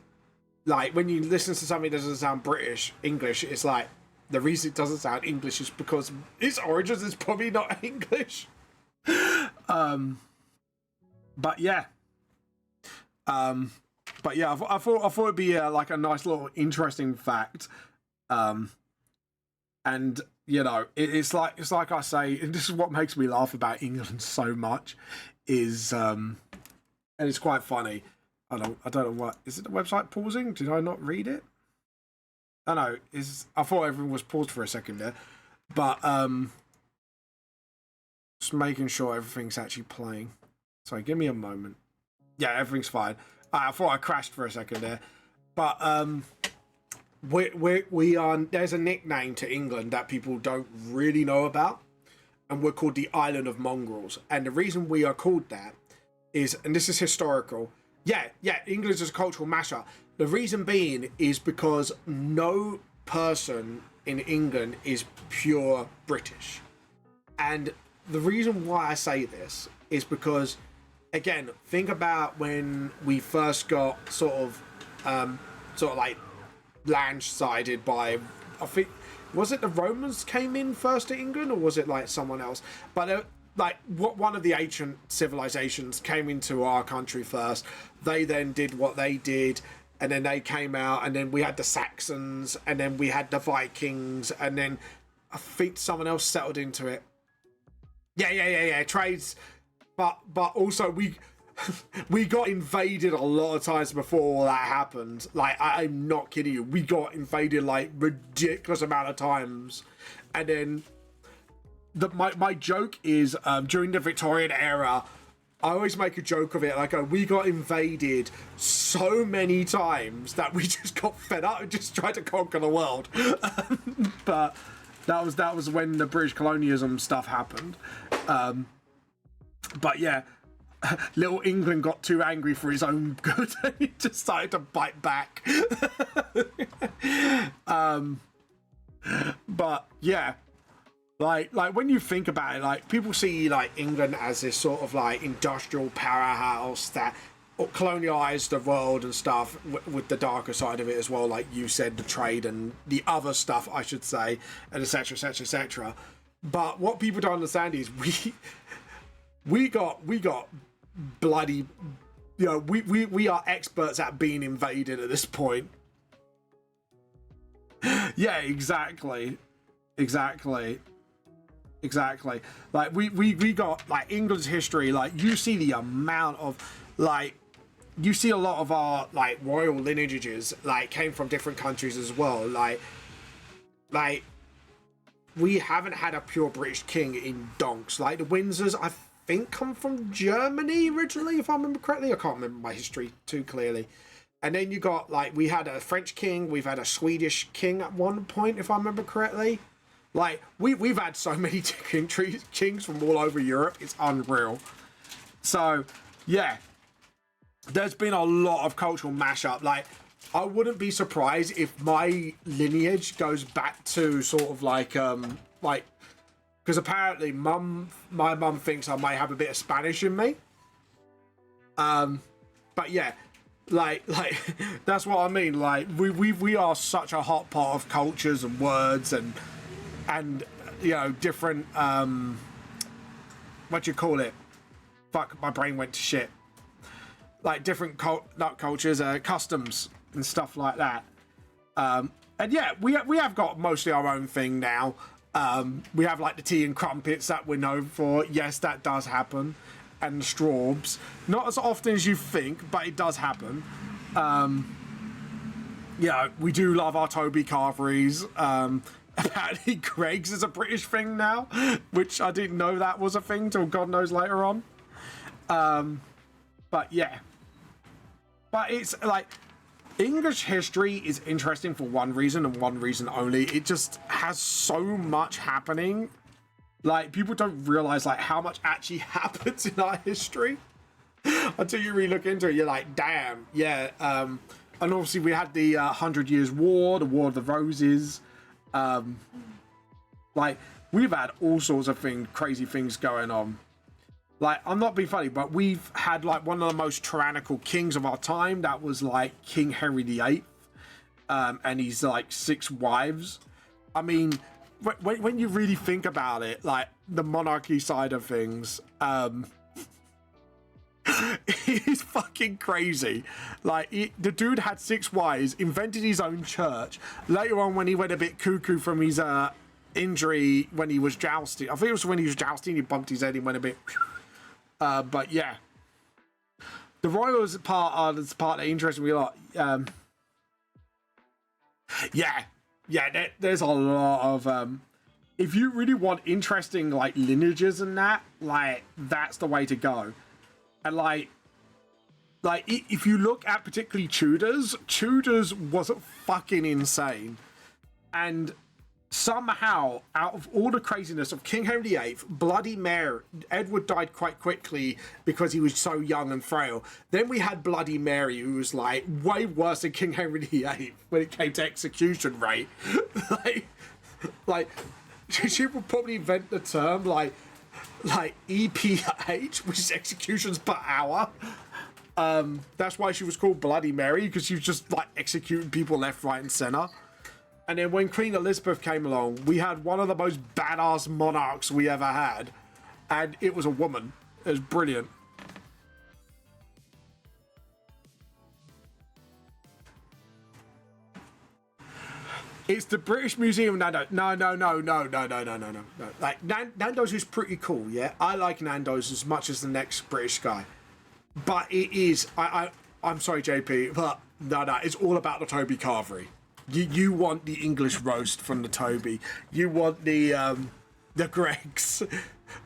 like when you listen to something that doesn't sound British English, it's like the reason it doesn't sound English is because its origins is probably not English. But yeah. But yeah, I thought it'd be like a nice little interesting fact. And you know, it's like I say, and this is what makes me laugh about England so much, is and it's quite funny. I don't know what is it. The website pausing? Did I not read it? I know. I thought everyone was paused for a second there, but just making sure everything's actually playing. Sorry, give me a moment. Yeah, everything's fine. I thought I crashed for a second there, but we are. There's a nickname to England that people don't really know about, and we're called the Island of Mongrels. And the reason we are called that is, and this is historical. Yeah, England is a cultural mashup. The reason being is because no person in England is pure British, and the reason why I say this is because, again, think about when we first got sort of like landsided by, I think, was it the Romans came in first to England, or was it like someone else? But like one of the ancient civilizations came into our country first. They then did what they did, and then they came out, and then we had the Saxons, and then we had the Vikings, and then I think someone else settled into it. Yeah. Trades, but also we got invaded a lot of times before all that happened. Like, I'm not kidding you. We got invaded like ridiculous amount of times. And then my joke is during the Victorian era, I always make a joke of it. Like, we got invaded so many times that we just got fed up and just tried to conquer the world. But that was when the British colonialism stuff happened. But yeah. Little England got too angry for his own good and he decided to bite back. But yeah, like when you think about it, like people see like England as this sort of like industrial powerhouse that colonialized the world and stuff, with the darker side of it as well, like you said, the trade and the other stuff, I should say, and etc. But what people don't understand is we got bloody, you know, we are experts at being invaded at this point. Yeah, exactly. Like we got like England's history. Like, you see the amount of, like, you see a lot of our like royal lineages like came from different countries as well. Like we haven't had a pure British king in donks. Like the Windsors, I think, come from Germany originally, if I remember correctly. I can't remember my history too clearly. And then you got like, we had a French king, we've had a Swedish king at one point, if I remember correctly. Like we've had so many kings from all over Europe, it's unreal. So yeah, there's been a lot of cultural mashup. Like, I wouldn't be surprised if my lineage goes back to sort of like because apparently my mum thinks I might have a bit of Spanish in me. But yeah, like that's what I mean. Like we are such a hot pot of cultures and words and you know, different what do you call it? Fuck, my brain went to shit. Like different not cultures, customs and stuff like that. And yeah, we have got mostly our own thing now. We have like the tea and crumpets that we're known for. Yes, that does happen. and the straws. Not as often as you think, but it does happen. Yeah, we do love our Toby Carveries. Apparently Greg's is a British thing now, which I didn't know that was a thing till God knows later on. But yeah. But it's like, English history is interesting for one reason and one reason only. It just has so much happening. Like, people don't realize like how much actually happens in our history until you really look into it. You're like, damn, yeah. And obviously we had the 100 Years' War, the War of the Roses. Like, we've had all sorts of crazy things going on. Like, I'm not being funny, but we've had like one of the most tyrannical kings of our time. That was like King Henry VIII, and he's like 6 wives. I mean, when you really think about it, like the monarchy side of things, he's fucking crazy. Like, the dude had 6 wives, invented his own church. Later on, when he went a bit cuckoo from his injury when he was jousting, I think it was when he was jousting, he bumped his head, he went a bit. But yeah, the royals part are the part that interests me a lot. There's a lot of if you really want interesting like lineages and that, like that's the way to go. And like if you look at particularly Tudors was fucking insane. And somehow, out of all the craziness of King Henry VIII, Bloody Mary, Edward died quite quickly because he was so young and frail. Then we had Bloody Mary, who was like way worse than King Henry VIII when it came to execution rate. like she would probably invent the term like EPH, which is executions per hour. That's why she was called Bloody Mary, because she was just like executing people left, right, and center. And then when Queen Elizabeth came along, we had one of the most badass monarchs we ever had. And it was a woman. It was brilliant. It's the British Museum of Nando's. No. Like, Nando's is pretty cool, yeah? I like Nando's as much as the next British guy. But it is... I'm sorry, JP, but no, it's all about the Toby Carvery. You want the English roast from the Toby. You want the Gregs,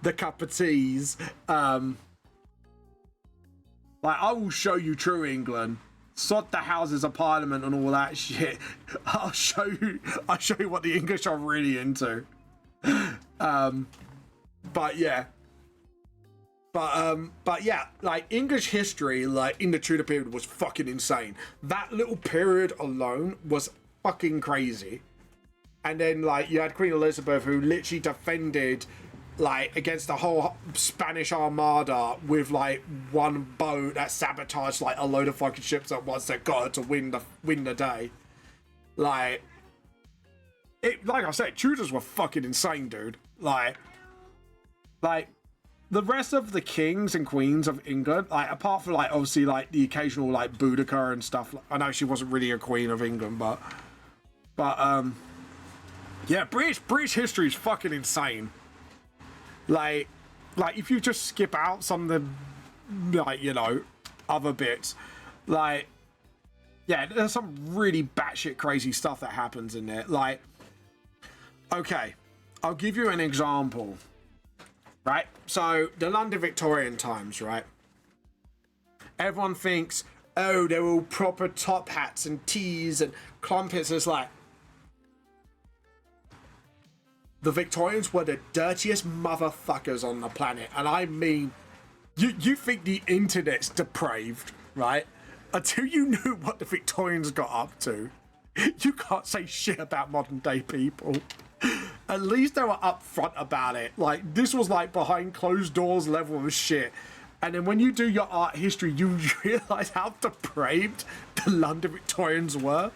the cup of teas. Like, I will show you true England. Sod the Houses of Parliament and all that shit. I'll show you what the English are really into. But yeah. But yeah, like English history, like in the Tudor period, was fucking insane. That little period alone was fucking crazy. And then like you had Queen Elizabeth, who literally defended like against the whole Spanish Armada with like one boat that sabotaged like a load of fucking ships at once that got her to win the day. Like I said, Tudors were fucking insane, dude. Like the rest of the kings and queens of England, like apart from like obviously like the occasional like Boudica and stuff. I know she wasn't really a queen of England, but yeah, British history is fucking insane. Like if you just skip out some of the like, you know, other bits, like yeah, there's some really batshit crazy stuff that happens in there. Like, okay, I'll give you an example. Right, so the London Victorian times, right? Everyone thinks, oh, they're all proper top hats and teas and crumpets. It's like, the Victorians were the dirtiest motherfuckers on the planet. And I mean, you think the internet's depraved, right? Until you knew what the Victorians got up to, you can't say shit about modern day people. At least they were upfront about it. Like, this was like behind closed doors level of shit. And then when you do your art history, you realize how depraved the London Victorians were.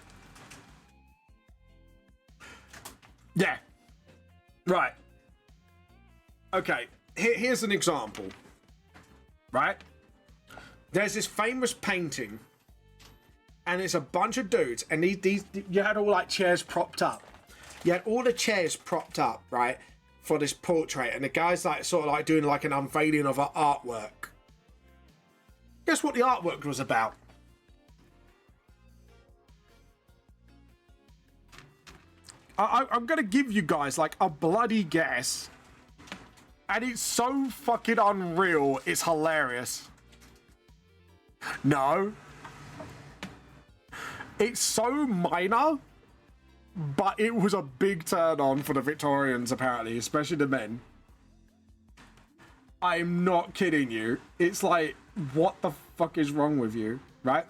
Yeah. Right. Okay, here's an example. Right? There's this famous painting. And it's a bunch of dudes. And these you had all like chairs propped up. You had all the chairs propped up, right, for this portrait, and the guy's like sort of like doing like an unveiling of an artwork, Guess what the artwork was about? I'm gonna give you guys like a bloody guess. And it's so fucking unreal, it's hilarious. No. It's so minor, but it was a big turn on for the Victorians, apparently, especially the men. I'm not kidding you. It's like, what the fuck is wrong with you, right?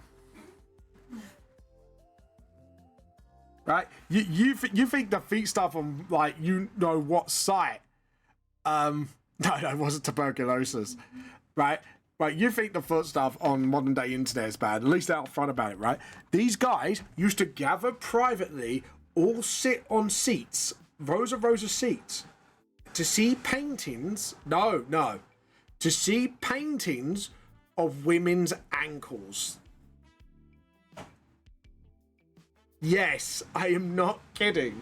Right? You think the feet stuff on, like, you know what site? No, it wasn't tuberculosis, right? Right, you think the foot stuff on modern day internet is bad, at least they're upfront about it, right? These guys used to gather privately, all sit on seats, rows of seats, to see paintings, to see paintings of women's ankles. Yes, I am not kidding.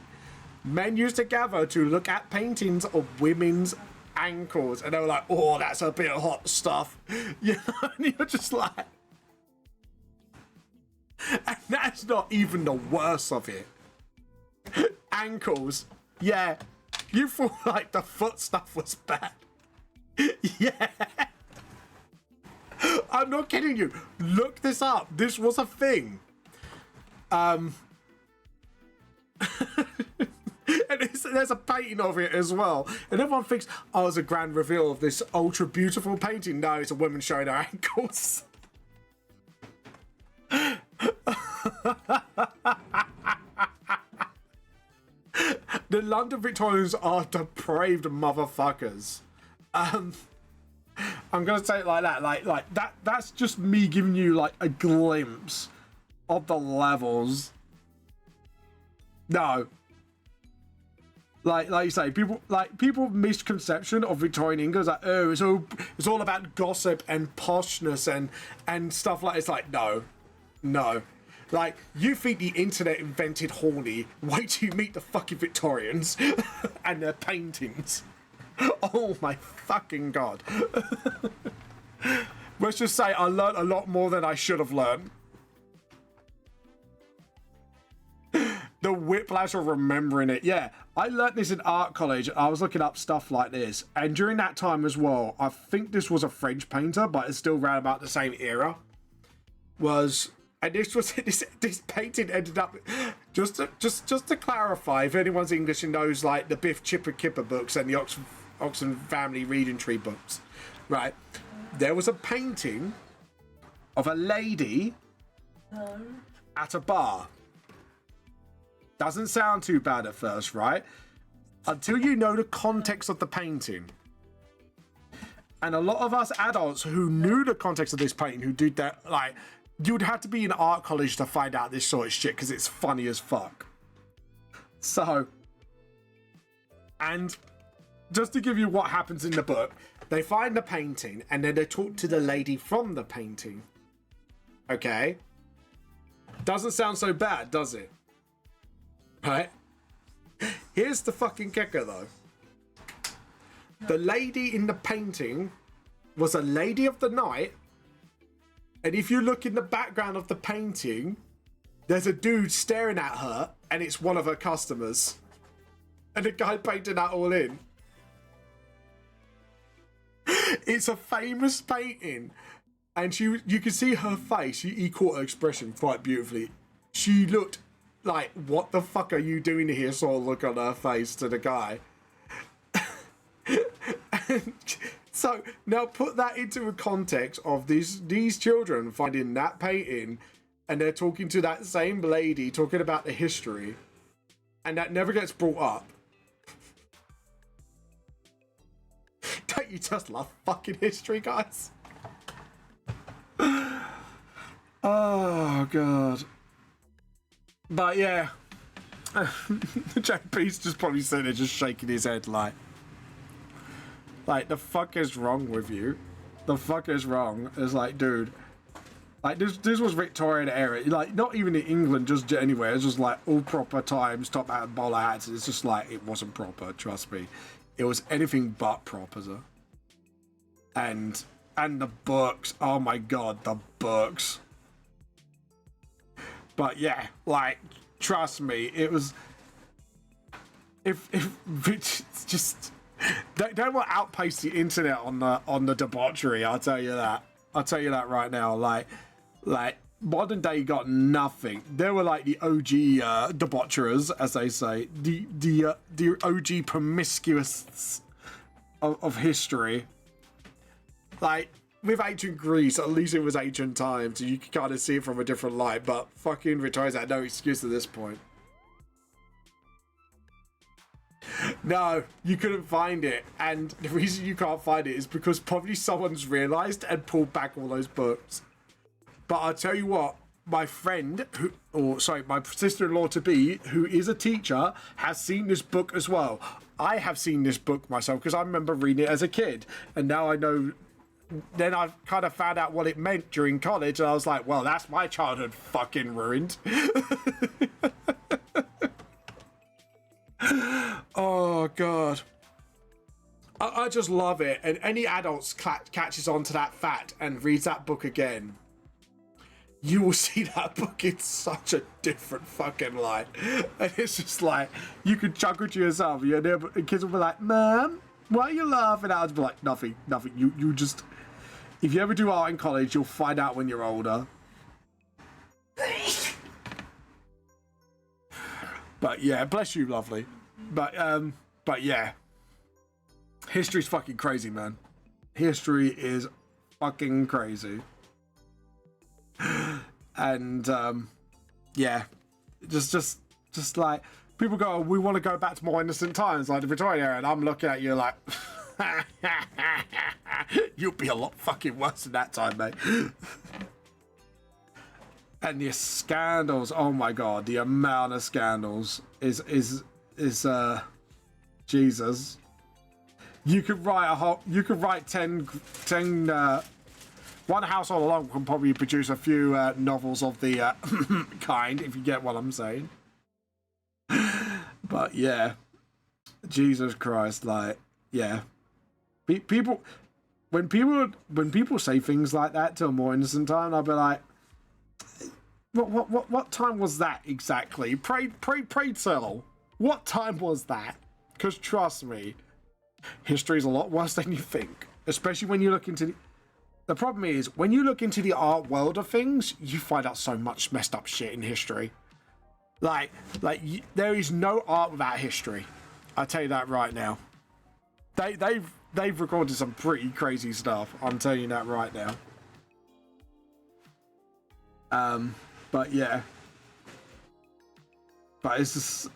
Men used to gather to look at paintings of women's ankles, and they were like, oh, that's a bit of hot stuff. You know, and you're just like... And that's not even the worst of it. Ankles. Yeah. You thought like the foot stuff was bad. Yeah. I'm not kidding you. Look this up. This was a thing. And there's a painting of it as well. And everyone thinks, oh, it's a grand reveal of this ultra beautiful painting. No, it's a woman showing her ankles. The London Victorians are depraved motherfuckers. I'm gonna say it like that. Like that's just me giving you like a glimpse of the levels. No. Like you say, people misconception of Victorian England is like, oh, it's all about gossip and poshness and stuff like. It's like no. Like, you think the internet invented horny? Wait till you meet the fucking Victorians and their paintings. Oh my fucking god. Let's just say I learned a lot more than I should have learned. The whiplash of remembering it. Yeah, I learnt this in art college. I was looking up stuff like this. And during that time as well, I think this was a French painter, but it's still around about the same era. And this painting ended up, just to clarify, if anyone's English and knows like the Biff Chipper Kipper books and the Oxford Family Reading Tree books, right? There was a painting of a lady at a bar. Doesn't sound too bad at first, right? Until you know the context of the painting. And a lot of us adults who knew the context of this painting, who did that, like, you'd have to be in art college to find out this sort of shit because it's funny as fuck. So, and just to give you what happens in the book, they find the painting and then they talk to the lady from the painting. Okay? Doesn't sound so bad, does it? Right? Here's the fucking kicker though. The lady in the painting was a lady of the night. And if you look in the background of the painting, there's a dude staring at her, and it's one of her customers. And the guy painted that all in. It's a famous painting. And you can see her face. He caught her expression quite beautifully. She looked like, what the fuck are you doing here? Sort of look on her face to the guy. And so now put that into a context of these children finding that painting, and they're talking to that same lady, talking about the history, and that never gets brought up. Don't you just love fucking history, guys? Oh god. But yeah, JP's just probably sitting there just shaking his head like, the fuck is wrong with you? The fuck is wrong? It's like, dude, like this was Victorian era, like not even in England, just anywhere. It's just like all proper times, top hat and bowler hats. It's just like, it wasn't proper, trust me. It was anything but proper. And And the books. Oh my god, the books. But yeah, like, trust me, it was... If it's just... They will outpace the internet on the debauchery, I'll tell you that. I'll tell you that right now. Like modern day got nothing. They were like the OG debaucherers, as they say. The OG promiscuous of history. Like, with ancient Greece, at least it was ancient times, so you could kind of see it from a different light, but fucking Victoria's had no excuse at this point. No, you couldn't find it, and the reason you can't find it is because probably someone's realised and pulled back all those books. But I'll tell you what, my friend, my sister-in-law-to-be, who is a teacher, has seen this book as well. I have seen this book myself because I remember reading it as a kid, and now I know... Then I kind of found out what it meant during college, and I was like, well, that's my childhood fucking ruined. Oh, God. I just love it. And any adults catches on to that fact and reads that book again, you will see that book in such a different fucking light. And it's just like, you could chuckle to yourself. And kids will be like, Mom, why are you laughing? I'd be like, nothing. You just... If you ever do art in college, you'll find out when you're older. But yeah, bless you, lovely. But yeah. History's fucking crazy, man. History is fucking crazy. And yeah. Just like, people go, we want to go back to more innocent times, like the Victorian era, and I'm looking at you like, you'll be a lot fucking worse than that time, mate. And the scandals, oh my god, the amount of scandals is Jesus. You could write 10 one household alone can probably produce a few novels of the kind, if you get what I'm saying. But yeah, Jesus Christ, like, yeah. People, when people say things like that to a more innocent time, I'll be like, what time was that exactly? Pray tell. What time was that? Because trust me, history is a lot worse than you think. Especially when you look into the problem is, when you look into the art world of things, you find out so much messed up shit in history. Like there is no art without history. I'll tell you that right now. They've recorded some pretty crazy stuff. I'm telling you that right now. But yeah. But it's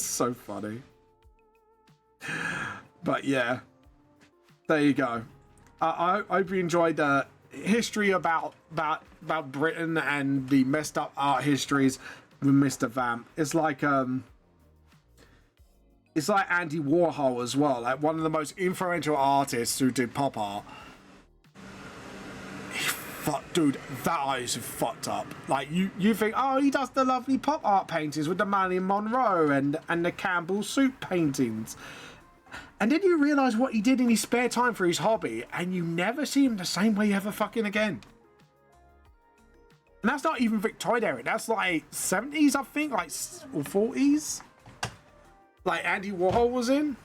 so funny. But yeah. There you go. I hope you enjoyed the history about Britain and the messed up art histories with Mr. Vamp. It's like Andy Warhol as well, like one of the most influential artists who did pop art. Dude, that art is fucked up. Like you think, oh, he does the lovely pop art paintings with the Marilyn Monroe and the Campbell soup paintings. And then you realise what he did in his spare time for his hobby, and you never see him the same way ever fucking again. And that's not even Victorian era, that's like 70s, I think, like, or 40s. Like Andy Warhol was in.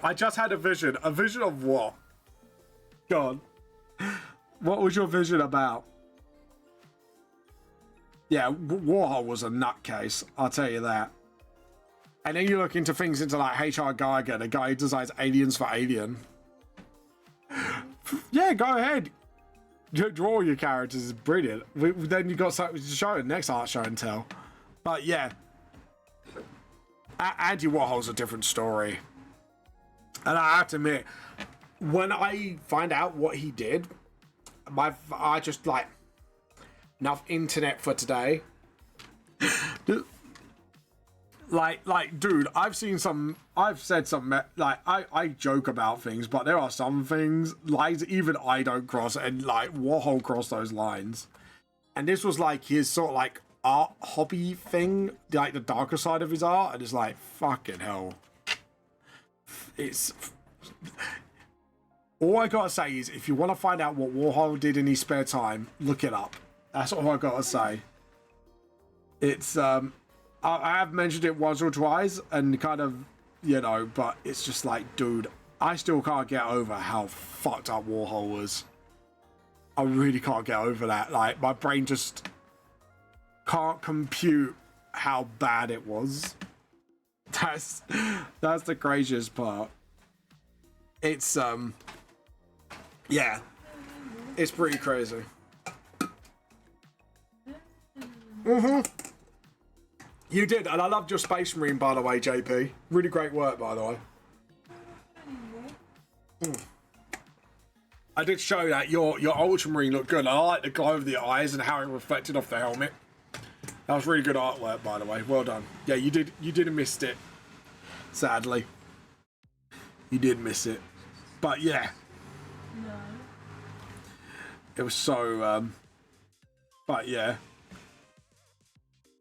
I just had a vision of what? God. What was your vision about? Yeah, Warhol was a nutcase, I'll tell you that. And then you look into things into like H.R. Geiger, the guy who designs aliens for Alien. Yeah, go ahead. Draw your characters is brilliant. Then you got something to show in the next art show and tell. But yeah, Andy Warhol's a different story. And I have to admit, when I find out what he did, I just like enough internet for today. Like, dude, I've said some, like, I joke about things, but there are some things, lines even I don't cross, and, like, Warhol crossed those lines. And this was, like, his sort of, like, art hobby thing, like, the darker side of his art, and it's like, fucking hell. All I gotta say is, if you want to find out what Warhol did in his spare time, look it up. That's all I gotta say. It's I have mentioned it once or twice, and kind of, you know, but it's just like, dude, I still can't get over how fucked up Warhol was. I really can't get over that. Like, my brain just can't compute how bad it was. That's the craziest part. It's yeah, it's pretty crazy. You did, and I loved your Space Marine, by the way, JP. Really great work, by the way. I did show that your Ultramarine looked good. I like the glow of the eyes and how it reflected off the helmet. That was really good artwork, by the way. Well done. Yeah, you did miss it. Sadly, you did miss it. But yeah, No. it was so. But yeah.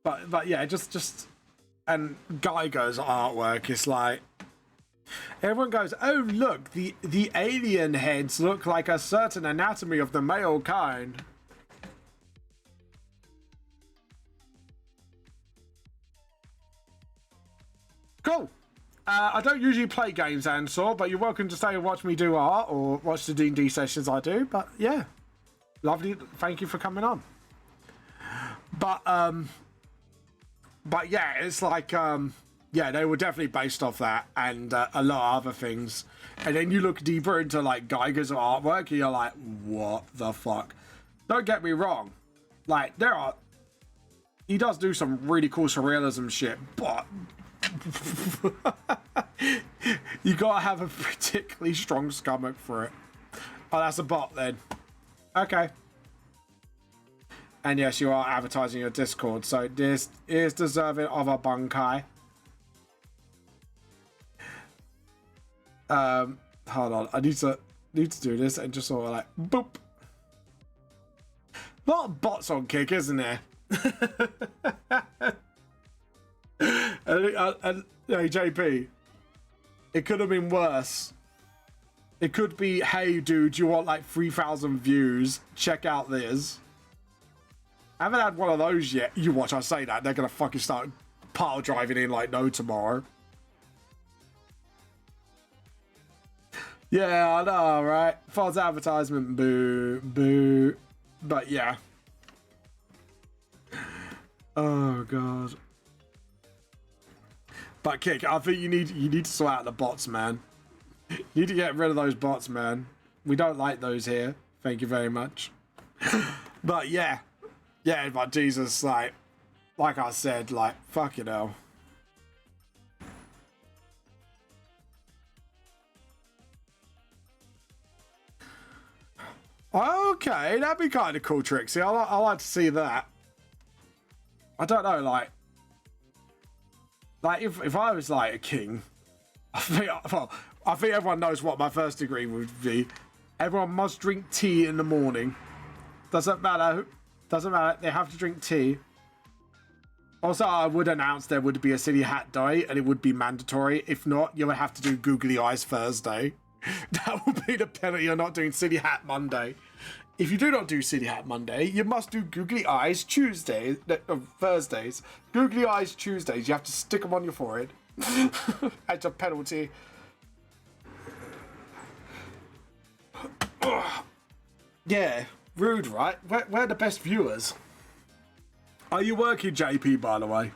But yeah, just and Geiger's artwork is like, everyone goes, oh look, the alien heads look like a certain anatomy of the male kind. Cool. I don't usually play games, Ansor, but you're welcome to stay and watch me do art or watch the D&D sessions I do. But yeah, lovely. Thank you for coming on. But yeah, it's like, yeah, they were definitely based off that and a lot of other things. And then you look deeper into like Geiger's artwork and you're like, what the fuck? Don't get me wrong. Like, he does do some really cool surrealism shit, but you gotta have a particularly strong stomach for it. Oh, that's a bot then. Okay. And yes, you are advertising your Discord, so this is deserving of a bunkai. Hold on, I need to do this and just sort of like boop. A lot of bots on Kick, isn't there? and hey, JP, it could have been worse. It could be, hey dude, you want like 3,000 views? Check out this. I haven't had one of those yet. You watch, I say that, they're gonna fucking start pile driving in like no tomorrow. Yeah, I know, right? False advertisement, boo, boo. But yeah. Oh god. But Kick, I think you need to sort out the bots, man. You need to get rid of those bots, man. We don't like those here. Thank you very much. But yeah. Yeah, but Jesus, like I said, like, fucking hell. Okay, that'd be kind of cool, Trixie. I like to see that. I don't know, like if I was like a king, I think everyone knows what my first degree would be. Everyone must drink tea in the morning. Doesn't matter. Doesn't matter. They have to drink tea. Also, I would announce there would be a City Hat Day, and it would be mandatory. If not, you would have to do Googly Eyes Thursday. That would be the penalty. You're not doing City Hat Monday. If you do not do City Hat Monday, you must do Googly Eyes Tuesdays, Thursdays. Googly Eyes Tuesdays. You have to stick them on your forehead. That's a penalty. Yeah, rude, right? We're the best viewers. Are you working, JP, by the way?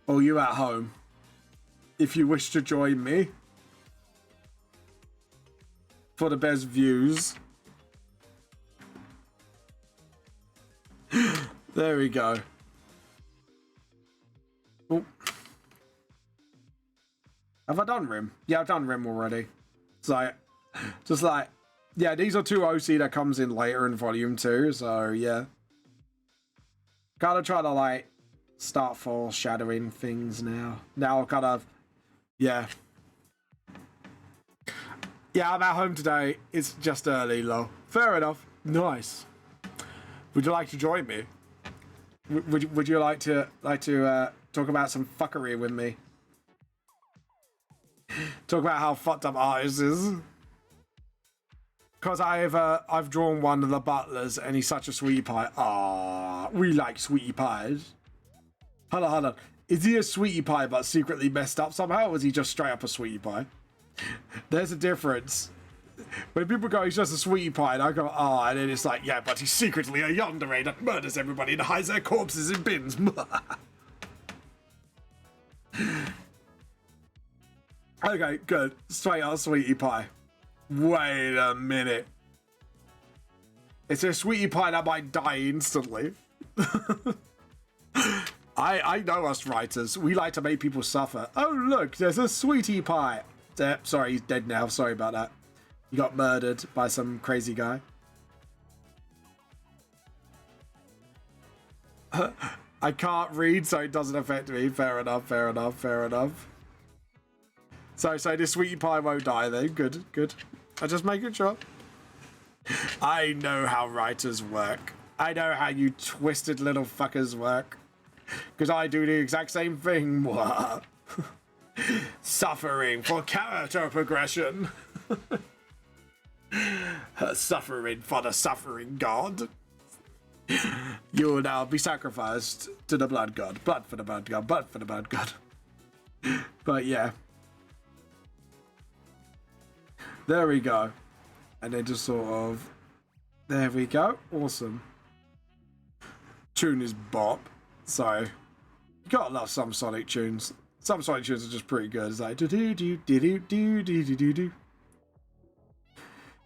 Or are you at home? If you wish to join me for the best views. There we go. Oh. Have I done Rim? Yeah, I've done Rim already. So, just like, yeah, these are two OC that comes in later in Volume 2, so yeah. Kind of try to, like, start foreshadowing things now. Now, kind of, yeah. Yeah, I'm at home today. It's just early, lol. Fair enough. Nice. Would you like to join me? Would you like to talk about some fuckery with me? Talk about how fucked up artist is. because I've drawn one of the butlers and he's such a sweetie pie. Ah, we like sweetie pies. Hold on, hold on. Is he a sweetie pie but secretly messed up somehow, or is he just straight up a sweetie pie? There's a difference. When people go, he's just a sweetie pie, and I go, ah, and then it's like, yeah, but he's secretly a yandere that murders everybody and hides their corpses in bins. Okay, good. Straight up sweetie pie. Wait a minute. It's a sweetie pie that might die instantly. I know us writers. We like to make people suffer. Oh, look, there's a sweetie pie. Sorry, he's dead now. Sorry about that. He got murdered by some crazy guy. I can't read, so it doesn't affect me. Fair enough, fair enough, fair enough. So this sweetie pie won't die then. Good, good. I'm just making sure. I know how writers work. I know how you twisted little fuckers work. Because I do the exact same thing. Suffering for character progression. Suffering for the suffering god. You will now be sacrificed to the blood god. Blood for the blood god. Blood for the blood god. But yeah. There we go. And then just sort of... There we go. Awesome. Tune is bop. So, you gotta love some Sonic tunes. Some Sonic tunes are just pretty good. It's like... Do-do-do-do-do-do-do-do-do.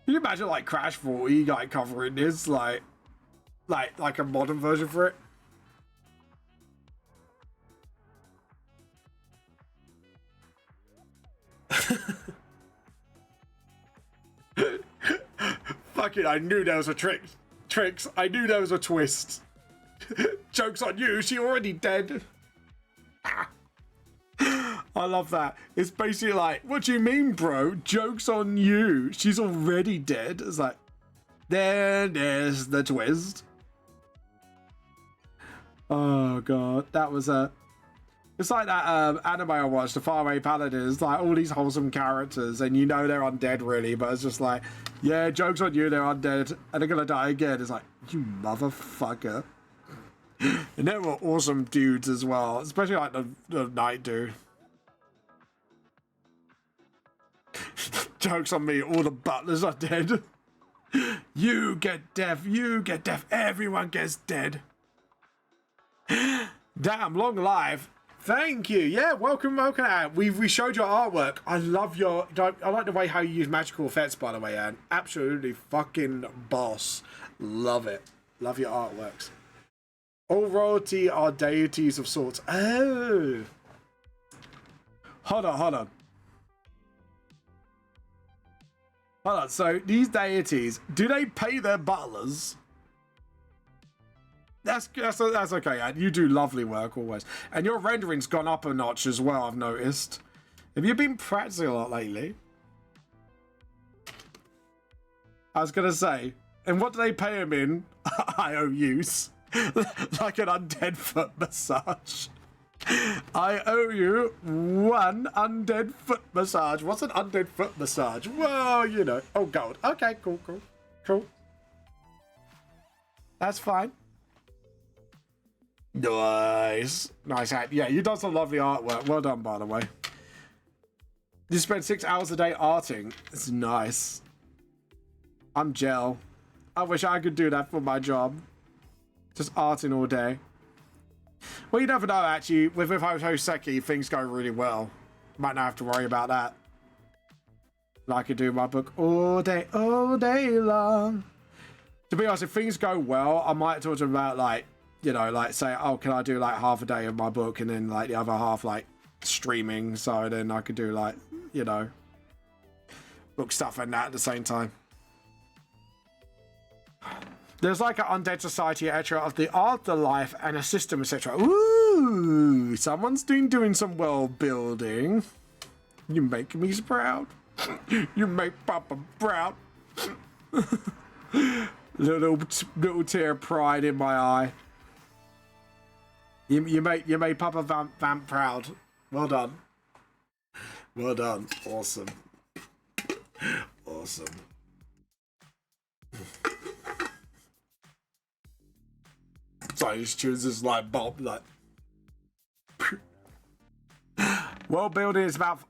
Can you imagine like Crash 40 like covering this? Like a modern version for it? Fuck it, I knew there was a trick. Tricks, I knew there was a twist. Joke's on you, she already dead. I love that. It's basically like, what do you mean, bro? Joke's on you. She's already dead. It's like, there's the twist. Oh, God. That was a... It's like that anime I watched, The Faraway Paladin. It's like all these wholesome characters, and you know they're undead, really, but it's just like, yeah, joke's on you, they're undead, and they're gonna die again. It's like, you motherfucker. And they were awesome dudes as well, especially like the night dude. Joke's on me, all the butlers are dead. You get deaf, everyone gets dead. Damn, long live. Thank you. Yeah, welcome. We showed your artwork. I love I like the way how you use magical effects, by the way, Anne. Absolutely fucking boss. Love it. Love your artworks. All royalty are deities of sorts. Oh. Hold on. So these deities, do they pay their butlers? That's okay, Anne. You do lovely work always. And your rendering's gone up a notch as well, I've noticed. Have you been practicing a lot lately? I was going to say, and what do they pay him in? IOUs. Like an undead foot massage. I owe you one undead foot massage. What's an undead foot massage? Well, you know. Oh, gold. Okay, cool. That's fine. Nice. Yeah, you done some lovely artwork. Well done, by the way. You spend 6 hours a day arting. It's nice. I'm gel. I wish I could do that for my job. Just arting all day. Well, you never know, actually. With Hoseki, things go really well. Might not have to worry about that. I could do my book all day long. To be honest, if things go well, I might talk to them about, like, you know, like, say, oh, can I do, like, half a day of my book and then, like, the other half, like, streaming, so then I could do, like, you know, book stuff and that at the same time. There's, like, an undead society, etc., of the afterlife and a system, etc. Ooh, someone's doing some world building. You make me proud. You make Papa proud. little tear of pride in my eye. You made Papa Vamp proud. Well done. Well done. Awesome. Sorry, just chooses like Bob, like. World building is about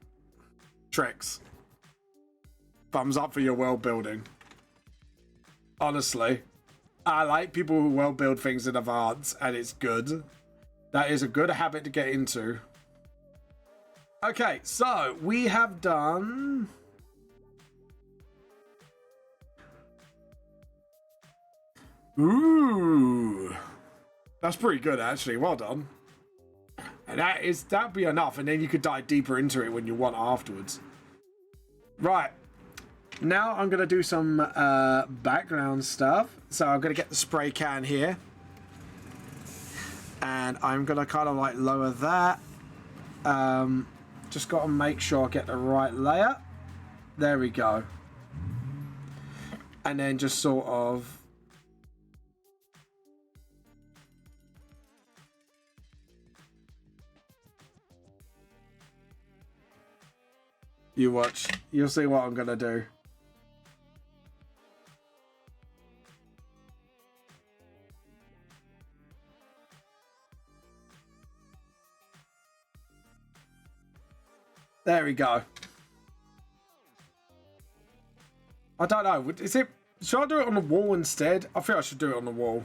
tricks. Thumbs up for your world building. Honestly, I like people who world build things in advance, and it's good. That is a good habit to get into. Okay, so we have done. Ooh, that's pretty good actually. Well done. And that'd be enough, and then you could dive deeper into it when you want afterwards. Right. Now I'm gonna do some background stuff. So I'm gonna get the spray can here, and I'm gonna kind of like lower that. Just got to make sure I get the right layer. There we go. And then just sort of. You watch. You'll see what I'm gonna do. There we go. I don't know. Is it? Should I do it on the wall instead? I think I should do it on the wall.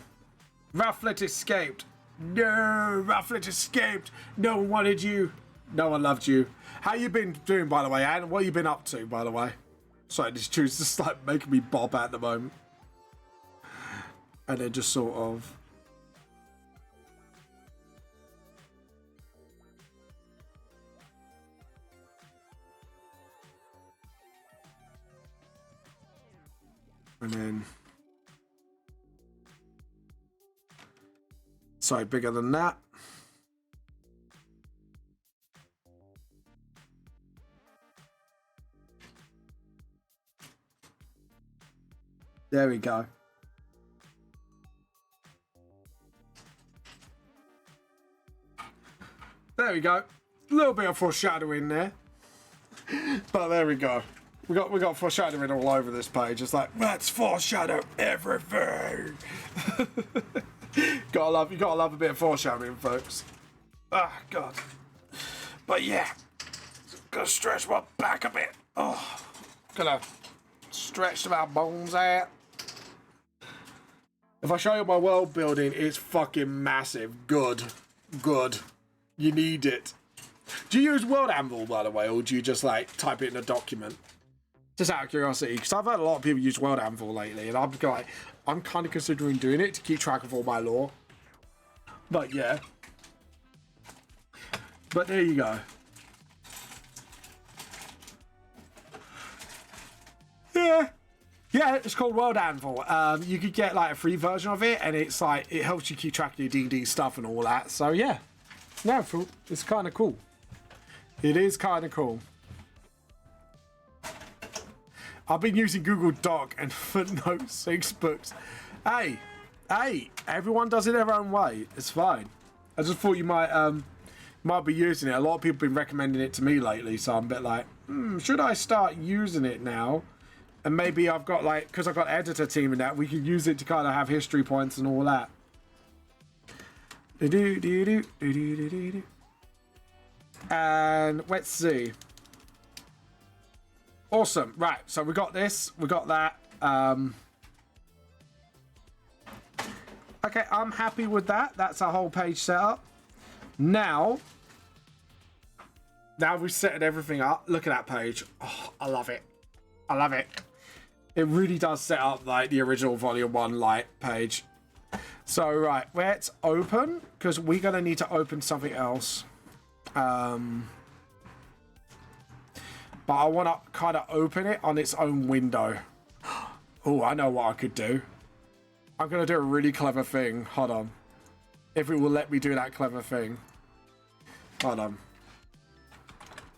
Rufflet escaped. No, Rufflet escaped. No one wanted you. No one loved you. How you been doing, by the way, Anne? What you been up to, by the way? Sorry, this tune's just like making me bob at the moment. And then just sort of. And then. Sorry, bigger than that. There we go. There we go. A little bit of foreshadowing there. But there we go. We got foreshadowing all over this page. It's like, let's foreshadow everything. You gotta love a bit of foreshadowing, folks. Ah, God. But yeah. Gonna stretch my back a bit. Oh, gonna stretch my bones out. If I show you my world building, it's fucking massive. Good. Good. You need it. Do you use World Anvil, by the way, or do you just, like, type it in a document? Just out of curiosity, because I've heard a lot of people use World Anvil lately, and I'm kind of considering doing it to keep track of all my lore. But, yeah. But there you go. Yeah. Yeah, it's called World Anvil. You could get like a free version of it, and it's like it helps you keep track of your D&D stuff and all that. So yeah, no, it's kind of cool. It is kind of cool. I've been using Google Doc and Footnote 6 books. Hey, everyone does it their own way. It's fine. I just thought you might be using it. A lot of people have been recommending it to me lately, so I'm a bit like, should I start using it now? And maybe I've got like, because I've got editor team and that, we could use it to kind of have history points and all that. And let's see. Awesome. Right. So we got this. We got that. Okay. I'm happy with that. That's our whole page set up. Now we've set everything up. Look at that page. Oh, I love it. I love it. It really does set up like the original Volume 1 light page. So, right, let's open, because we're going to need to open something else. But I want to kind of open it on its own window. Oh, I know what I could do. I'm going to do a really clever thing. Hold on. If it will let me do that clever thing. Hold on.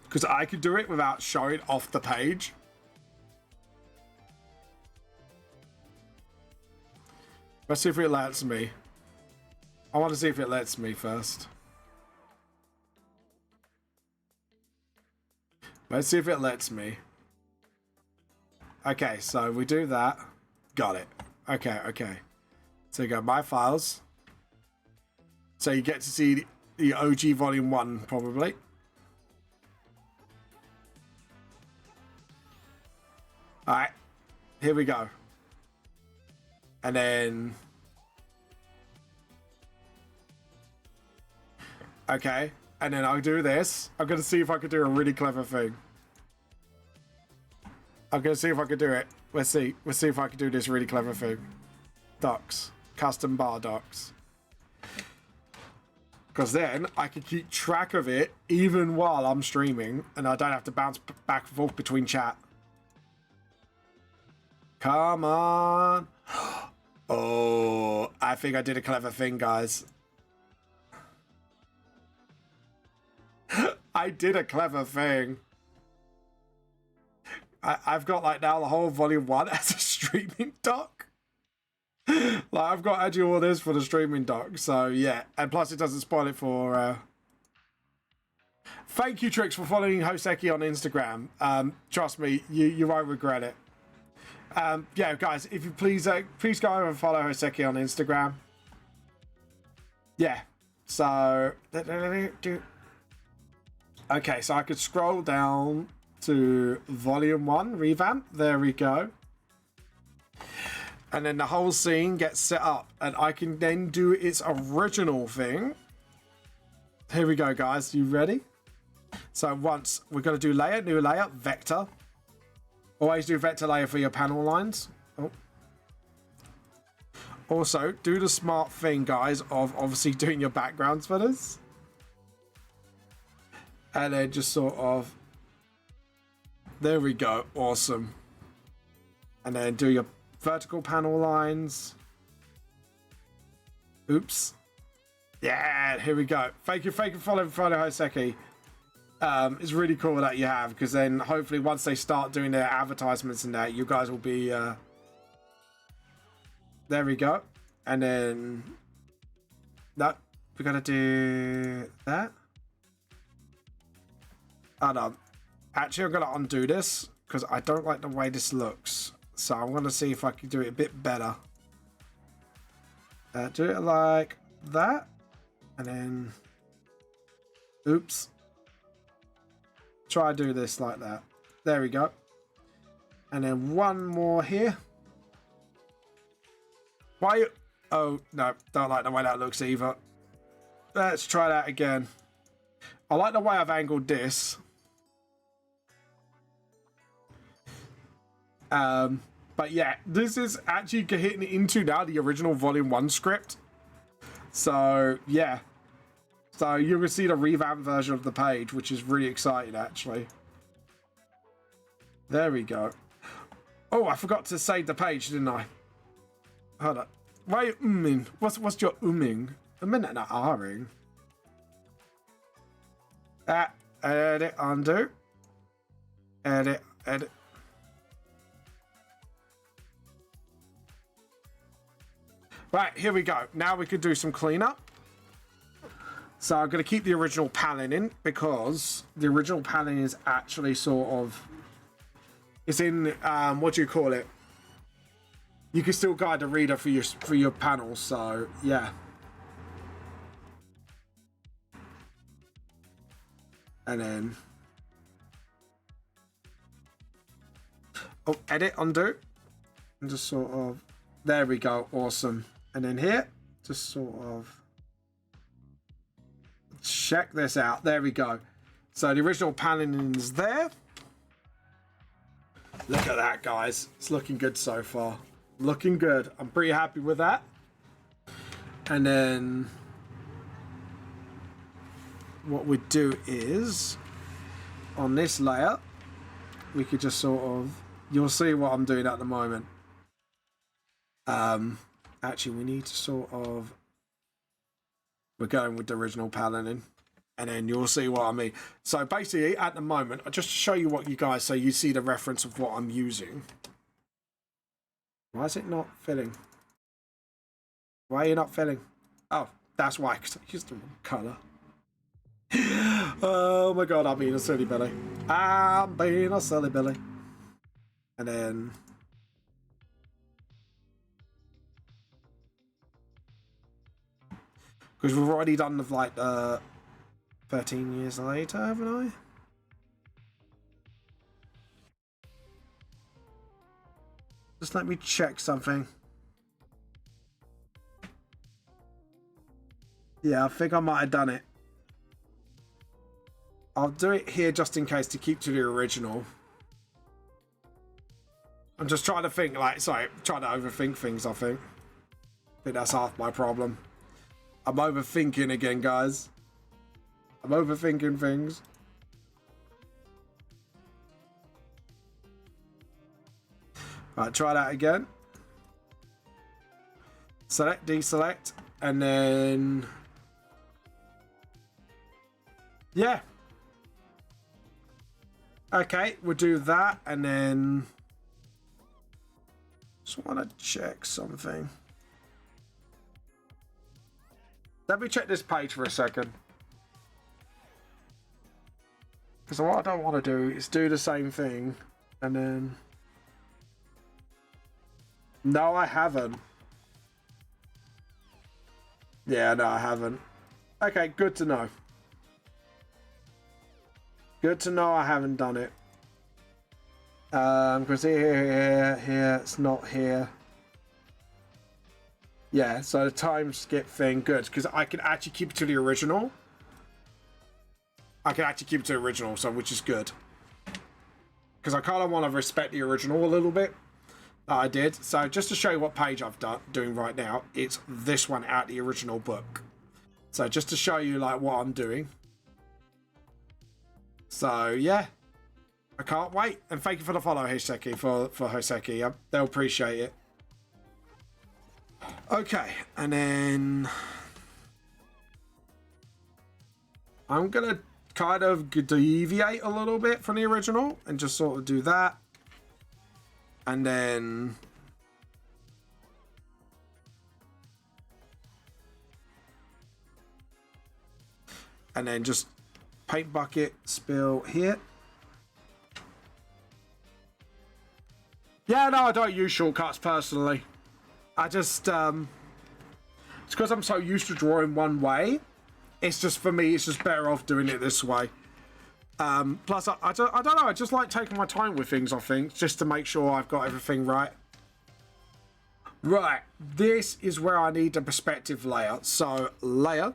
Because I could do it without showing off the page. Let's see if it lets me. I want to see if it lets me first. Let's see if it lets me. Okay, so we do that. Got it. Okay. So you go My Files. So you get to see the OG Volume 1, probably. Alright, here we go. And then... Okay, and then I'll do this. I'm going to see if I can do a really clever thing. I'm going to see if I can do it. Let's see. Let's see if I can do this really clever thing. Docks. Custom bar docks. Because then I can keep track of it even while I'm streaming. And I don't have to bounce back and forth between chat. Come on. Oh, I think I did a clever thing, guys. I did a clever thing. I've got like now the whole Volume 1 as a streaming dock. Like I've got actually all this for the streaming dock. So yeah, and plus it doesn't spoil it for... Thank you, Trix, for following Hoseki on Instagram. Trust me, you won't regret it. Yeah, guys, if you please go over and follow Hoseki on Instagram. Yeah, so... Okay, so I could scroll down to Volume 1, revamp. There we go. And then the whole scene gets set up. And I can then do its original thing. Here we go, guys. You ready? So once, we're going to do layer, new layer, vector. Always do vector layer for your panel lines. Oh. Also, do the smart thing, guys, of obviously doing your backgrounds for this. And then just sort of... There we go. Awesome. And then do your vertical panel lines. Oops. Yeah, here we go. Thank you for following Hoseki. It's really cool that you have, because then hopefully once they start doing their advertisements and that, you guys will be... There we go. And then... No, we're going to do that. Hold on. Actually, I'm going to undo this because I don't like the way this looks. So I'm going to see if I can do it a bit better. Do it like that. And then... Oops. Try to do this like that. There we go. And then one more here. Why you... Oh, no. Don't like the way that looks either. Let's try that again. I like the way I've angled this. But yeah, this is actually hitting into now the original Volume 1 script. So, yeah. So you will see the revamp version of the page, which is really exciting, actually. There we go. Oh, I forgot to save the page, didn't I? Hold on. Why are you umming? What's your umming? A minute not R-ing. Edit, undo. Edit, edit. Right, here we go. Now we could do some cleanup. So I'm going to keep the original paneling in because the original paneling is actually sort of... It's in, what do you call it? You can still guide the reader for your panels, so yeah. And then... Oh, edit, undo. And just sort of... There we go, awesome. And then here, just sort of check this out. There we go. So the original paneling is there. Look at that, guys. It's looking good so far. Looking good. I'm pretty happy with that. And then what we do is on this layer, we could just sort of, you'll see what I'm doing at the moment. Actually, we need to sort of... We're going with the original paneling. And then you'll see what I mean. So basically, at the moment, just to show you what you guys... So you see the reference of what I'm using. Why is it not filling? Why are you not filling? Oh, that's why. Because I used the wrong colour. Oh my god, I'm being a silly Billy. I'm being a silly Billy. And then... Because we've already done the, like, 13 years later, haven't I? Just let me check something. Yeah, I think I might have done it. I'll do it here just in case to keep to the original. I'm just trying to think, like, sorry, trying to overthink things, I think. I think that's half my problem. I'm overthinking again, guys. I'm overthinking things. Right, try that again. Select, deselect, and then... yeah. Okay, we'll do that, and then... just want to check something. Let me check this page for a second. Because what I don't want to do is do the same thing, and then... no, I haven't. Yeah, no, I haven't. Okay, good to know. Good to know I haven't done it. Because here, it's not here. Yeah, so the time skip thing, good. Because I can actually keep it to the original. I can actually keep it to the original, so which is good. Because I kind of want to respect the original a little bit. I did. So just to show you what page I've doing right now, it's this one out the original book. So just to show you like what I'm doing. So yeah, I can't wait. And thank you for the follow, Hoseki, for Hoseki. They'll appreciate it. Okay, and then I'm gonna kind of deviate a little bit from the original and just sort of do that. And then just paint bucket, spill here. Yeah, no, I don't use shortcuts personally. I just, it's because I'm so used to drawing one way. It's just, for me, it's just better off doing it this way. Plus, I don't know, I just like taking my time with things, I think, just to make sure I've got everything right. Right, this is where I need the perspective layer. So, layer,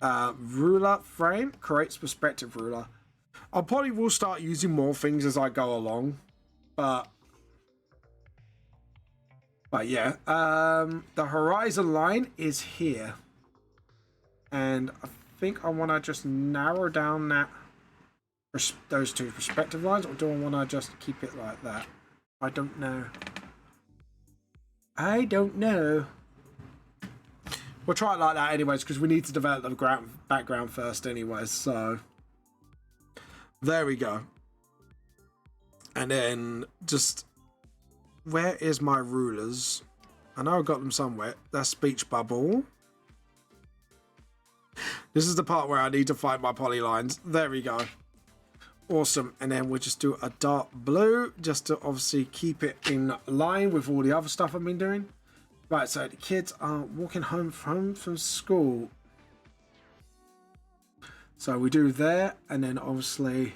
ruler frame, creates perspective ruler. I probably will start using more things as I go along, but yeah, the horizon line is here. And I think I want to just narrow down that those two perspective lines, or do I want to just keep it like that? I don't know. I don't know. We'll try it like that anyways, because we need to develop the background first anyways, so there we go. And then just, where is my rulers? I know I've got them somewhere. That's speech bubble. This is the part where I need to find my polylines. There we go. Awesome. And then we'll just do a dark blue just to obviously keep it in line with all the other stuff I've been doing. Right, so the kids are walking home from school. So we do there, and then obviously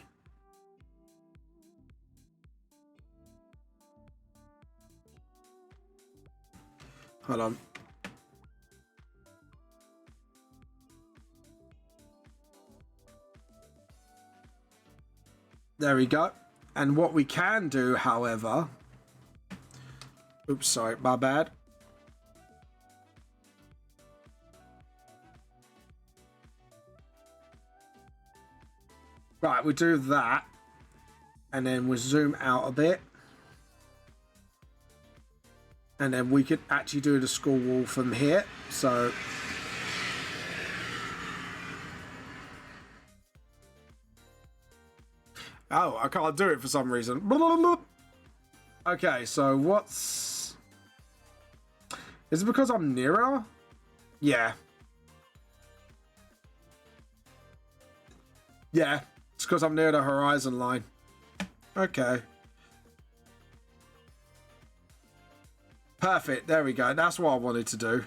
hold on. There we go. And what we can do, however... oops, sorry, my bad. Right, we do that. And then we zoom out a bit. And then we could actually do the school wall from here. So... oh, I can't do it for some reason. Okay, so what's... is it because I'm nearer? Yeah. Yeah, it's because I'm near the horizon line. Okay. Perfect, there we go. That's what I wanted to do.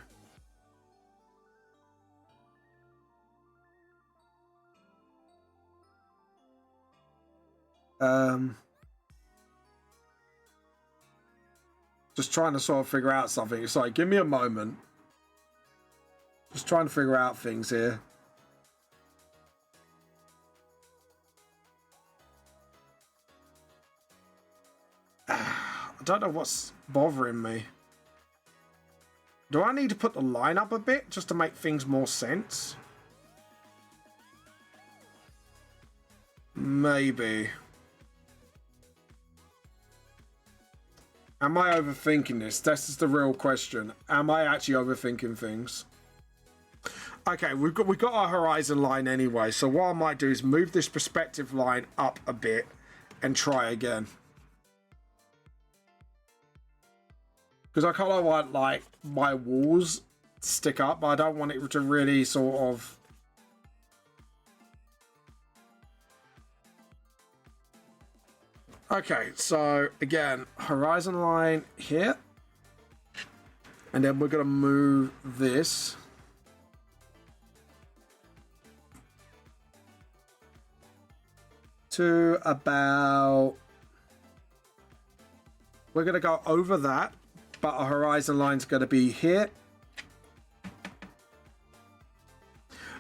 Just trying to sort of figure out something. Sorry, give me a moment. Just trying to figure out things here. I don't know what's bothering me. Do I need to put the line up a bit just to make things more sense? Maybe. Am I overthinking this? This is the real question. Am I actually overthinking things? Okay, we've got our horizon line anyway, so what I might do is move this perspective line up a bit and try again. Because I kind of want, like, my walls to stick up, but I don't want it to really sort of... Okay, so, again, horizon line here. And then we're going to move this. To about... We're going to go over that. But our horizon line's going to be here.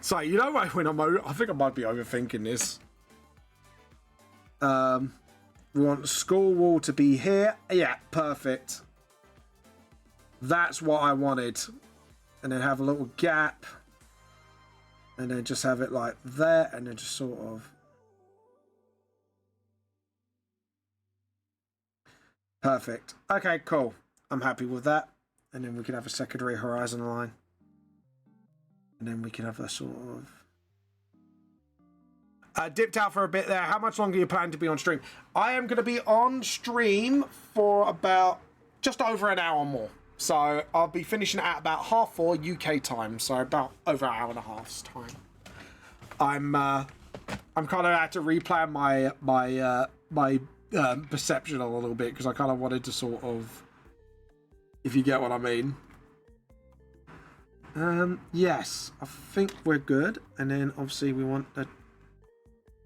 So, you know what, when I think I might be overthinking this. We want the school wall to be here. Yeah, perfect. That's what I wanted. And then have a little gap. And then just have it like that. And then just sort of... Perfect. Okay, cool. I'm happy with that. And then we can have a secondary horizon line. And then we can have a sort of... dipped out for a bit there. How much longer are you planning to be on stream? I am going to be on stream for about just over an hour more. So I'll be finishing at about 4:30 UK time. So about over an hour and a half's time. I'm kind of had to replan my perception a little bit because I kind of wanted to sort of... If you get what I mean. Yes, I think we're good. And then obviously we want the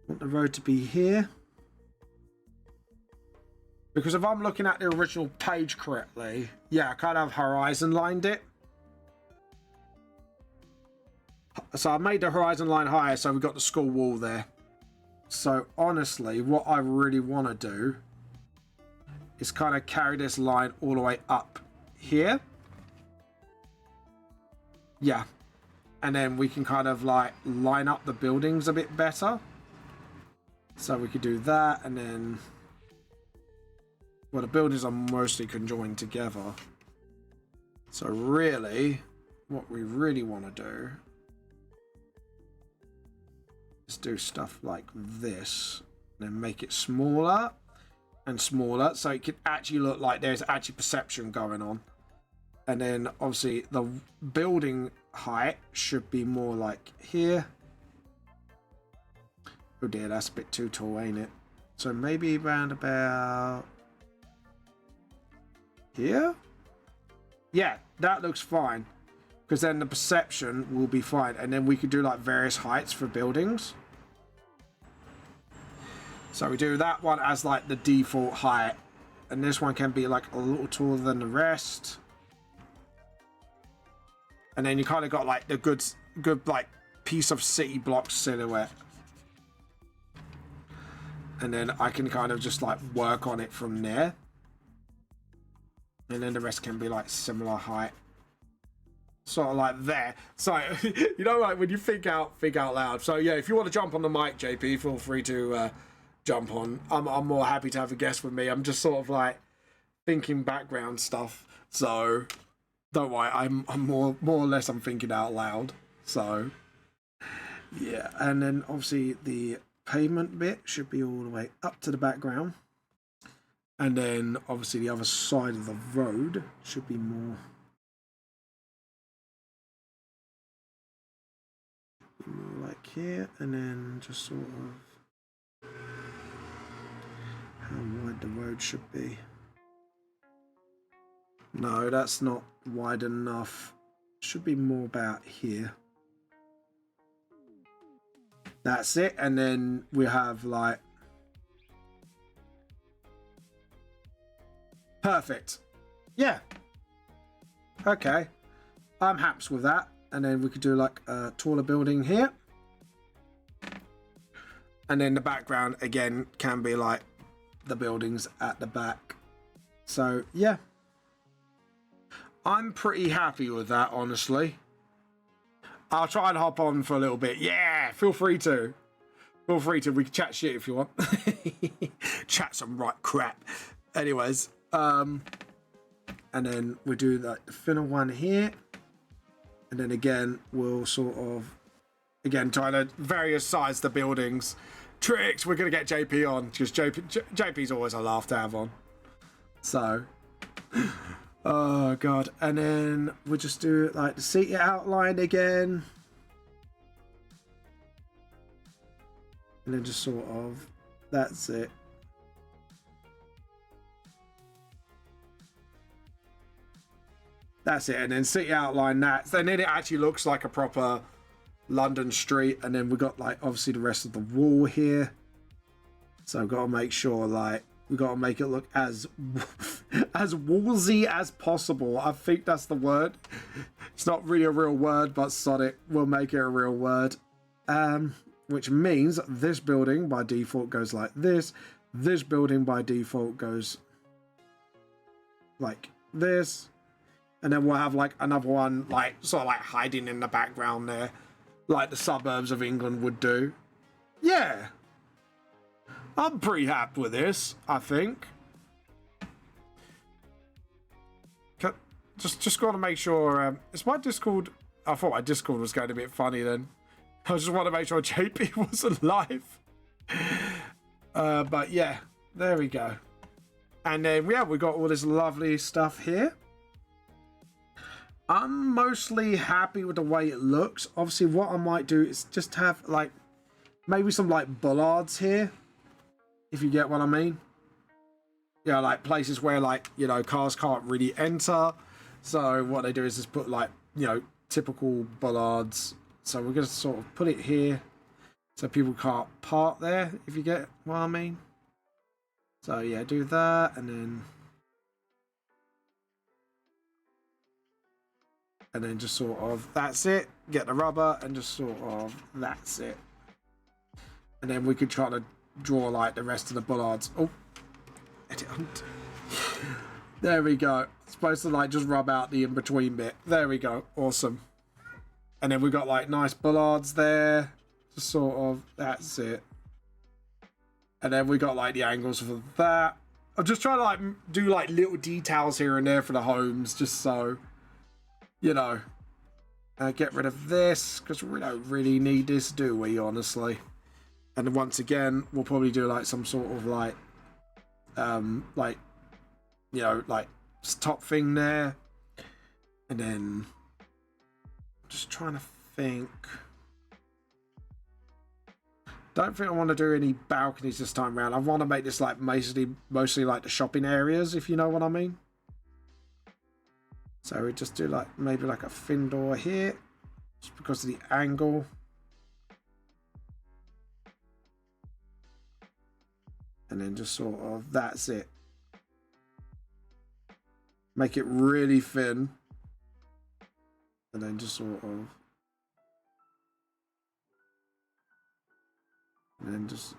road to be here. Because if I'm looking at the original page correctly, yeah, I kind of horizon lined it. So I made the horizon line higher, so we got the school wall there. So honestly, what I really want to do is kind of carry this line all the way up here. Yeah. And then we can kind of like line up the buildings a bit better. So we could do that, and then... Well, the buildings are mostly conjoined together. So really, what we really want to do is do stuff like this. And then make it smaller and smaller, so it can actually look like there's actually perception going on. And then obviously the building height should be more like here. Oh dear, that's a bit too tall, ain't it? So maybe around about here? Yeah, that looks fine. Because then the perception will be fine. And then we could do like various heights for buildings. So we do that one as like the default height. And this one can be like a little taller than the rest. And then you kind of got like the good like piece of city block silhouette. And then I can kind of just like work on it from there. And then the rest can be like similar height. Sort of like there. So, you know, like when you think out loud. So yeah, if you want to jump on the mic, JP, feel free to jump on. I'm more happy to have a guest with me. I'm just sort of like thinking background stuff. So don't worry, I'm more or less I'm thinking out loud. So yeah, and then obviously the pavement bit should be all the way up to the background. And then obviously the other side of the road should be more like here, and then just sort of how wide the road should be. No, that's not wide enough. Should be more about here. That's it. And then we have like Perfect. Yeah. Okay. I'm happy with that. And then we could do like a taller building here. And then the background again can be like the buildings at the back. So yeah. I'm pretty happy with that, honestly. I'll try and hop on for a little bit. Yeah, feel free to. Feel free to. We can chat shit if you want. Chat some right crap. Anyways, and then we do like the thinner one here. And then again, we'll sort of, again, try to various size the buildings. Tricks, we're going to get JP on because JP's always a laugh to have on. So... Oh god, and then we'll just do like the seat outline again, and then just sort of, that's it. That's it, and then city outline that, then it actually looks like a proper London street, and then we got like obviously the rest of the wall here, so we've got to make sure like we got to make it look as Woolsey as possible. I think that's the word. It's not really a real word, but sod it, we'll make it a real word. Which means this building by default goes like this. This building by default goes like this. And then we'll have like another one like sort of like hiding in the background there, like the suburbs of England would do. Yeah. I'm pretty happy with this, I think. Just got to make sure. Is my Discord? I thought my Discord was going a bit funny then. I just want to make sure JP was alive. But yeah, there we go. And then yeah, we got all this lovely stuff here. I'm mostly happy with the way it looks. Obviously, what I might do is just have like maybe some like bollards here, if you get what I mean. Yeah, like places where like, you know, cars can't really enter. So what they do is just put like, you know, typical bollards. So we're going to sort of put it here so people can't park there, if you get what I mean. So yeah, do that, and then just sort of, that's it. Get the rubber and just sort of, that's it. And then we could try to draw like the rest of the bollards. Oh, edit hunt. There we go. It's supposed to like just rub out the in-between bit. There we go. Awesome. And then we got like nice bollards there. Just sort of, that's it. And then we got like the angles for that. I'm just trying to like do like little details here and there for the homes, just so, you know. Get rid of this because we don't really need this, do we, honestly? And then once again, we'll probably do like some sort of like you know, like top thing there. And then just trying to think. Don't think I want to do any balconies this time around. I want to make this like mostly like the shopping areas, if you know what I mean. So we just do like maybe like a thin door here, just because of the angle. And then just sort of, that's it. Make it really thin. And then just sort of. And then just.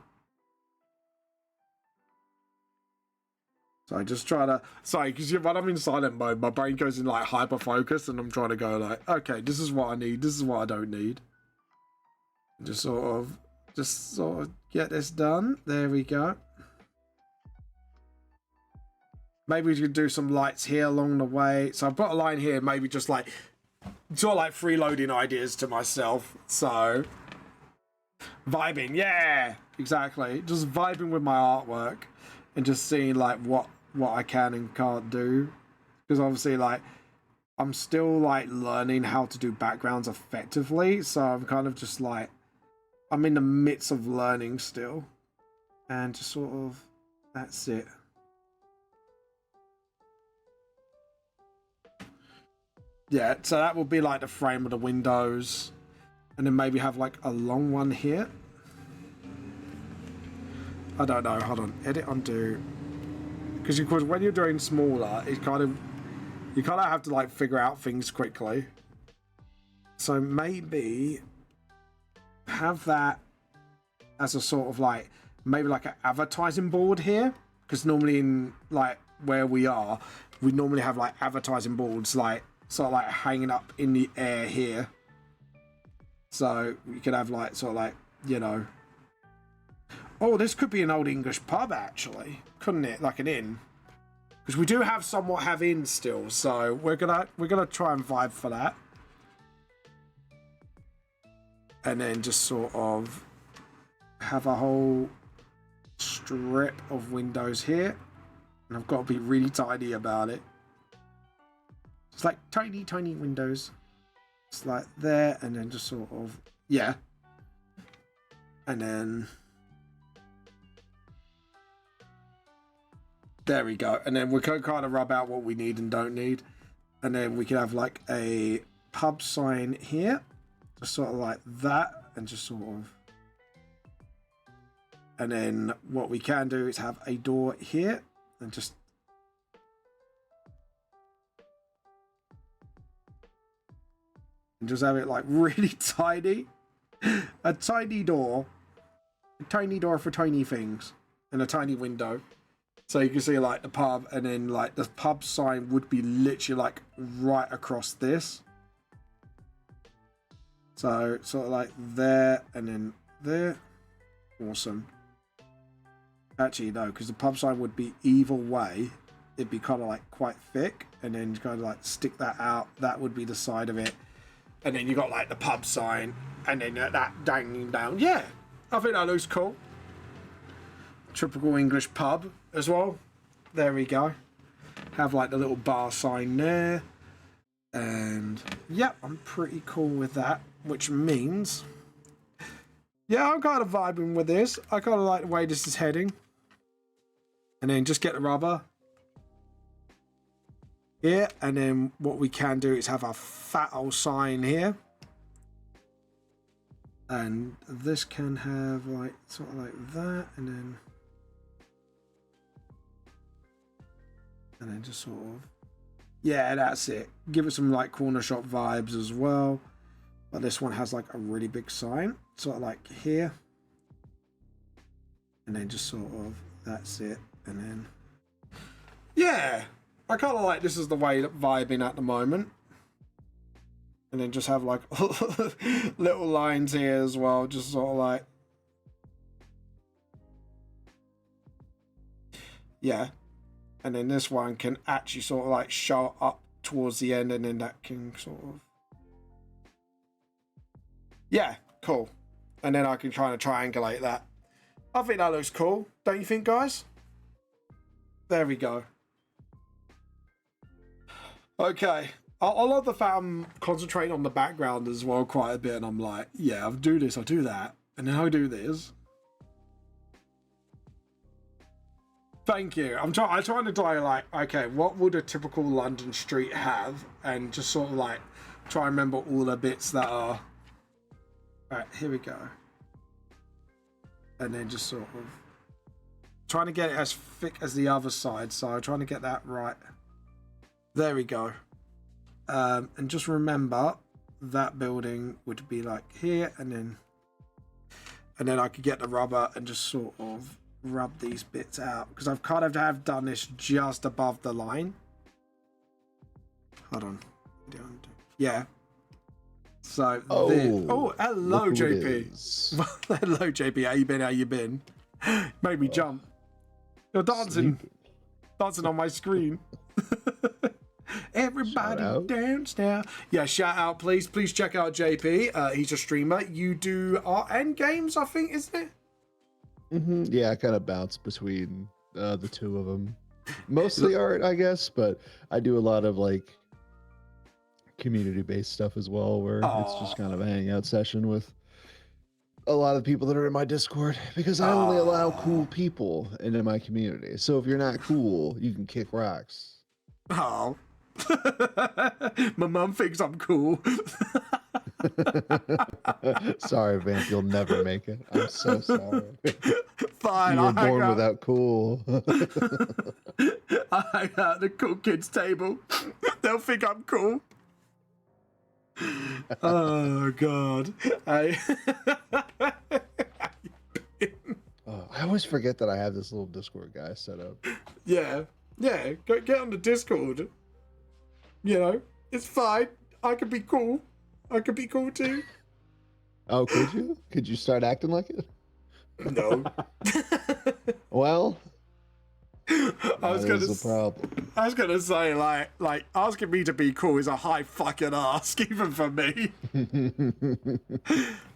So I just try to. Sorry, because when I'm in silent mode, my brain goes in like hyper focus, and I'm trying to go like, okay, this is what I need. This is what I don't need. Just sort of get this done. There we go. Maybe we could do some lights here along the way. So I've got a line here, maybe just like sort of like freeloading ideas to myself. So vibing, yeah, exactly. Just vibing with my artwork and just seeing like what I can and can't do. Because obviously like I'm still like learning how to do backgrounds effectively. So I'm kind of just like, I'm in the midst of learning still. And just sort of, that's it. Yeah, so that will be like the frame of the windows. And then maybe have like a long one here. I don't know, hold on. Edit, undo. Because Because of course, when you're doing smaller, it's you kind of have to like figure out things quickly. So maybe have that as a sort of like maybe like an advertising board here, because normally in like where we are, we normally have like advertising boards like sort of like hanging up in the air here. So you could have like sort of like, you know, oh, this could be an old English pub actually, couldn't it? Like an inn, because we do somewhat have inns still. So we're gonna try and vibe for that, and then just sort of have a whole strip of windows here, and I've got to be really tidy about it. It's like tiny windows. It's like there, and then just sort of, yeah. And then there we go. And then we can kind of rub out what we need and don't need. And then we can have like a pub sign here, just sort of like that, and just sort of. And then what we can do is have a door here, and just have it like really tiny. A tiny door for tiny things, and a tiny window. So you can see like the pub, and then like the pub sign would be literally like right across this. So sort of like there, and then there. Awesome. Actually, no, because the pub sign would be either way. It'd be kind of like quite thick, and then kind of like stick that out. That would be the side of it. And then you got like the pub sign, and then that dangling down. Yeah, I think that looks cool. Typical English pub as well. There we go. Have like the little bar sign there. And yeah, I'm pretty cool with that. Which means, yeah, I'm kind of vibing with this. I kind of like the way this is heading. And then just get the rubber here, and then what we can do is have a fat old sign here, and this can have like sort of like that, and then just sort of, yeah, that's it. Give it some like corner shop vibes as well. But this one has like a really big sign, sort of like here, and then just sort of, that's it. And then, yeah, I kind of like this is the way that vibing at the moment. And then just have like little lines here as well, just sort of like, yeah. And then this one can actually sort of like show up towards the end, and then that can sort of, yeah, cool. And then I can kind of triangulate that. I think that looks cool, don't you think, guys? There we go. Okay. I love the fact I'm concentrating on the background as well quite a bit, and I'm like, yeah, I'll do this, I'll do that, and then I'll do this. Thank you. I'm trying to try like, okay, what would a typical London street have, and just sort of like try and remember all the bits that are. Alright, here we go. And then just sort of trying to get it as thick as the other side, so I'm trying to get that right. There we go. And just remember that building would be like here, and then I could get the rubber and just sort of rub these bits out, because I've kind of have done this just above the line. Hold on. Yeah. So hello JP. Hello JP. How you been? Made me jump. You're dancing on my screen. Everybody dance now. Yeah, shout out, please check out JP. He's a streamer. You do art and games, I think, isn't it? Yeah, I kind of bounce between the two of them. Mostly art, I guess, but I do a lot of like community-based stuff as well, where it's just kind of a hangout session with a lot of people that are in my Discord, because I only allow cool people into my community. So if you're not cool, you can kick rocks. Oh. My mum thinks I'm cool. Sorry, Vamp, you'll never make it. I'm so sorry. Fine, You were I'll hang born out. without cool. I'll hang out at the cool kids table. They'll think I'm cool. Oh god. I always forget that I have this little Discord guy set up. Yeah. Yeah. Go get on the Discord. You know, it's fine. I could be cool. I could be cool too. Oh, could you? Could you start acting like it? No. Well, I was that is a problem. I was gonna say like asking me to be cool is a high fucking ask even for me. And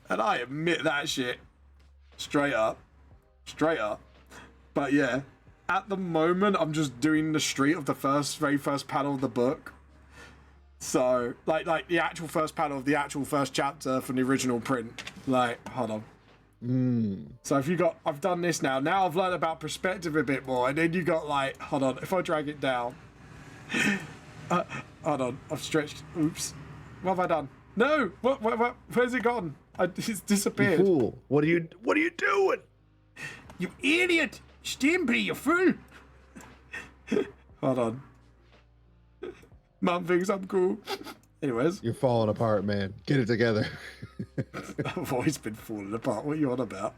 I admit that shit. Straight up. But yeah, at the moment I'm just doing the street of the very first panel of the book. So like the actual first panel of the actual first chapter from the original print. Like, hold on. So I've done this now. Now I've learned about perspective a bit more, and then you got like, hold on, if I drag it down. Hold on, I've stretched. Oops. What have I done? No. What? Where's it gone? It's disappeared. You fool! What are you doing? You idiot! Stimpy, you fool! Hold on. Mum thinks I'm cool. Anyways. You're falling apart, man. Get it together. I've always been falling apart. What are you on about?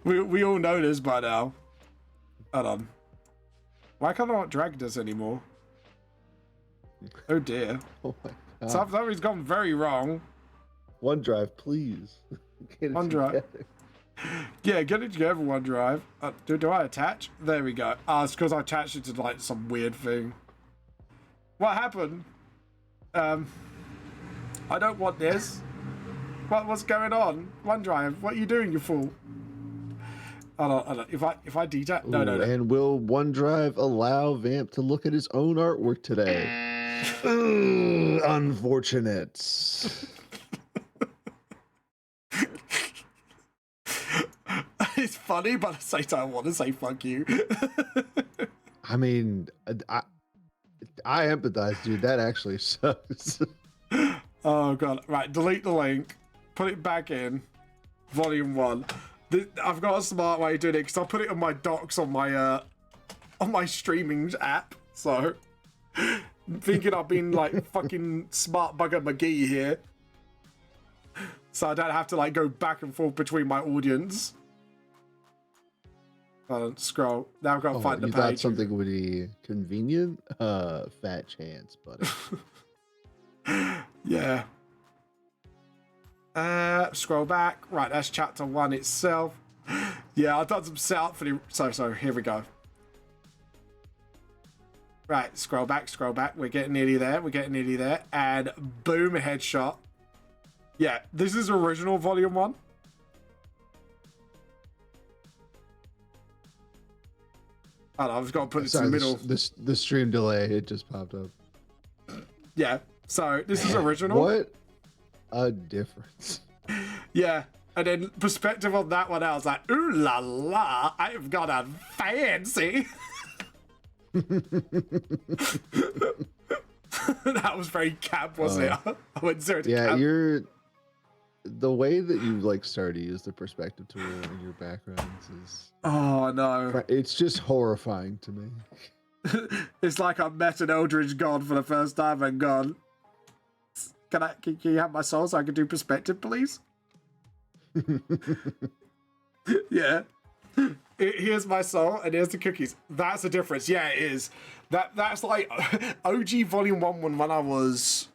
we all know this by now. Hold on. Why can't I not drag this anymore? Oh dear. Oh my God. Something's gone very wrong. OneDrive, please. Get it OneDrive. together. Yeah, get it together, OneDrive. Do I attach? There we go. It's because I attached it to like some weird thing. What happened? I don't want this. What's going on? OneDrive, what are you doing, you fool? Hold on. If I detach, no. And will OneDrive allow Vamp to look at his own artwork today? Ugh, unfortunate. It's funny, but at the same time, I want to say fuck you. I mean, I empathize, dude. That actually sucks. Oh god! Right, delete the link, put it back in, volume 1. I've got a smart way of doing it because I put it on my docs on my streaming app. So, thinking I've been like fucking smart bugger McGee here, so I don't have to like go back and forth between my audience. Scroll. Now I've got to find the you page. thought something would be convenient? Fat chance, buddy. Yeah. Scroll back. Right, that's chapter 1 itself. Yeah, I've done some setup for the... So, here we go. Right, scroll back. We're getting nearly there. And boom, headshot. Yeah, this is original volume 1. I don't know, I've just got to put it in the middle. The stream delay, it just popped up. Yeah, so this is original. What a difference. Yeah, and then perspective on that one, I was like, ooh la la, I've got a fancy. That was very camp, wasn't it? I went zero to camp. Yeah, the way that you like start to use the perspective tool in your backgrounds is... Oh no. It's just horrifying to me. It's like I met an Eldritch god for the first time and gone, can you have my soul so I can do perspective, please? Yeah. Here's my soul and here's the cookies. That's the difference. Yeah, it is. That's like OG Volume 1 when I was...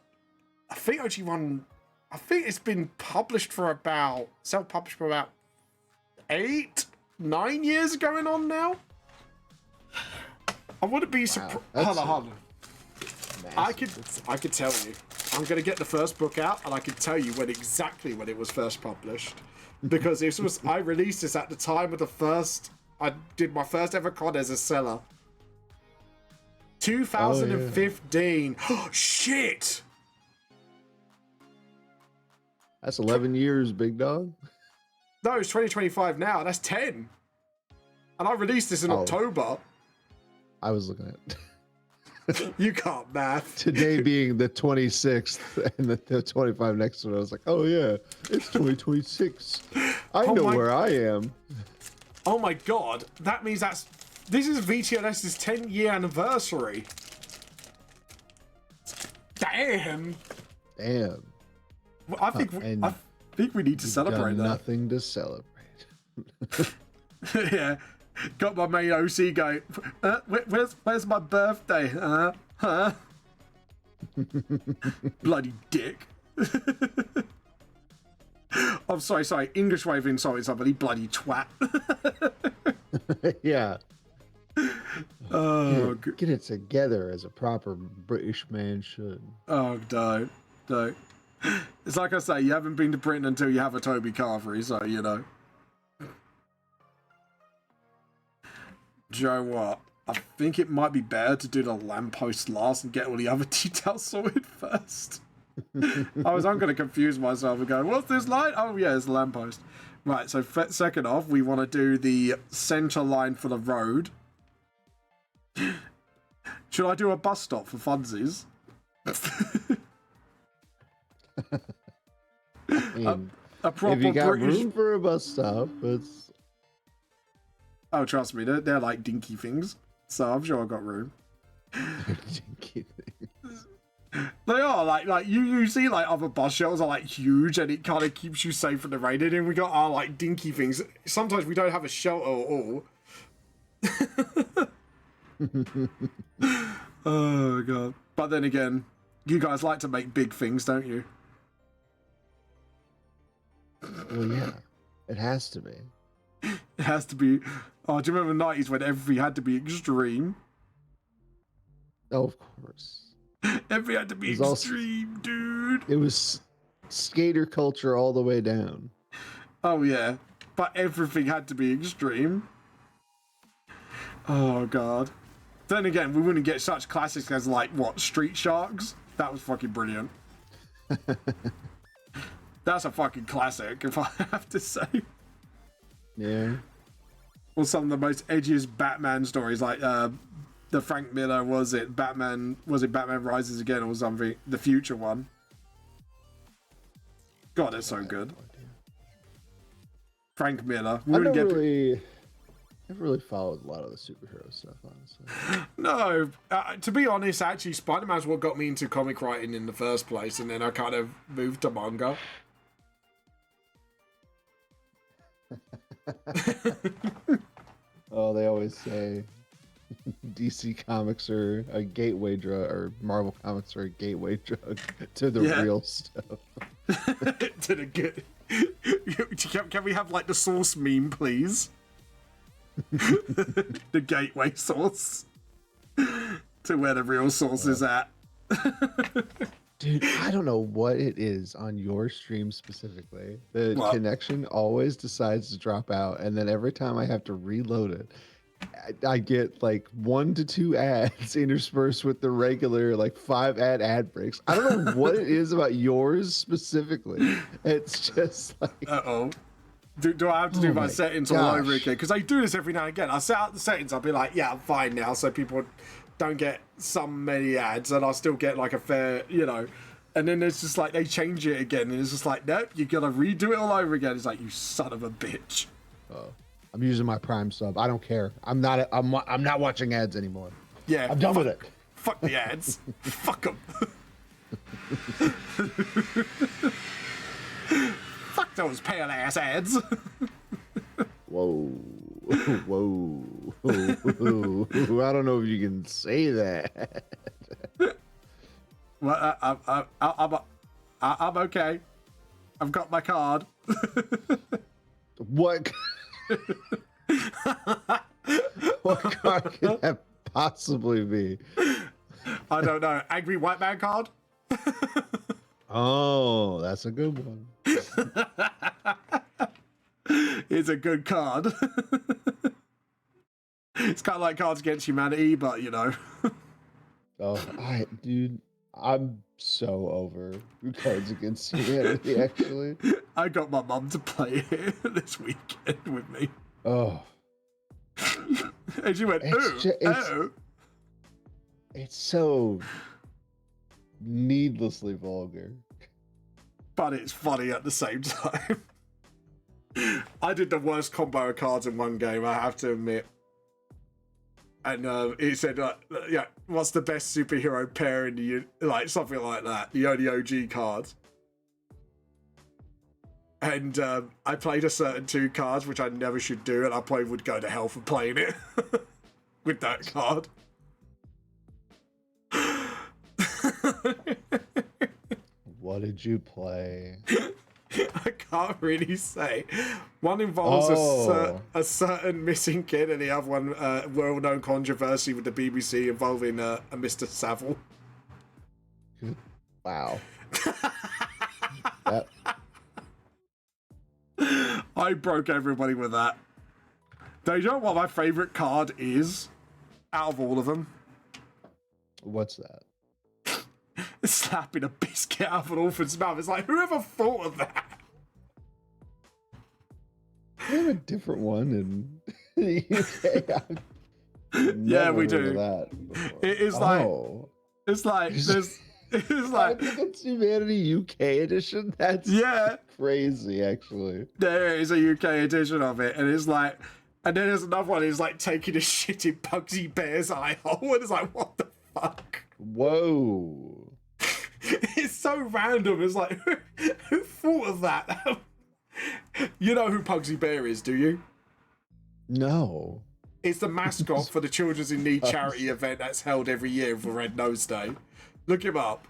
I think OG 1... I think it's been published for about... Self-published for about 8-9 years going on now. I wouldn't be surprised. Hold on. I could tell you. I'm gonna get the first book out, and I could tell you exactly when it was first published, because I released this at the time of the first. I did my first ever con as a seller. 2015. Oh, shit. That's 11 years, big dog. No, it's 2025 now. That's 10. And I released this in October. I was looking at You can't math. Today being the 26th and the 25 next to it, I was like, oh yeah, it's 2026. I know where I am. Oh my god, that means this is VTLS's 10-year anniversary. Damn. Damn. Well, I think we need to celebrate that. Nothing to celebrate. Yeah. Got my main OC going. Where's my birthday? Bloody dick. I'm sorry. English way of insulting somebody. Bloody twat. Yeah. Oh, get it together as a proper British man should. Oh, don't. It's like I say, you haven't been to Britain until you have a Toby Carvery, so you know. Do you know what? I think it might be better to do the lamppost last and get all the other details sorted first. I'm going to confuse myself and go, what's this light? Oh, yeah, it's the lamppost. Right, so second off, we want to do the center line for the road. Should I do a bus stop for funsies? I mean, a proper if you got British... room for a bus stop, it's... Oh, trust me, they're like dinky things. So I'm sure I've got room. Dinky things. They are, like you see like other bus shelters are like huge and it kind of keeps you safe from the rain. And then we got our like dinky things. Sometimes we don't have a shelter at all. Oh, God. But then again, you guys like to make big things, don't you? Well, yeah. It has to be. It has to be. Oh, do you remember the 90s when everything had to be extreme? Oh, of course. Everything had to be extreme, dude. It was skater culture all the way down. Oh, yeah. But everything had to be extreme. Oh, God. Then again, we wouldn't get such classics as, like, what, Street Sharks? That was fucking brilliant. That's a fucking classic, if I have to say. Yeah. Or some of the most edgiest Batman stories, like the Frank Miller, was it Batman Rises Again or something? The future one. God, it's so good. Frank Miller. Never really followed a lot of the superhero stuff, honestly. No, to be honest, actually, Spider-Man's what got me into comic writing in the first place, and then I kind of moved to manga. Oh, they always say DC Comics are a gateway drug, or Marvel Comics are a gateway drug to the real stuff. To the good. Can we have like the source meme, please? The gateway source to where the real source is at. Dude, I don't know what it is on your stream specifically. The connection always decides to drop out, and then every time I have to reload it, I get like 1 to 2 ads interspersed with the regular like 5 ad breaks. I don't know what it is about yours specifically. It's just like, uh-oh. Do I have to do my settings all over again? Because I do this every now and again. I set out the settings, I'll be like, yeah, I'm fine now, so people don't get many ads, and I'll still get like a fair, you know. And then it's just like they change it again, and it's just like, nope, you gotta redo it all over again. It's like, you son of a bitch. I'm using my Prime sub. I don't care. I'm not watching ads anymore. Yeah, I'm done with it. Fuck the ads. Fuck them. Fuck those pale ass ads. Whoa. Whoa. I don't know if you can say that. Well, I'm okay. I've got my card. What? What card could that possibly be? I don't know. Angry White Man card? Oh, that's a good one. It's a good card. It's kind of like Cards Against Humanity, but you know. Dude, I'm so over Cards Against Humanity, actually. I got my mum to play it this weekend with me. Oh. And she went, oh. It's so needlessly vulgar. But it's funny at the same time. I did the worst combo of cards in one game, I have to admit. And it said, yeah, what's the best superhero pair in the, like, something like that. The only OG cards. And I played a certain 2 cards, which I never should do, and I probably would go to hell for playing it with that card. What did you play? I can't really say. One involves a certain missing kid, and the other one, well-known controversy with the BBC involving a Mr. Savile. Wow. I broke everybody with that. Do you know what my favourite card is out of all of them? What's that? Slapping a biscuit out of an orphan's mouth. It's like, whoever thought of that? We have a different one in the UK. Yeah, we do. That it is like, it's like, there's, it's like, I think it's Humanity UK edition. That's crazy, actually. There is a UK edition of it, and it's like, and then there's another one. It's like taking a shit in Bugsy Bear's eye hole, and it's like, what the fuck? Whoa. It's so random. It's like, who thought of that? You know who Pugsy Bear is, do you? No. It's the mascot for the Children's in Need charity event that's held every year for Red Nose Day. Look him up.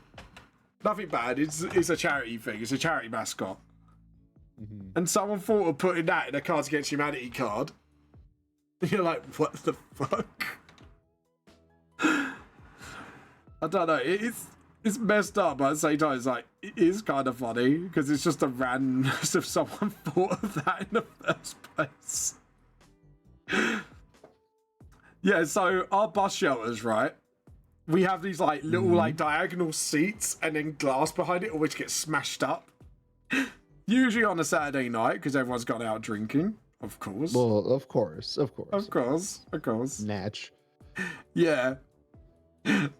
Nothing bad. It's a charity thing. It's a charity mascot. Mm-hmm. And someone thought of putting that in a Cards Against Humanity card. You're like, what the fuck? I don't know. It's messed up, but at the same time, it's like, it is kind of funny because it's just the randomness of someone thought of that in the first place. Yeah, so our bus shelters, right? We have these like little like diagonal seats and then glass behind it, which gets smashed up. Usually on a Saturday night because everyone's gone out drinking, of course. Well, of course. Natch. Yeah.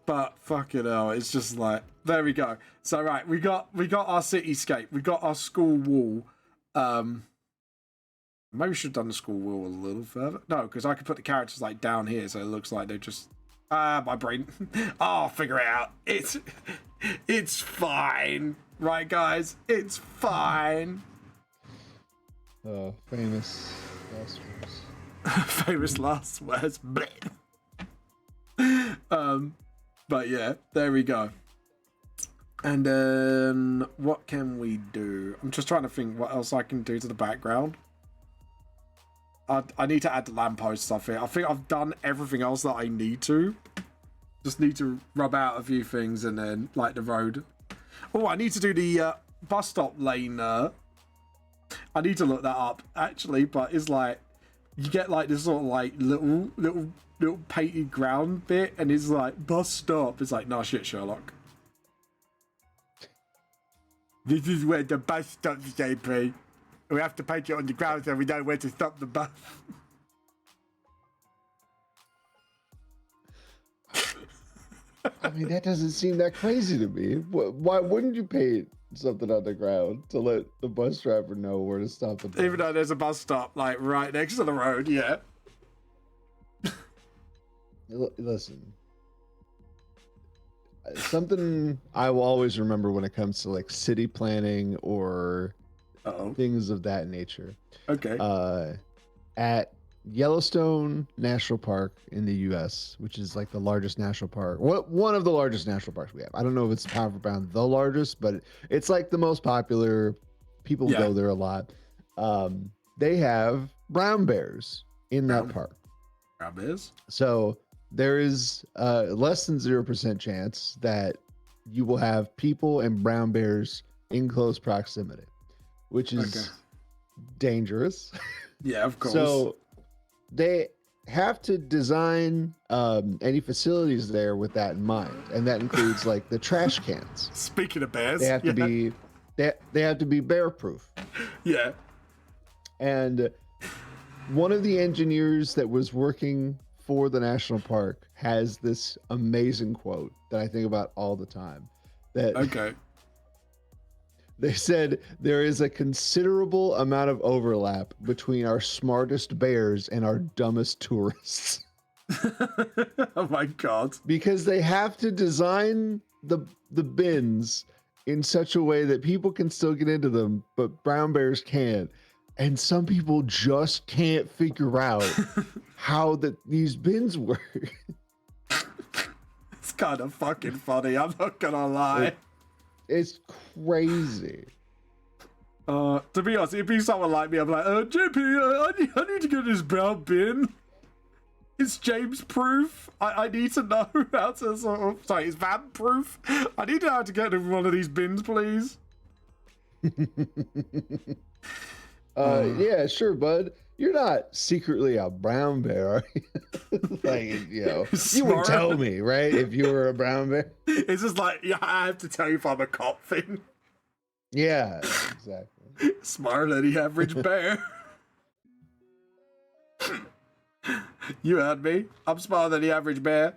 But fucking hell, it's just like, there we go. So right, we got our cityscape, we got our school wall. Maybe we should have done the school wall a little further. No, because I could put the characters like down here, so it looks like they're just my brain. I'll figure it out. It's fine, right, guys? It's fine. Famous last words. Famous last words. But yeah, there we go. And then what can we do? I'm just trying to think what else I can do to the background. I need to add the lamppost stuff here. I think I've done everything else that I need to. Just need to rub out a few things and then like the road. Oh, I need to do the bus stop lane. I need to look that up actually, but it's like you get like this sort of like little painted ground bit, and it's like bus stop. It's like, nah, shit, Sherlock. This is where the bus stops, JP. We have to paint it on the ground so we know where to stop the bus. I mean, that doesn't seem that crazy to me. Why wouldn't you paint something on the ground to let the bus driver know where to stop the bus? Even though there's a bus stop like right next to the road, yeah. Listen, something I will always remember when it comes to like city planning or things of that nature. Okay. At Yellowstone National Park in the U.S., which is like the largest national park, one of the largest national parks we have. I don't know if it's pound for pound the largest, but it's like the most popular. People go there a lot. They have brown bears in that park. Brown bears? So there is less than 0% chance that you will have people and brown bears in close proximity, which is dangerous. Yeah, of course. So they have to design any facilities there with that in mind, and that includes like the trash cans. Speaking of bears, they have to be they have to be bear proof. Yeah. And one of the engineers that was working for the national park has this amazing quote that I think about all the time. That Okay. they said there is a considerable amount of overlap between our smartest bears and our dumbest tourists. Oh my god. Because they have to design the bins in such a way that people can still get into them, but brown bears can't. And some people just can't figure out how these bins work. It's kind of fucking funny, I'm not gonna lie. It's crazy. To be honest, it'd be someone like me, I'm like, JP, I need to get this brown bin. It's James proof. I need to know how to sort of, sorry, it's van proof. I need to know how to get into one of these bins, please. Yeah, sure, bud. You're not secretly a brown bear, are you? Like, you know, you would tell me, right? If you were a brown bear. It's just like, yeah, I have to tell you if I'm a cop thing. Yeah, exactly. Smarter than the average bear. You heard me. I'm smarter than the average bear.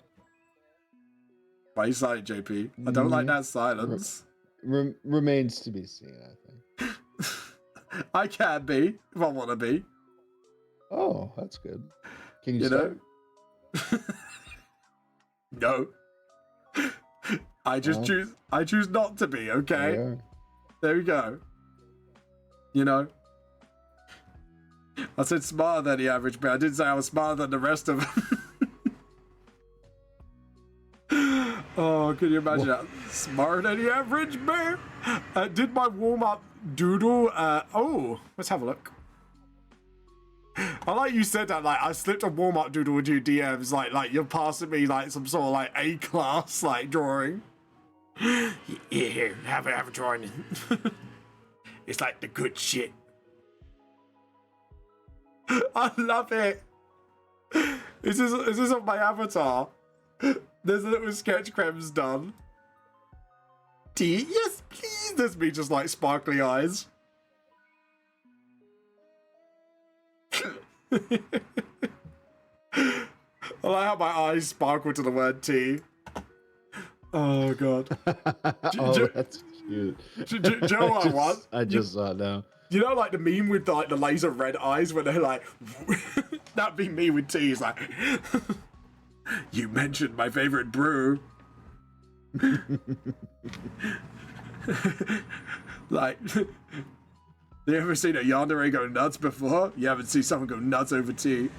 Why are you silent, JP? I don't like that silence. Remains to be seen, I think. I can be, if I want to be. Oh, that's good. Can you, You start? know? No. I choose not to be, okay? Yeah. There we go. You know? I said smarter than the average bear. I didn't say I was smarter than the rest of them. Oh, can you imagine that? Smarter than the average bear? Did my warm-up doodle... oh, let's have a look. I like you said that, like, I slipped a warm-up doodle with you DMs, like you're passing me, like, some sort of, like, A-class, like, drawing. Yeah, here, have a drawing. It's like the good shit. I love it. Is this on my avatar? There's a little sketch Krem's done. Yes, please. There's me just like sparkly eyes. I like how my eyes sparkle to the word T. Oh god. Oh, that's cute. Do you know what I want? I just saw it now. You know, like the meme with like the laser red eyes when they're like, that'd be me with tea. It's like, you mentioned my favorite brew. Like, you ever seen a yandere go nuts before? You haven't seen someone go nuts over tea.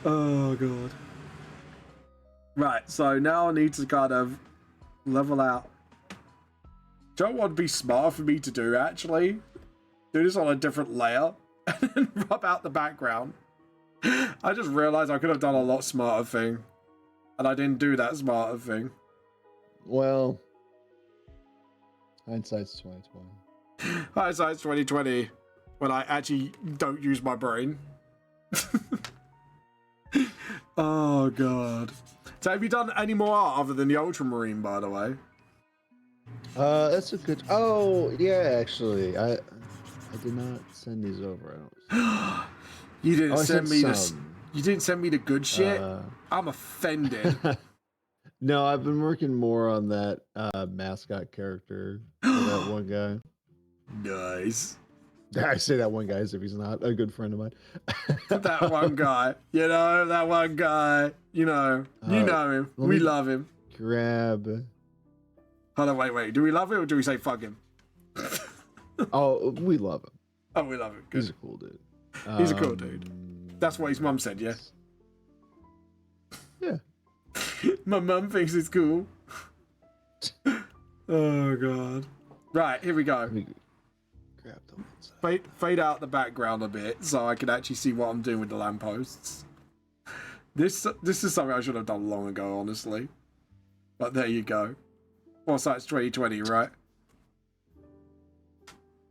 Oh god. Right, so now I need to kind of level out. Do you know what would be smart for me to do actually? Do this on a different layer and then rub out the background. I just realized I could have done a lot smarter thing. And I didn't do that smarter thing. Well, hindsight's 2020. Hindsight's 2020 when I actually don't use my brain. Oh god. So have you done any more art other than the ultramarine, by the way? That's a good. Oh yeah, actually, I did not send these over. I don't. You didn't I send sent me the. some. You didn't send me the good shit. I'm offended. No, I've been working more on that mascot character for that one guy. Nice. I say that one guy as if he's not a good friend of mine. That one guy. You know, that one guy. You know him. We love him. Grab. Hold on, wait. Do we love him or do we say fuck him? Oh, we love him. Oh, we love him. Good. He's a cool dude. He's a cool dude. That's what his mum said, yeah? Yeah. My mum thinks it's cool. Oh, God. Right, here we go. Let me grab the one side. Fade out the background a bit so I can actually see what I'm doing with the lampposts. This is something I should have done long ago, honestly. But there you go. Also, it's 2020, right?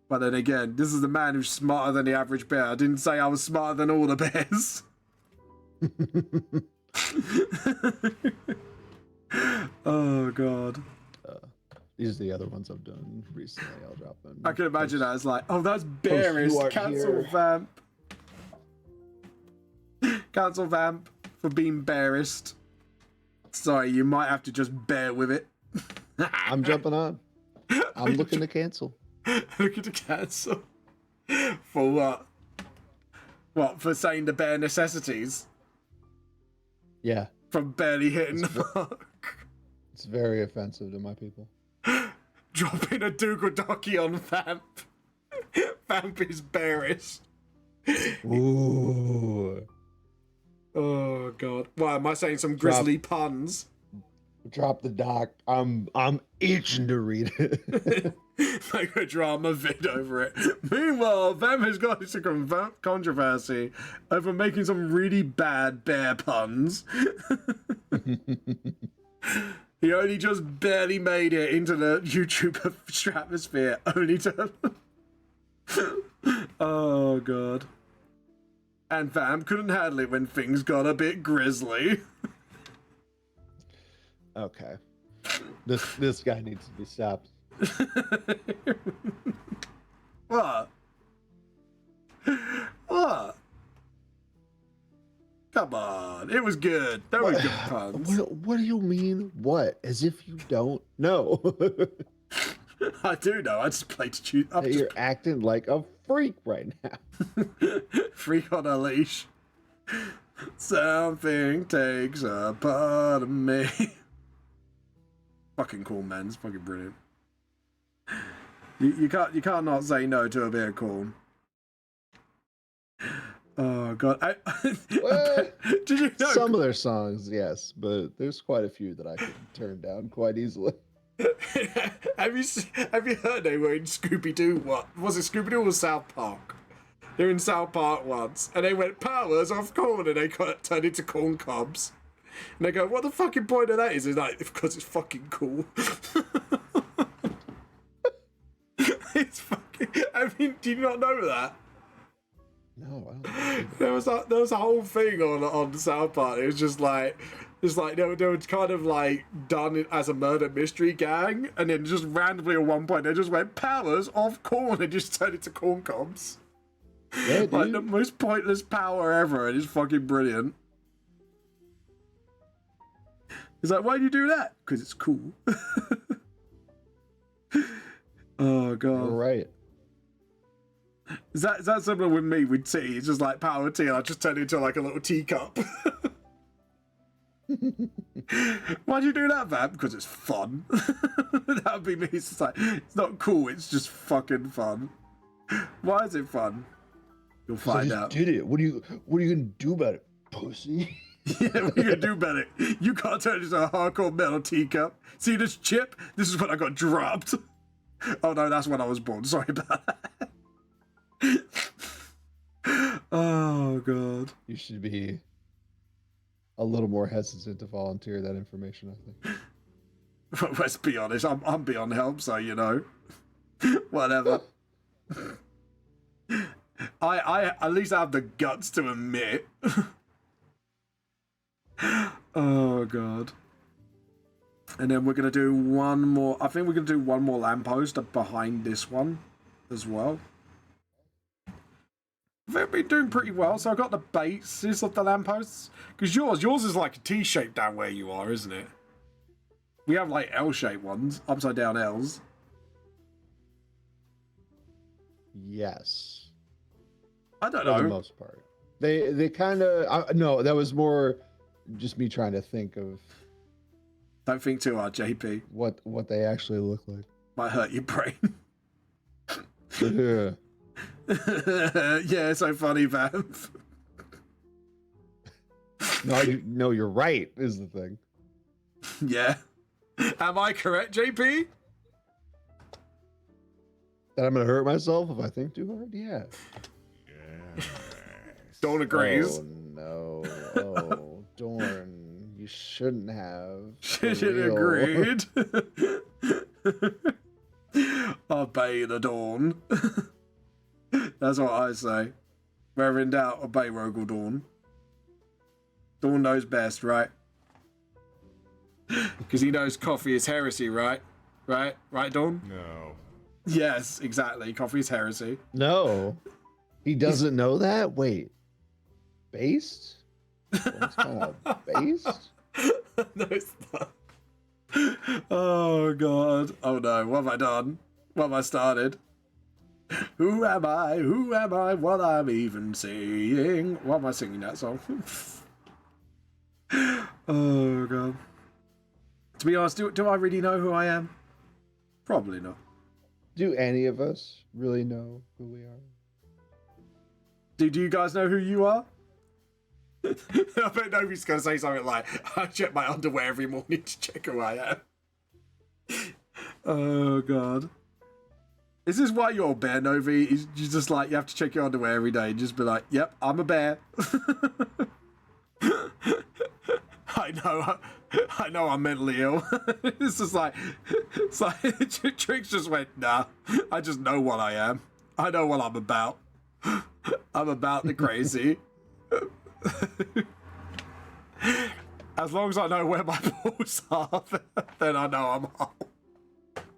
But then again, this is the man who's smarter than the average bear. I didn't say I was smarter than all the bears. Oh, God. These are the other ones I've done recently. I'll drop them. I can imagine that. It's like, oh, that's bearish. Cancel here. vamp. Cancel vamp. for being bearist. Sorry, you might have to just bear with it. I'm jumping on. I'm looking to cancel. Looking to cancel? For what? What, for saying the bare necessities? Yeah. From barely hitting the mark. It's very offensive to my people. Dropping a Dougal-Docky on Vamp. Vamp is bearish. Ooh. Oh god. Why am I saying some grisly puns? Drop the doc. I'm itching to read it. Make a drama vid over it. Meanwhile, Vamp has got into controversy over making some really bad bear puns. He only just barely made it into the YouTube stratosphere, only to... Oh god. And Vamp couldn't handle it when things got a bit grisly. Okay. This guy needs to be stopped. What? What? Come on, it was good. That was good puns. What do you mean? What? As if you don't know. I do know. I just played to you. You're acting like a freak right now. Freak on a leash. Something takes a part of me. Fucking cool, man. It's fucking brilliant. You can't not say no to a bit of corn. Oh god. Did you know? Some of their songs, yes, but there's quite a few that I can turn down quite easily. Have you heard they were in Scooby-Doo? What was it, Scooby-Doo or South Park? They're in South Park once, and they went powers off corn, and they got turned into corn cobs. And they go, what the fucking point of that is? It's like, because it's fucking cool. It's fucking... I mean, do you not know that? No, I don't There was a whole thing on South Park. It was just like... It's like they were kind of like done it as a murder mystery gang, and then just randomly at one point they just went powers off corn and just turned into corn cobs. Yeah, Like the most pointless power ever, and it's fucking brilliant. He's like, why do you do that? Because it's cool. Oh god. You're right. Is that similar with me with tea? It's just like power tea, and I just turn it into like a little teacup. Why'd you do that, Vamp? Because it's fun. That would be me. It's just like, it's not cool, it's just fucking fun. Why is it fun? You'll find out. Did it. What are you gonna do about it, pussy? Yeah, what are you gonna do about it? You can't turn it into a hardcore metal teacup. See this chip? This is when I got dropped. Oh no, that's when I was born. Sorry about that. Oh god. You should be a little more hesitant to volunteer that information, I think. Let's be honest, I'm beyond help, so you know. Whatever. I at least have the guts to admit. Oh god. And then we're gonna do one more. I think we're gonna do one more lamppost behind this one as well. They've been doing pretty well, so I got the bases of the lampposts. Because yours is like a T-shape down where you are, isn't it? We have like L-shaped ones, upside down L's. Yes. I don't know. For the most part. They kind of... No, that was more just me trying to think of... Don't think too hard, JP. What they actually look like. Might hurt your brain. Yeah. Yeah, so funny, Vamp. No, you're right, is the thing. Yeah. Am I correct, JP? That I'm gonna hurt myself if I think too hard? Yeah. Dawn agrees. Oh, no. Oh, Dorn. You shouldn't have. Shouldn't agreed. Obey the Dawn. That's what I say. Wherever in doubt, obey Rogel Dawn. Dawn knows best, right? Because he knows coffee is heresy, right? Right, Dawn? No. Yes, exactly. Coffee is heresy. No. He doesn't know that? Wait. Based? Well, it's kind of based. No, it's not. Oh god. Oh no, what have I done? What have I started? Who am I? Who am I? What I'm even saying? Why am I singing that song? Oh god. To be honest, do I really know who I am? Probably not. Do any of us really know who we are? Do you guys know who you are? I bet nobody's going to say something like, I check my underwear every morning to check who I am. Oh, God. Is this why you're a bear, Novi? You just like, you have to check your underwear every day and just be like, yep, I'm a bear. I know I'm mentally ill. It's just like, Trix just went, nah, I just know what I am. I know what I'm about. I'm about the crazy. As long as I know where my balls are, then I know I'm whole.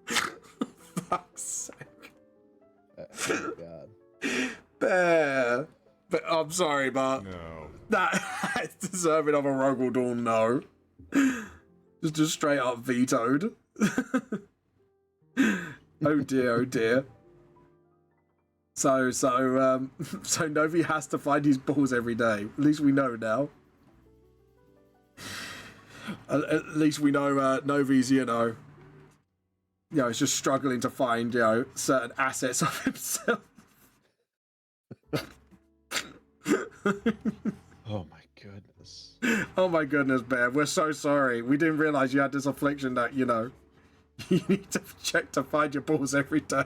Fuck's sake. Oh, God. Bear. But I'm sorry, but No. that's deserving of a Rogaldorn no. Just straight up vetoed. Oh dear, oh dear. So Novi has to find his balls every day. At least we know now. At least we know Novi's, it's just struggling to find, certain assets of himself. Oh my goodness. Oh my goodness, Bear. We're so sorry. We didn't realize you had this affliction that, you need to check to find your balls every day.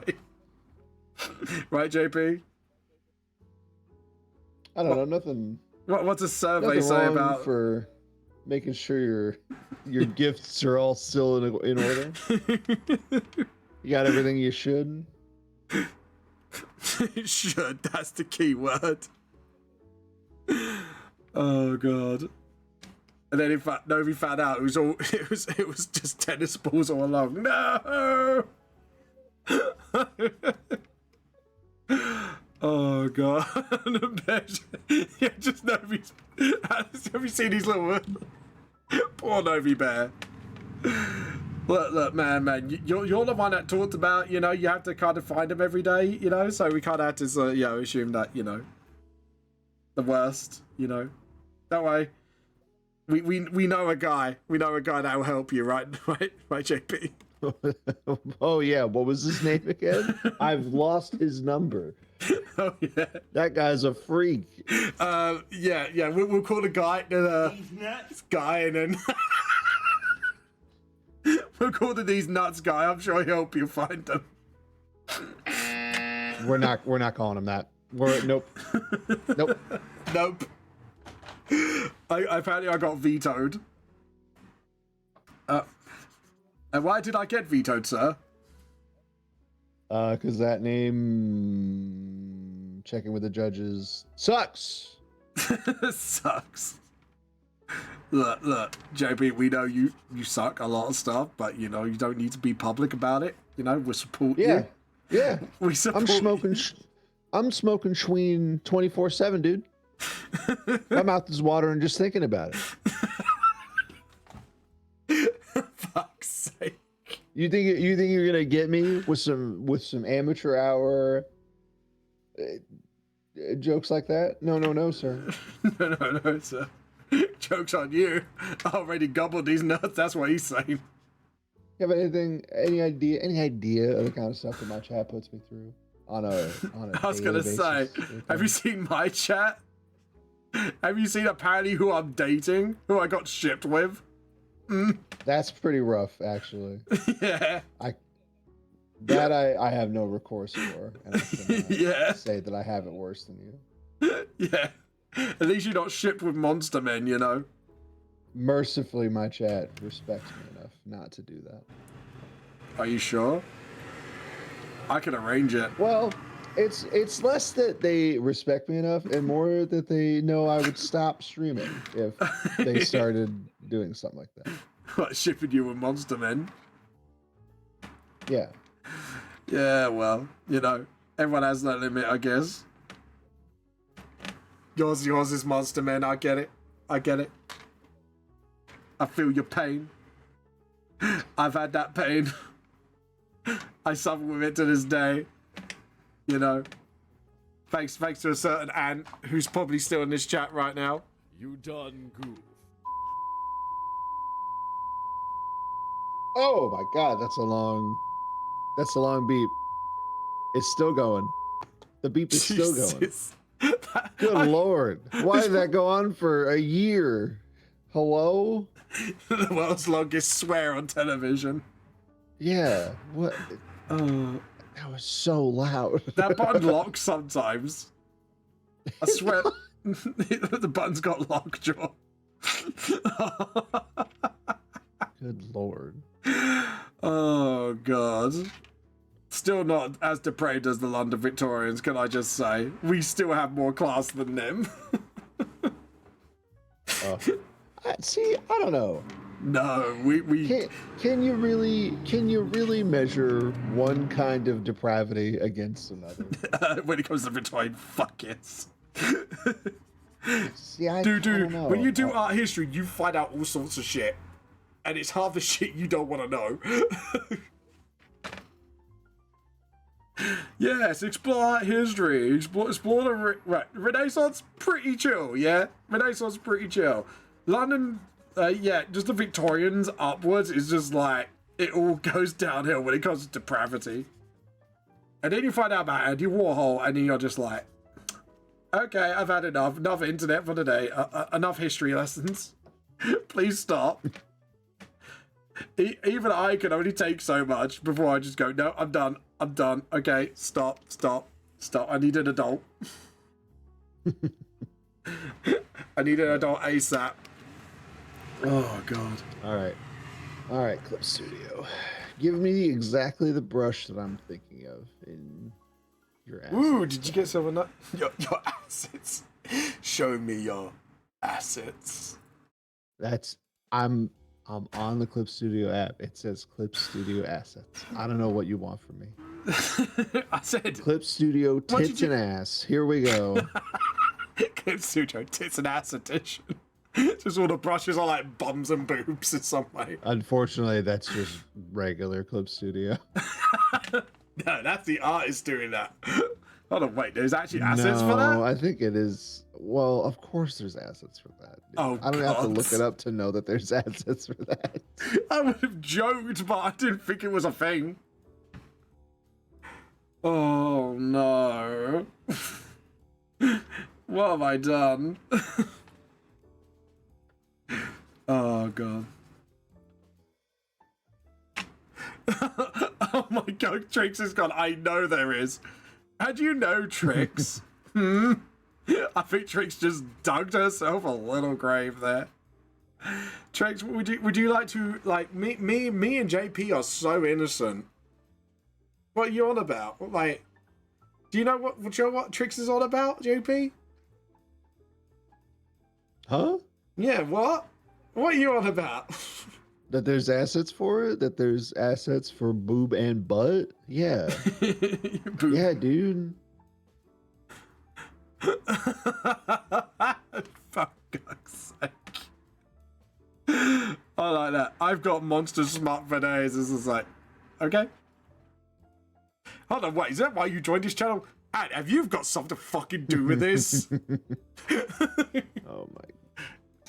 Right, JP? I don't know, nothing. What's a survey Nothing say wrong about for making sure your gifts are all still in order? You got everything you should? Should, that's the key word. Oh god. And then in fact Novi found out it was just tennis balls all along. No. Oh god. Yeah, just Novi's. Have you seen these little poor Novi bear? Look, man, you're the one that talked about, you have to kind of find them every day, so we kind of had to, assume that, the worst, Don't worry. We know a guy. We know a guy that will help you, right, JP? Oh yeah, what was his name again? I've lost his number. Oh yeah. That guy's a freak. Yeah. We'll call the guy this guy, and then we'll call the these nuts guy. I'm sure he'll help you find them. We're not calling him that. Nope. Apparently I got vetoed. And why did I get vetoed, sir? Because that name, checking with the judges, sucks. Sucks. Look, JP, we know you suck a lot of stuff, but you don't need to be public about it. We support you. Yeah. We support I'm smoking Schween 24/7, dude. My mouth is watering just thinking about it. Fuck's sake. You think you're gonna get me with some amateur hour jokes like that? No, sir. No, sir. Joke's on you. I already gobbled these nuts. That's what he's saying. You have any idea of the kind of stuff that my chat puts me through on a I was gonna say, have you seen my chat? Have you seen apparently who I'm dating? Who I got shipped with? That's pretty rough, actually. Yeah. I have no recourse for, and I cannot say that I have it worse than you. Yeah. At least you're not shipped with monster men, Mercifully, my chat respects me enough not to do that. Are you sure? I can arrange it. Well, it's less that they respect me enough and more that they know I would stop streaming if they started doing something like that. What, shipping you with monster men? Yeah. Yeah, well, everyone has that limit, I guess. Yours is monster men, I get it. I get it. I feel your pain. I've had that pain. I suffer with it to this day. You know. Thanks to a certain Ant who's probably still in this chat right now. You done goof. Oh my god, that's a long beep. It's still going. The beep is still going. Jesus. Good lord. Why did that go on for a year? Hello? The world's longest swear on television. Yeah. What? That was so loud. That button locks sometimes. I swear. The button's got lockjaw. Good lord. Oh, God. Still not as depraved as the London Victorians, can I just say. We still have more class than them. See, I don't know. No, we Can you really measure one kind of depravity against another? when it comes to Victorian, fuck yes. See, I Dude, don't know. when you do art history, you find out all sorts of shit. And it's half the shit you don't want to know. Yes, explore art history. Explore the Renaissance, pretty chill, yeah? Renaissance, pretty chill. London, yeah, just the Victorians upwards is just like, it all goes downhill when it comes to depravity. And then you find out about Andy Warhol, and then you're just like, okay, I've had enough. Enough internet for today. Enough history lessons. Please stop. Even I can only take so much before I just go, no, I'm done. I'm done. Okay, stop. I need an adult. I need an adult ASAP. Oh, God. All right, Clip Studio. Give me exactly the brush that I'm thinking of in your assets. Ooh, did you get some of that? Your assets. Show me your assets. I'm on the Clip Studio app. It says Clip Studio Assets. I don't know what you want from me. I said Clip Studio Tits and Ass. Here we go. Clip Studio Tits and Ass edition. Just all the brushes are like bums and boobs in some way. Unfortunately, that's just regular Clip Studio. No, that's the artist doing that. Hold on, wait, there's actually assets for that? No, I think it is. Well, of course there's assets for that. Oh, I don't have to God. look it up to know that there's assets for that. I would have joked, but I didn't think it was a thing. Oh, no. What have I done? Oh, God. Oh, my God. Trix has gone. I know there is. How do you know, Trix? I think Trix just dug herself a little grave there. Trix, would you like to, like, me and JP are so innocent. What are you on about? Like, do you know what Trix is on about, JP? Huh? Yeah, what? What are you on about? That there's assets for it? That there's assets for boob and butt? Yeah. Yeah, dude. For God's sake. I like that. I've got monster smart for days. This is like, okay. Hold on, wait, is that why you joined this channel? And have you got something to fucking do with this? Oh my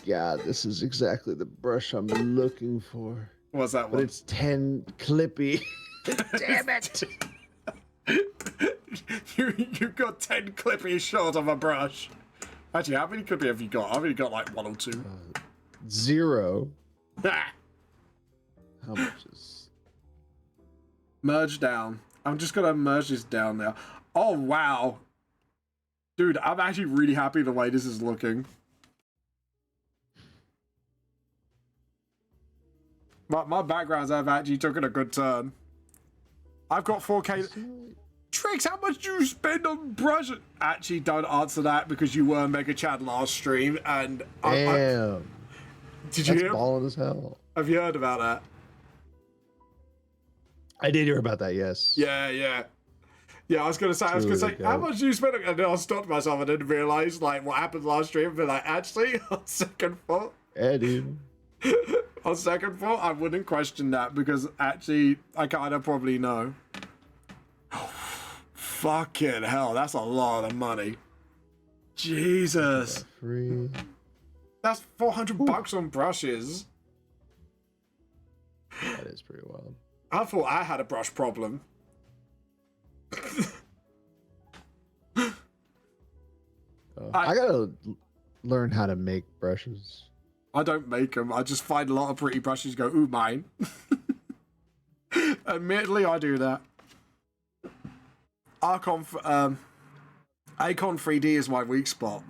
god, this is exactly the brush I'm looking for. What's that But one? it's 10 clippy. Damn it! you got 10 clippy short of a brush. Actually, how many clippy have you got? I've only got like 1 or 2. 0. Ah. How much is... Merge down. I'm just gonna merge this down now. Oh, wow. Dude, I'm actually really happy the way this is looking. My backgrounds have actually taken a good turn. I've got 4K. Trix, how much do you spend on brush? Actually, don't answer that because you were Mega Chad last stream and Damn. did you That's hear? balling as hell. Have you heard about that? I did hear about that, yes. Yeah. Yeah, I was gonna say, Truly how good. much do you spend? And then I stopped myself and didn't realise like what happened last stream. But like, actually, on second thought, Yeah, dude. on second thought, I wouldn't question that because actually, I kind of probably know. Fucking hell, that's a lot of money. Jesus, Free. that's 400 bucks on brushes. That is pretty wild. I thought I had a brush problem. I gotta learn how to make brushes. I don't make them. I just find a lot of pretty brushes. Go, ooh, mine. Admittedly, I do that. Acon 3D is my weak spot.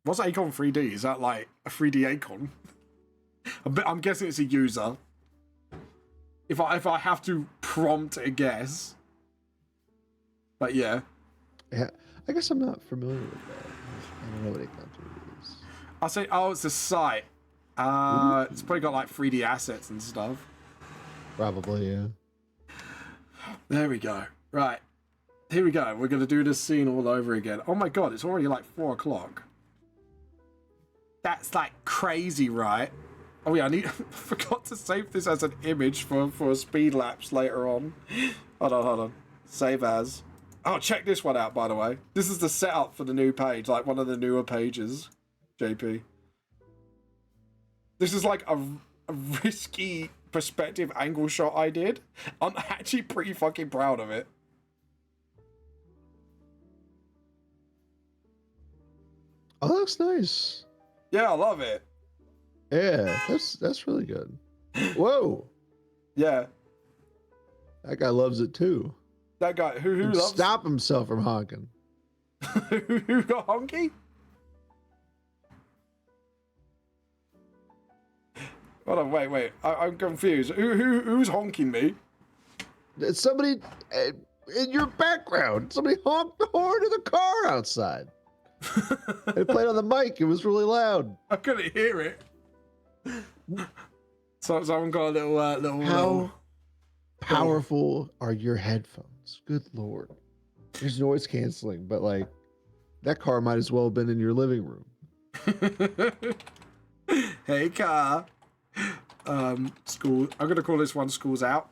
What's Acon 3D? Is that like a 3D Acon? I'm guessing it's a user. If I have to prompt a guess. But yeah. Yeah, I guess I'm not familiar with that. I don't know what Acon 3D is. I'll say, oh, it's a site. It's probably got like 3D assets and stuff. Probably, yeah. There we go. Right. Here we go. We're going to do this scene all over again. Oh my god, it's already like 4 o'clock. That's like crazy, right? Oh yeah, I forgot to save this as an image for a speed lapse later on. Hold on. Save as. Oh, check this one out, by the way. This is the setup for the new page, like one of the newer pages, JP. This is like a risky perspective angle shot I did. I'm actually pretty fucking proud of it. Oh, that looks nice. Yeah, I love it. Yeah, that's really good. Whoa, Yeah. that guy loves it too. That guy, who Can loves... stop himself from honking. Who got honky? Hold on, wait. I'm confused. Who's honking me? It's somebody in your background. Somebody honked the horn of the car outside. It played on the mic. It was really loud. I couldn't hear it. So someone got a little. How powerful are your headphones? Good lord. There's noise canceling, but like that car might as well have been in your living room. Hey car. School. I'm gonna call this one "School's Out."